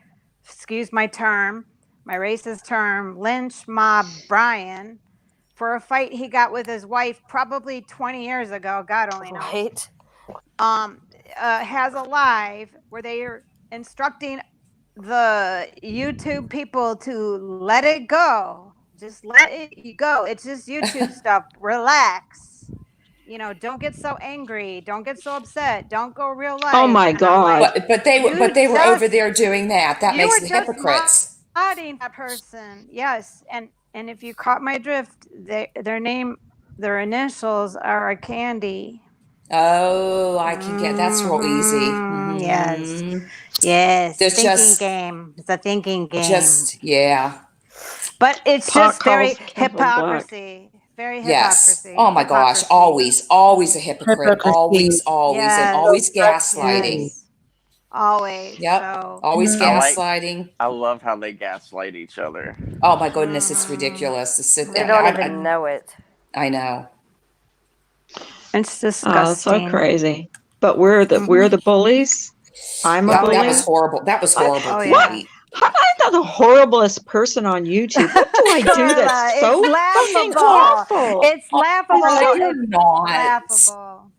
excuse my term, my racist term, lynch mob Brian for a fight he got with his wife probably 20 years ago, God only knows. Has a live where they are instructing the YouTube people to let it go. Just let it go. It's just YouTube stuff. Relax. Don't get so angry. Don't get so upset. Don't go real life. Oh my God. But they were over there doing that. That makes the hypocrites. Modding that person. Yes. And if you caught my drift, their initials are a candy. Oh, I can get that's real easy. Yes. There's thinking game. It's a thinking game. But it's just very hypocrisy. Very hypocrisy. Oh my gosh. Always a hypocrite. Always. Yes. And always gaslighting. Yes. Always. Yep. So. Always gaslighting. I love how they gaslight each other. Oh my goodness, it's ridiculous. They don't even know it. I know. It's disgusting. Oh, so crazy. But we're the bullies. I'm a bully. That was horrible. I'm not the horriblest person on YouTube. What do I do that's so fucking awful? It's laughable. You're not. Laughable.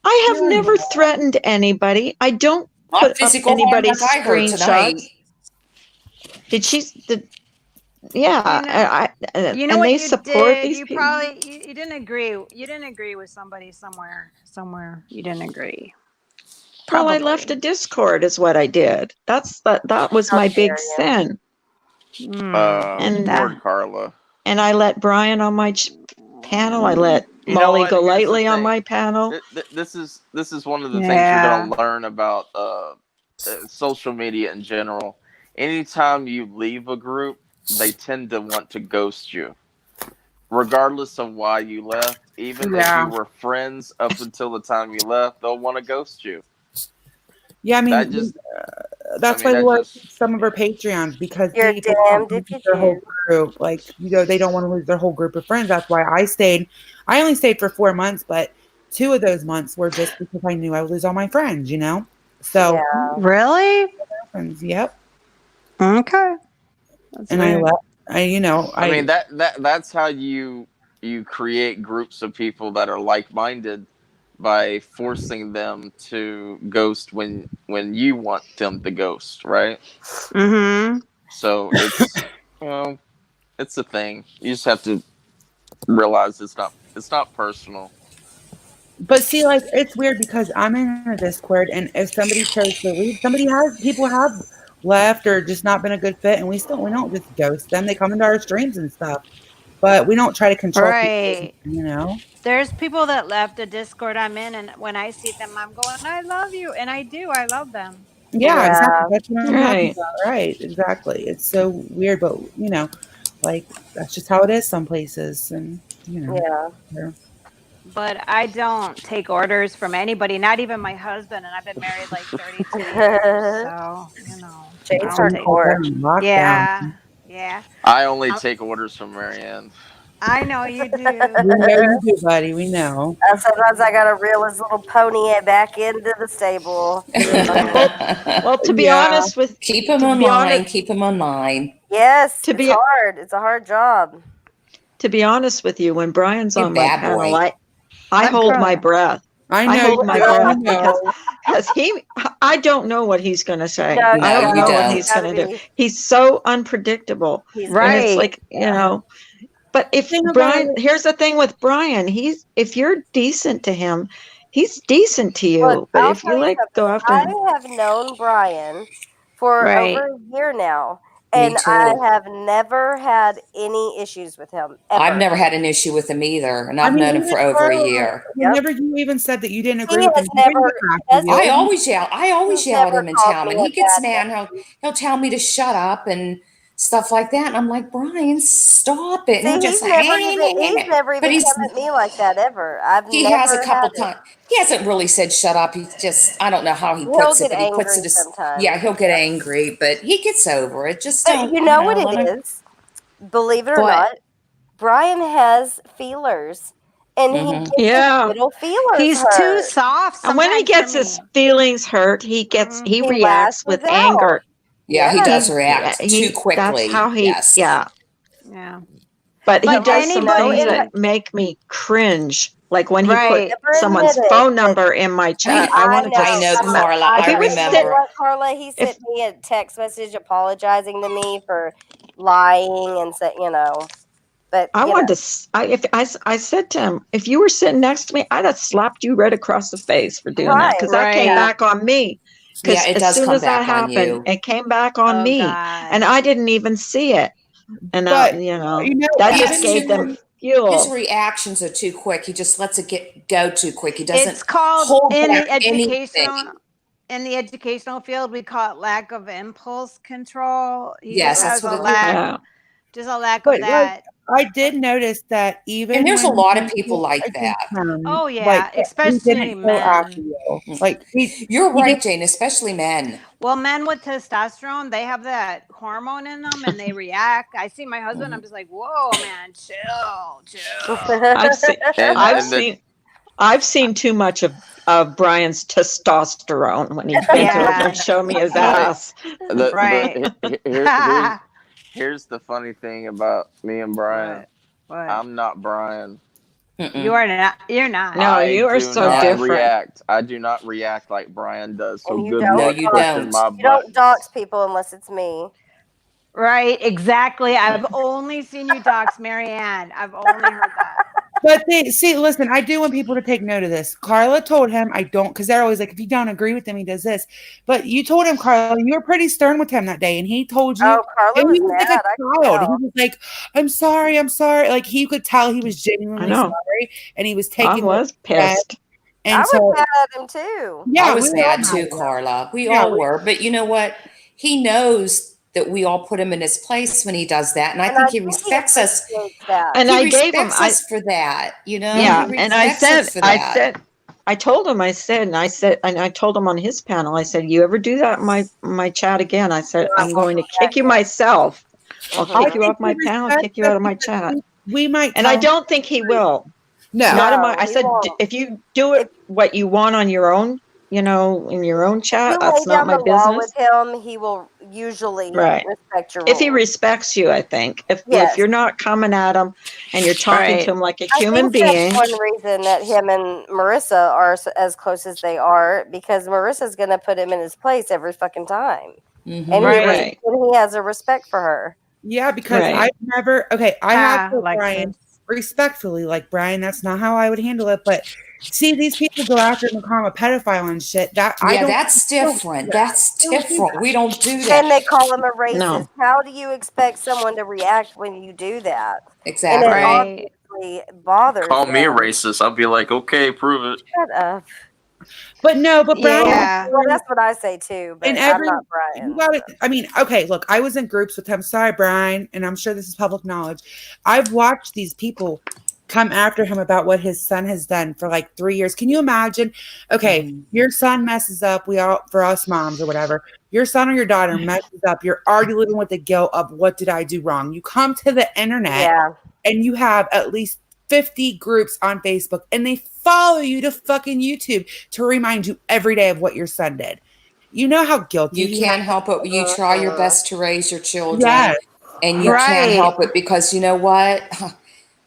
I have never threatened anybody. I don't put up anybody's screenshots. Did she? Yeah, you know and what they you support did? these You people. probably you didn't agree. You didn't agree with somebody somewhere. You didn't agree. Well, I left a Discord is what I did. That was my big sin. And Lord Carla. And I let Brian on my panel. I let Molly go lightly on my panel. This is one of the things you're gonna learn about social media in general. Anytime you leave a group, they tend to want to ghost you, regardless of why you left. Even if you were friends up until the time you left, they'll want to ghost you. Yeah, I mean, that's why we like some of our Patreons, because you're damned if you their whole group. Like, they don't want to lose their whole group of friends. That's why I stayed. I only stayed for 4 months, but 2 of those months were just because I knew I would lose all my friends, So really? Yep. Okay. And I left. I mean that's how you create groups of people that are like-minded, by forcing them to ghost when you want them to ghost, right? So it's it's a thing. You just have to realize it's not personal. But see, like, it's weird because I'm in a Discord, and if somebody chose to leave, people have left or just not been a good fit, and we don't just ghost them. They come into our streams and stuff, but we don't try to control people, There's people that left the Discord I'm in, and when I see them, I'm going, I love you, and I do. I love them. Yeah. Exactly. That's what I'm talking about. Right, exactly. It's so weird, but like, that's just how it is some places, and But I don't take orders from anybody, not even my husband, and I've been married like 32 years, so Jane's hardcore. Yeah. I only take orders from Marianne. I know you do. We know you do, buddy. We know. Sometimes I gotta reel his little pony back into the stable. Well, to be Yeah. honest with Keep him to be online. honest Keep him online. Yes, to it's be hard. It's a hard job. to be honest with you, when Brian's You on my bad panel, boy. I Let hold my Carla. breath. I I know hold you my do. breath I know. because I don't know what he's going to say. No, I don't you know what don't. he's going to do. He's so unpredictable. He's And it's Right. like, but if Think about Brian, it. here's the thing with Brian, if you're decent to him, he's decent to you. Look, But I'll if you tell you go something. after him, I have known Brian for Right. over a year now, Me and I too. have never had any issues with him ever. I've never had an issue with him either, and I I've mean, known him even for over a Carla, year. whenever you even said that you didn't agree He with him, has he didn't never. get back to you. I always yell. I always He's yell at never him in called town. me When a he gets bad mad, he'll tell me to shut up and stuff like that. And I'm like, Brian, stop it. And See, he'll just he's never but even come at me like that ever. I've he never has a couple had it. times. He hasn't really said shut up. He's just, I don't know how he He'll puts it, get but he puts angry it as, sometimes. yeah, he'll get angry, but he gets over it. Just But don't, you know what let it him. is? Believe it or What? not, Brian has feelers, and he Mhm. gets his yeah. little feelers He's hurt. too soft And when he sometimes for gets his me. feelings hurt, he He reacts with lashes out. anger. Yeah, he Yeah. does react too That's quickly. how Yes. yeah. Yeah. But he But does some anybody things in that make me cringe. Like when he put Right. Never someone's admitted phone that number in my chat, I I wanted to know. I know, smack. Carla. I If he I was you know sit, remember. what, Carla? He if sent me a text message apologizing to me for lying and say, but I wanted to, I said to him, if you were sitting next to me, I'd have slapped you right across the face for doing that, because that came Right. back on me. Yeah, Because it as does soon come as that back on happened, you. it came back on Oh me, and God. I didn't even see it. And But that just He's gave them his fuel. reactions are too quick. He just lets it go too quick. He doesn't It's called hold in back the educational anything. field, we call it lack of impulse control. He just Yes, that's has what a it is. lack, just a lack But of that. I did notice that even And there's a when lot he of people went like against that. him, Oh yeah, like he especially didn't go after men. you. Like You're he right, just Jane, especially men. Well, men with testosterone, they have that hormone in them and they react. I see my husband, I'm just like, whoa, man, chill. I've seen too much of Brian's testosterone when he bent over and showed me his ass. Right. Here's the funny thing about me and Brian. What? I'm not Brian. You are not. You're not. No, you are so different. React. I do not react like Brian does. So And you good don't. luck pushing my You don't buttons. dox people unless it's me. Right, exactly. I've only seen you dox Marianne. I've only heard that. But listen, I do want people to take note of this. Carla told him I don't, because they're always like, if you don't agree with him, he does this. But you told him, Carla, you were pretty stern with him that day, and he told you. Oh, Carla was he was mad. like a child. He was like, I'm sorry. Like he could tell he was genuinely sorry, and he was taking. I was pissed. And I was mad at him too. Yeah, I was mad too, Carla. We all were. But you know what? He knows that we all put him in his place when he does that. And I think he respects us. And I gave him us for that, Yeah, He and I respects us for that. I told him, and I told him on his panel, I said, you ever do that in my chat again? I said, I'm going to kick you myself. I'll kick you off my panel, kick you out of my chat. We might, and I don't think he will. No, not in my. I he said, won't. if you do it what you want on your own, in your own chat, You that's lay not down my the law business. with him, he will usually respect your rules. If he respects you, I think. If you're not coming at him and you're talking to him like a human being. That's one reason that him and Marissa are as close as they are, because Marissa's going to put him in his place every fucking time. Mm-hmm. And he has a respect for her. Yeah, because I've never. Okay, I have to Brian respectfully, like Brian. That's not how I would handle it. But see, these people go after him and call him a pedophile and shit. That's different. That's different. We don't do that. And they call him a racist. How do you expect someone to react when you do that? Exactly. And it obviously bothers Call me a them. racist. I'll be like, okay, prove it. Shut up. But no, but Brian. Well, that's what I say too. But I'm not Brian. You got it. I mean, okay, look, I was in groups with him. Sorry, Brian, and I'm sure this is public knowledge. I've watched these people come after him about what his son has done for like 3 years. Can you imagine? Okay, your son messes up. For us moms or whatever, your son or your daughter messes up. You're already living with the guilt of what did I do wrong? You come to the internet and you have at least 50 groups on Facebook, and they follow you to fucking YouTube to remind you every day of what your son did. You know how guilty You he can't has. help it. You try your best to raise your children, Yes. and you can't Right. help it because you know what?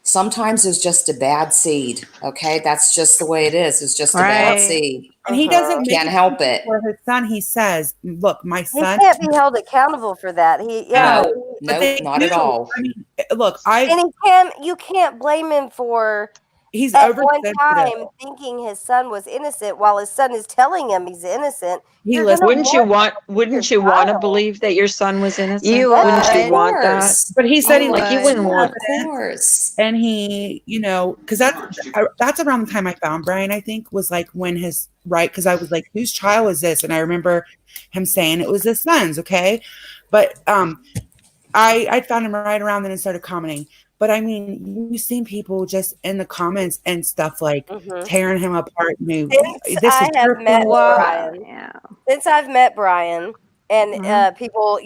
Sometimes it's just a bad seed. Okay, that's just the way it is. It's just a bad Right. seed. And he doesn't make Can't it help easy it. for his son. He says, "Look, my He son." can't be held accountable for that. No, But nope, they not do. at all. I mean, look, and you can't blame him for he's at one oversensitive. time thinking his son was innocent while his son is telling him he's innocent. He You're gonna Wouldn't you want wouldn't your you want to child. believe that your son was innocent? You Wouldn't you would. Of want that? course. But he said You he Like you would. wouldn't want Of course. and he, because that's around the time I found Brian. I think was like when his because I was like, whose child is this? And I remember him saying it was his son's. Okay, but I found him right around then and started commenting. But I mean, you've seen people just in the comments and stuff like tearing him apart. Since This I is have your met fault. Brian, Yeah. since I've met Brian, and people,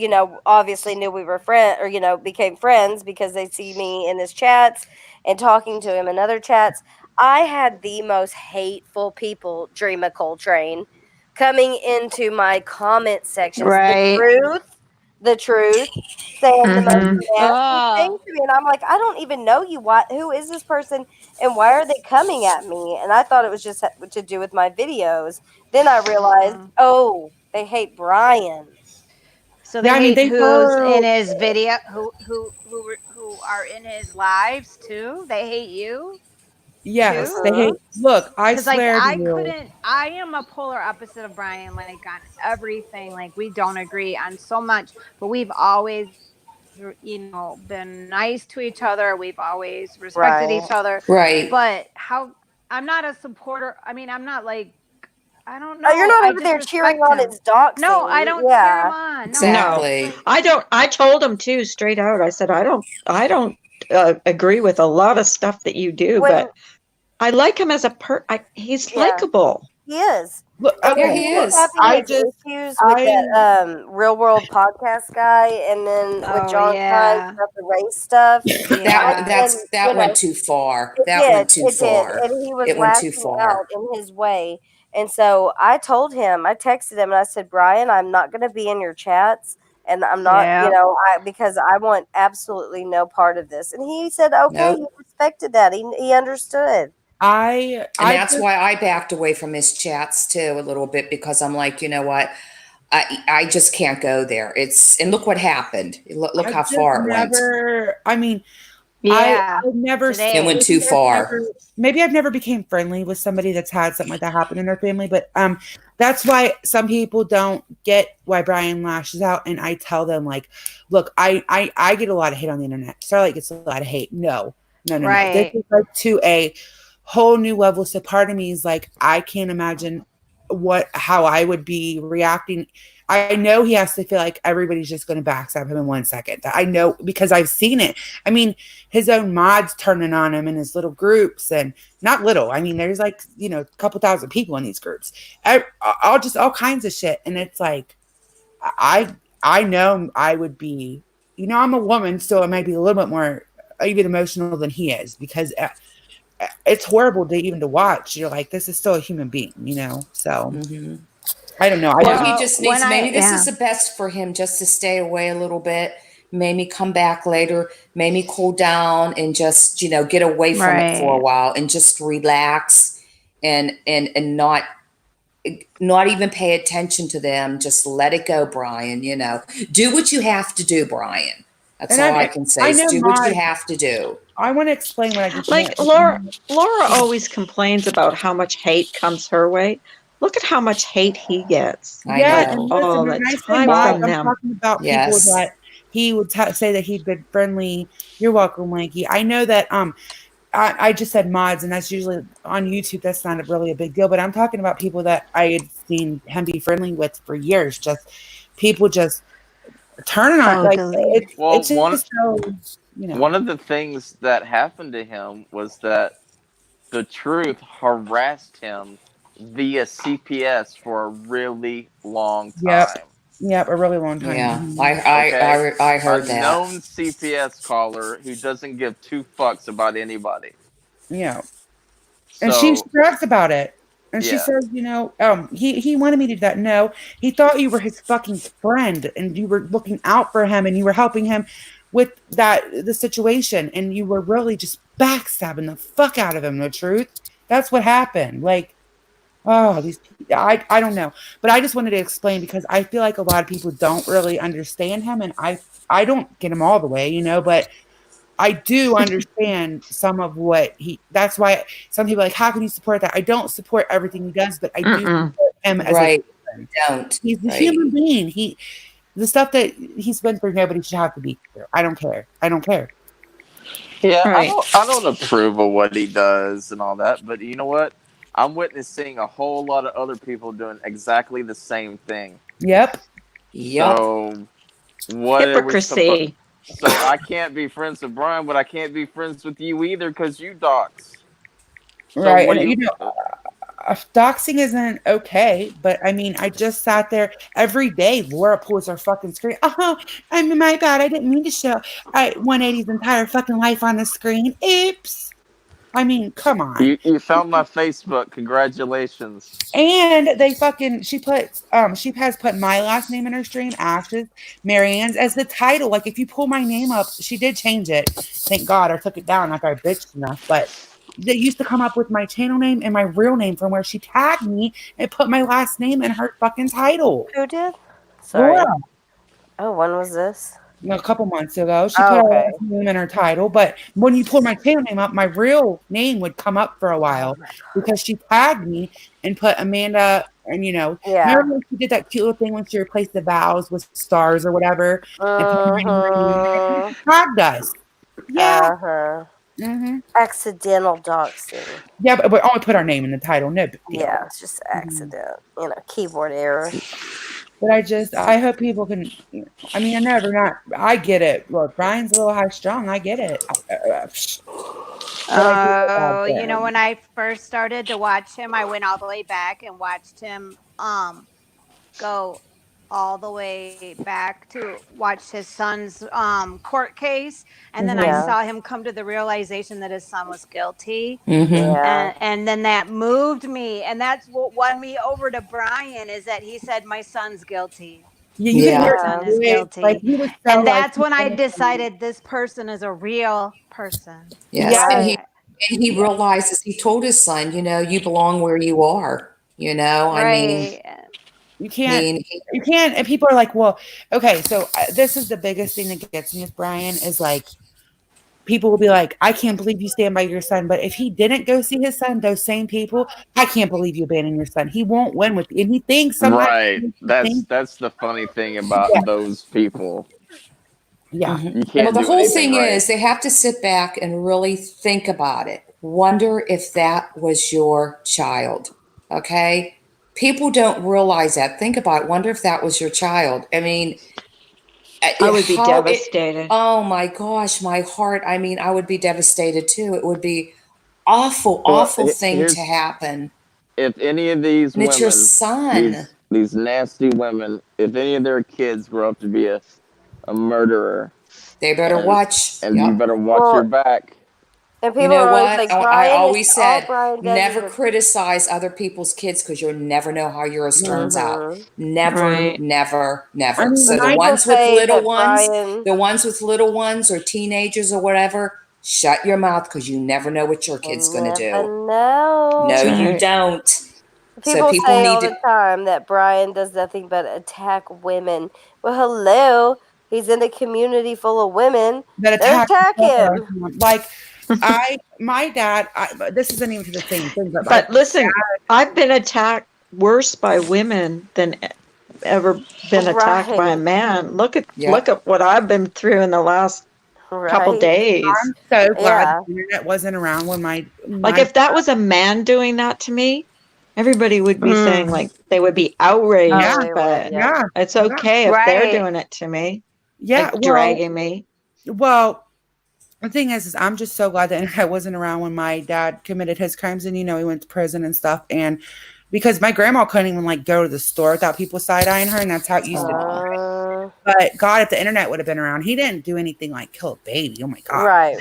obviously knew we were friends, or became friends because they see me in his chats and talking to him in other chats. I had the most hateful people, Dream of Coltrane, coming into my comment sections. Right. The truth, saying the most Mhm. nasty things Oh. to me, and I'm like, I don't even know you. Who is this person, and why are they coming at me? And I thought it was just to do with my videos. Then I realized, oh, they hate Brian. So Yeah, they I mean, hate they who's heard. in his video, who are in his lives too. They hate you Yes, too. they hate. Look, I Because like swear to I you. couldn't. I am a polar opposite of Brian. Like on everything. Like we don't agree on so much, but we've always, been nice to each other. We've always respected Right. each other. Right. But how? I'm not a supporter. I mean, I'm not like. I don't Oh, you're know. not I over just there cheering respect on him. his No, I doxing. don't cheer him Yeah. on. No, No, Exactly. I told him too straight out. I said I don't agree with a lot of stuff that you do, When but I like him as he's yeah, likable. he is. Look, And Yeah, when okay, he he was look, is. having I his just, issues with I, that real world podcast guy, and then with Oh John Kines yeah. about the race stuff, Yeah. That went too far. it That did, went too it did, far. and he was It went too lashing out far. in his way. And so I told him, I texted him, and I said, Brian, I'm not going to be in your chats, and I'm not, Yeah. because I want absolutely no part of this. And he said, okay, he Nope. respected that. He understood. And I that's just, why I backed away from his chats too a little bit because I'm like, you know what? I just can't go there. And look what happened. Look I how just far it went. never. I mean, Yeah. I've never. It Today. went too far. Maybe I've never became friendly with somebody that's had something like that happen in their family, but that's why some people don't get why Brian lashes out, and I tell them like, look, I get a lot of hate on the internet. Starlight gets a lot of hate. No. This Right. is like to a whole new level. So part of me is like, I can't imagine how I would be reacting. I know he has to feel like everybody's just going to backstab him in 1 second. I know because I've seen it. I mean, his own mods turning on him in his little groups, and not little. I mean, there's like, a couple thousand people in these groups. All kinds of shit. And it's like, I know I would be, I'm a woman, so I might be a little bit more even emotional than he is because it's horrible to watch. You're like, this is still a human being, So I don't know. Well, he just needs, when maybe this yeah. is the best for him just to stay away a little bit, maybe come back later, maybe cool down and just, get away from it for a Right. while and just relax and not even pay attention to them. Just let it go, Brian. Do what you have to do, Brian. That's all I can say I is know do what you have to do. I want to explain what I just Like meant. Laura always complains about how much hate comes her way. Look at how much hate he gets. I Yeah, Like and know. listen, all when the I say time mods, from I'm them. talking about people Yes. that he would say that he'd been friendly. You're welcome, Lanky. I know that I just said mods, and that's usually on YouTube. That's not really a big deal, but I'm talking about people that I had seen him be friendly with for years. Just people just turning on like Totally. Well, it's just so one of the things that happened to him was that the truth harassed him via CPS for a really long Yep. time. Yep, a really long time. Yeah, Mhm. I heard A that. known CPS caller who doesn't give two fucks about anybody. Yeah. And she So talks about it. And she yeah, says, he wanted me to do that. No, he thought you were his fucking friend and you were looking out for him and you were helping him with the situation and you were really just backstabbing the fuck out of him, the truth. That's what happened. Like, oh, I don't know. But I just wanted to explain because I feel like a lot of people don't really understand him and I don't get him all the way, but I do understand some of what that's why some people are like, how can you support that? I don't support everything he does, but I do support him as a Right. person. Don't. He's a Right. human being. The stuff that he's been through, nobody should have to be through. I don't care. I don't care. yeah. Right. I don't approve of what he does and all that, but you know what? I'm witnessing a whole lot of other people doing exactly the same thing. Yep. Yep. So what are we supposed? Hypocrisy. So I can't be friends with Brian, but I can't be friends with you either because you dox. So Right. what do And you? doxing isn't okay, but I mean, I just sat there every day. Laura pulls her fucking screen. Oh, I mean, my bad. I didn't mean to show 180's entire fucking life on the screen. Oops. I mean, come on. You found my Facebook. Congratulations. And she has put my last name in her stream, Ashes, Marianne's as the title. Like if you pull my name up, she did change it. Thank God I took it down after I bitched enough. But they used to come up with my channel name and my real name from where she tagged me and put my last name in her fucking title. Who did? Sorry. Laura. Oh, when was this? A couple months ago. She Oh, put her okay. last name in her title, but when you pull my channel name up, my real name would come up for a while because she tagged me and put Amanda and Yeah. remember when she did that cute little thing when she replaced the vowels with stars or whatever and put my name, she tagged us. Yeah. Accidental doxing. Yeah, but only put our name in the title. No big deal. Yeah, it's just accident. Keyboard error. But I hope people can. I mean, I get it. Look, Brian's a little high strung. I get it. Oh, when I first started to watch him, I went all the way back and watched him go all the way back to watch his son's court case, and then I saw him come to the realization that his son was guilty. Yeah. And then that moved me, and that's what won me over to Brian, is that he said my son's guilty. Yeah, you can My hear son his is voice. guilty. Like he was so And like. that's when I decided this person is a real person. Yes. Right. And he realizes, he told his son, you belong where you are. I mean, You can't, and people are like, well, okay, so this is the biggest thing that gets me with Brian is like, people will be like, I can't believe you stand by your son, but if he didn't go see his son, those same people, I can't believe you abandoned your son. He won't win with you. And he thinks sometimes. Right. That's the funny thing about those people. Yeah. You can't well, the do whole anything thing right. is they have to sit back and really think about it. Wonder if that was your child. Okay? People don't realize that. Think about it. Wonder if that was your child. I mean, I would be devastated. Oh my gosh, my heart. I mean, I would be devastated too. It would be awful thing to happen. If any of these and women, it's your son. These nasty women, if any of their kids grow up to be a murderer, they better watch. And you better watch your back. And people you know are always what? like, I always said, Brian does never is criticize other people's kids because you'll never know how yours turns out. Never, Right. never, never. I mean, So when the ones people with say little that ones, Brian- the ones with little ones or teenagers or whatever, shut your mouth because you never know what your kid's going to do. No, No, Right. you don't. People So people say need all to. the time that Brian does nothing but attack women. Well, hello. He's in a community full of women that attack him. Like, my dad, this isn't even to the same thing, But listen, I've been attacked worse by women than ever been attacked by a man. Look at what I've been through in the last couple days. I'm so glad the internet wasn't around when my like if that was a man doing that to me, everybody would be saying like they would be outraged, but it's okay if they're doing it to me. Yeah, like dragging me. Well, the thing is I'm just so glad the internet wasn't around when my dad committed his crimes and he went to prison and stuff. And because my grandma couldn't even like go to the store without people side-eyeing her, and that's how it used to be. But God, if the internet would have been around, he didn't do anything like kill a baby. Oh my God. Right.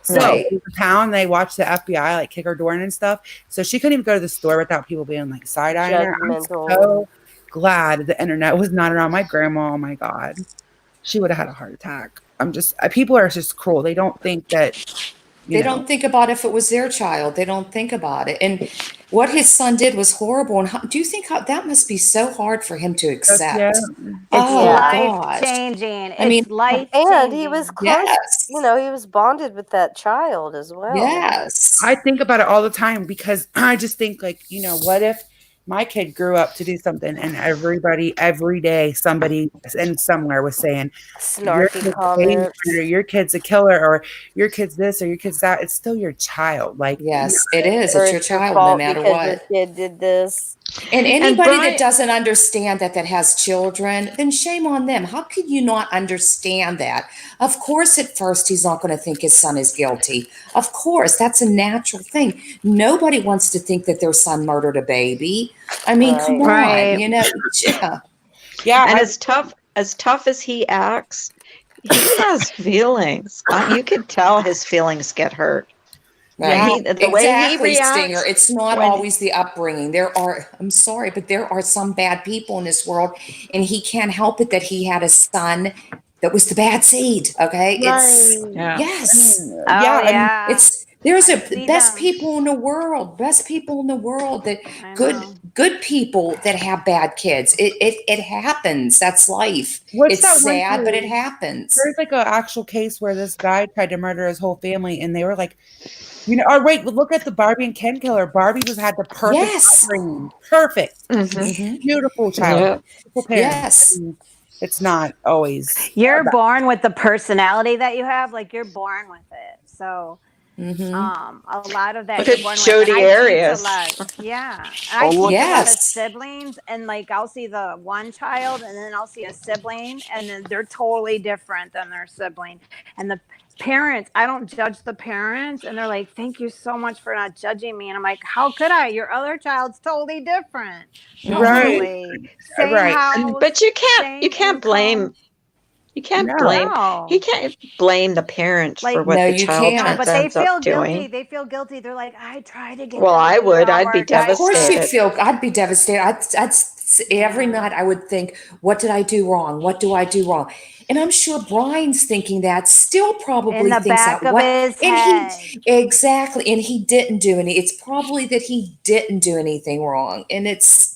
So Right. in the town, they watched the FBI like kick her door in and stuff. So she couldn't even go to the store without people being like side-eyeing her. I'm Judgmental. so glad the internet was not around. My grandma, oh my God, she would have had a heart attack. I'm just, people are just cruel. They don't think that, They don't think about if it was their child. They don't think about it. And what his son did was horrible. And do you think that must be so hard for him to accept? Yeah. It's Oh, life gosh. changing. I mean, It's life And he was changing. close. Yes. You know, he was bonded with that child as well. Yes. I think about it all the time because I just think like, you know, what if my kid grew up to do something and everybody, every day, somebody and somewhere was saying, your Snarky kid's a comments. babysitter, your kid's a killer, or your kid's this, or your kid's that. It's still your child. Like, Yes, it is. Or It's your it's your child, no fault matter because your what. kid did this. And anybody Brian- that doesn't understand that has children, then shame on them. How could you not understand that? Of course, at first, he's not going to think his son is guilty. Of course, that's a natural thing. Nobody wants to think that their son murdered a baby. I mean, Right. come on, Right. you know. Yeah. yeah, And as tough as he acts, he has feelings. You could tell his feelings get hurt. Right. The way he reacts, Stinger. It's not when- always the upbringing. I'm sorry, but there are some bad people in this world, and he can't help it that he had a son that was the bad seed. Okay. It's Yeah. yes. Oh, yeah, yeah. There's I a see best them. people in the world, that I good know. good people that have bad kids. It happens. That's life. What's It's that one sad, but case? it happens. There's like an actual case where this guy tried to murder his whole family, and they were like, you know, oh wait, look at the Barbie and Ken killer. Barbie had the perfect Yes. upbringing, perfect, Mhm. beautiful child, Yeah. beautiful parents. Yes. I mean, it's not always. You're born with the personality that you have. Like you're born with it. So Mhm. a lot of that Look you're at born with. Jodi And I teach a Arias. lot. Yeah. And Oh, I teach look- a lot of Yes. siblings, and like I'll see the one child and then I'll see a sibling, and then they're totally different than their sibling. And the parents, I don't judge the parents, and they're like, thank you so much for not judging me. And I'm like, how could I? Your other child's totally different. Right. Totally. Same Right. house. But you same can't blame. income. You can't No. blame. No. He can't blame the parents for Like- what No, the you child can't. No, but they ends up feel guilty. doing. They feel guilty. They're like, I tried to get Well, them to I do would. their I'd be homework. I Of course tried." you'd feel, I'd be devastated. Every Yeah. night I would think, what did I do wrong? What do I do wrong? And I'm sure Brian's thinking that, still probably In the thinks back that. of his head. Exactly. And he didn't do any, it's probably that he didn't do anything wrong. And it's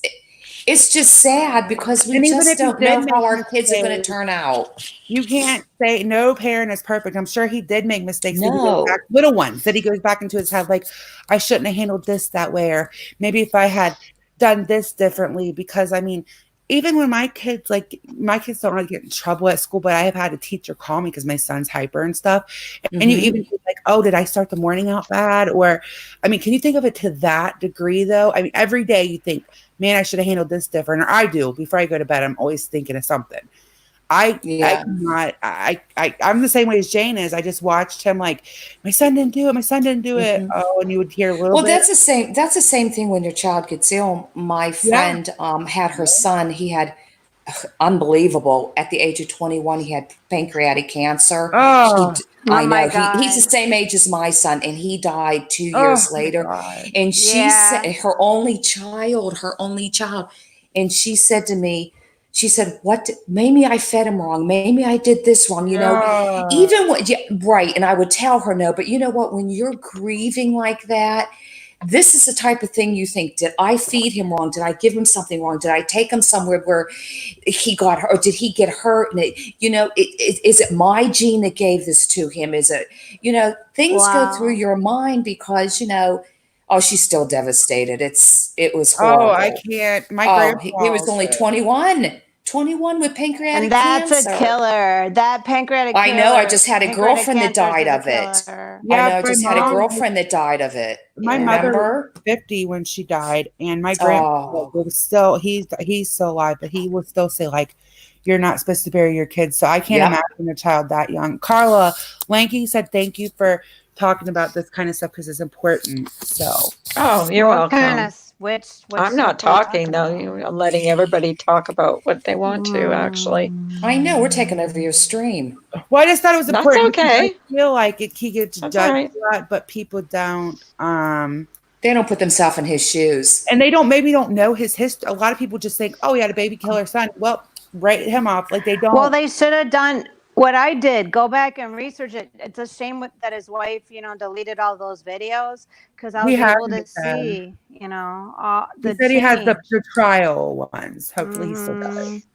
just sad because we And even just if he don't did know make how our kids are going to mistakes, turn out. you can't say no parent is perfect. I'm sure he did make mistakes. That he goes No. back, little ones that he goes back into his head, like I shouldn't have handled this that way, or maybe if I had done this differently. Because I mean, even when my kids don't really get in trouble at school, but I have had a teacher call me because my son's hyper and stuff. And you Mhm. even think like, oh, did I start the morning out bad? Or, I mean, can you think of it to that degree though? I mean, every day you think, man, I should have handled this different. Or I do before I go to bed. I'm always thinking of something. I'm the same way as Jane is. I just watched him like, my son didn't do it. My son didn't do it. Mhm. Oh, and you would hear a little Well, bit. that's the same thing when your child gets ill. My friend had her son. He had unbelievable at the age of 21. He had pancreatic cancer. Oh. I my know he's the God. same age as my son, and he died 2 Oh, years my later. God. And she Yeah. said, her only child, and she said to me, she said, maybe I fed him wrong. Maybe I did this wrong. You know, Oh. even when, yeah, right. And I would tell her no, but you know what? When you're grieving like that, this is the type of thing you think, did I feed him wrong? Did I give him something wrong? Did I take him somewhere where he got hurt? Or did he get hurt? And is it my gene that gave this to him? Is it, things go Wow. through your mind because, oh, she's still devastated. It was Oh, horrible. I can't. My Oh, grandpa he was only 21 with pancreatic And that's cancer. a killer. That pancreatic I killer. know. I just had a pancreatic girlfriend that cancer died is a of it. killer. Yeah, I know. I my just had a mom- girlfriend that died of it. My Yeah. mother Remember? was 50 when she died, and my grandpa was still he's still alive, but he would still say like, "You're not supposed to bury your kids." So I can't Yep. imagine a child that young. Carla Lanky said, "Thank you for talking about this kind of stuff because it's important." So Oh, you're welcome. I'm not talking though. I'm letting everybody talk about what they want to. Actually, I know we're taking over your stream. Well, I just thought it was That's important. because okay. I feel like he gets That's judged all right. a lot, but people don't. They don't put themselves in his shoes. And they maybe don't know his history. A lot of people just think, oh, he had a baby killer son. Well, write him off. Like they don't. Well, they should have done what I did. Go back and research it. It's a shame that his wife, deleted all those videos because I He was has able to it then. see, He the said he has change. the trial ones. Hopefully he still does.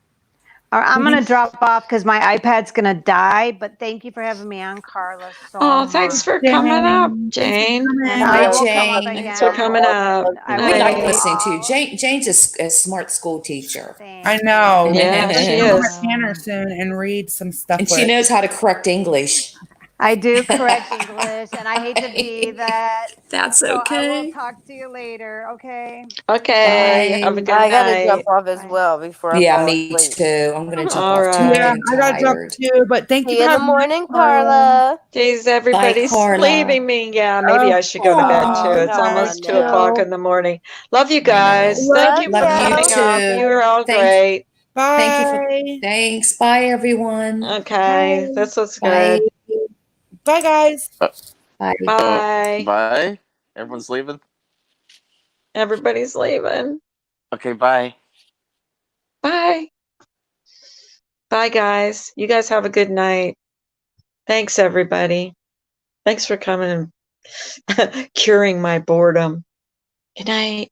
I'm going to drop off because my iPad's going to die. But thank you for having me on, Carla. So Oh, thanks for coming up, Jane. And Hi, I will come up Jane. Thanks for again. coming up. I We like will. listening to you. Jane's a smart school teacher. I know. Yeah, she Come over is. to Tanner soon and read some stuff. And she knows how to correct English. I do correct English, and I hate to be that. That's So I will okay. talk to you later. Okay. Okay. Bye. Have a good I night. gotta jump off as well before I Yeah, fall me asleep. too. I'm gonna jump All off too. I'm right. Yeah, getting I got to jump tired. too. But thank you See for you in the having me, morning, Carla. Carla. Geez, Bye, everybody's Carla. leaving me. Yeah, maybe I should go to bed too. Oh, It's almost no, 2:00 no. in the morning. Love you I know. guys. Thank you for Love you coming up. too. You're all Thank- great. Thank you for. Bye. Thanks. Bye, everyone. Okay, Bye. this was Bye. good. Bye, guys. Bye. Bye. Bye. Everyone's leaving. Everybody's leaving. Okay, bye. Bye. Bye, guys. You guys have a good night. Thanks, everybody. Thanks for coming and curing my boredom. Good night.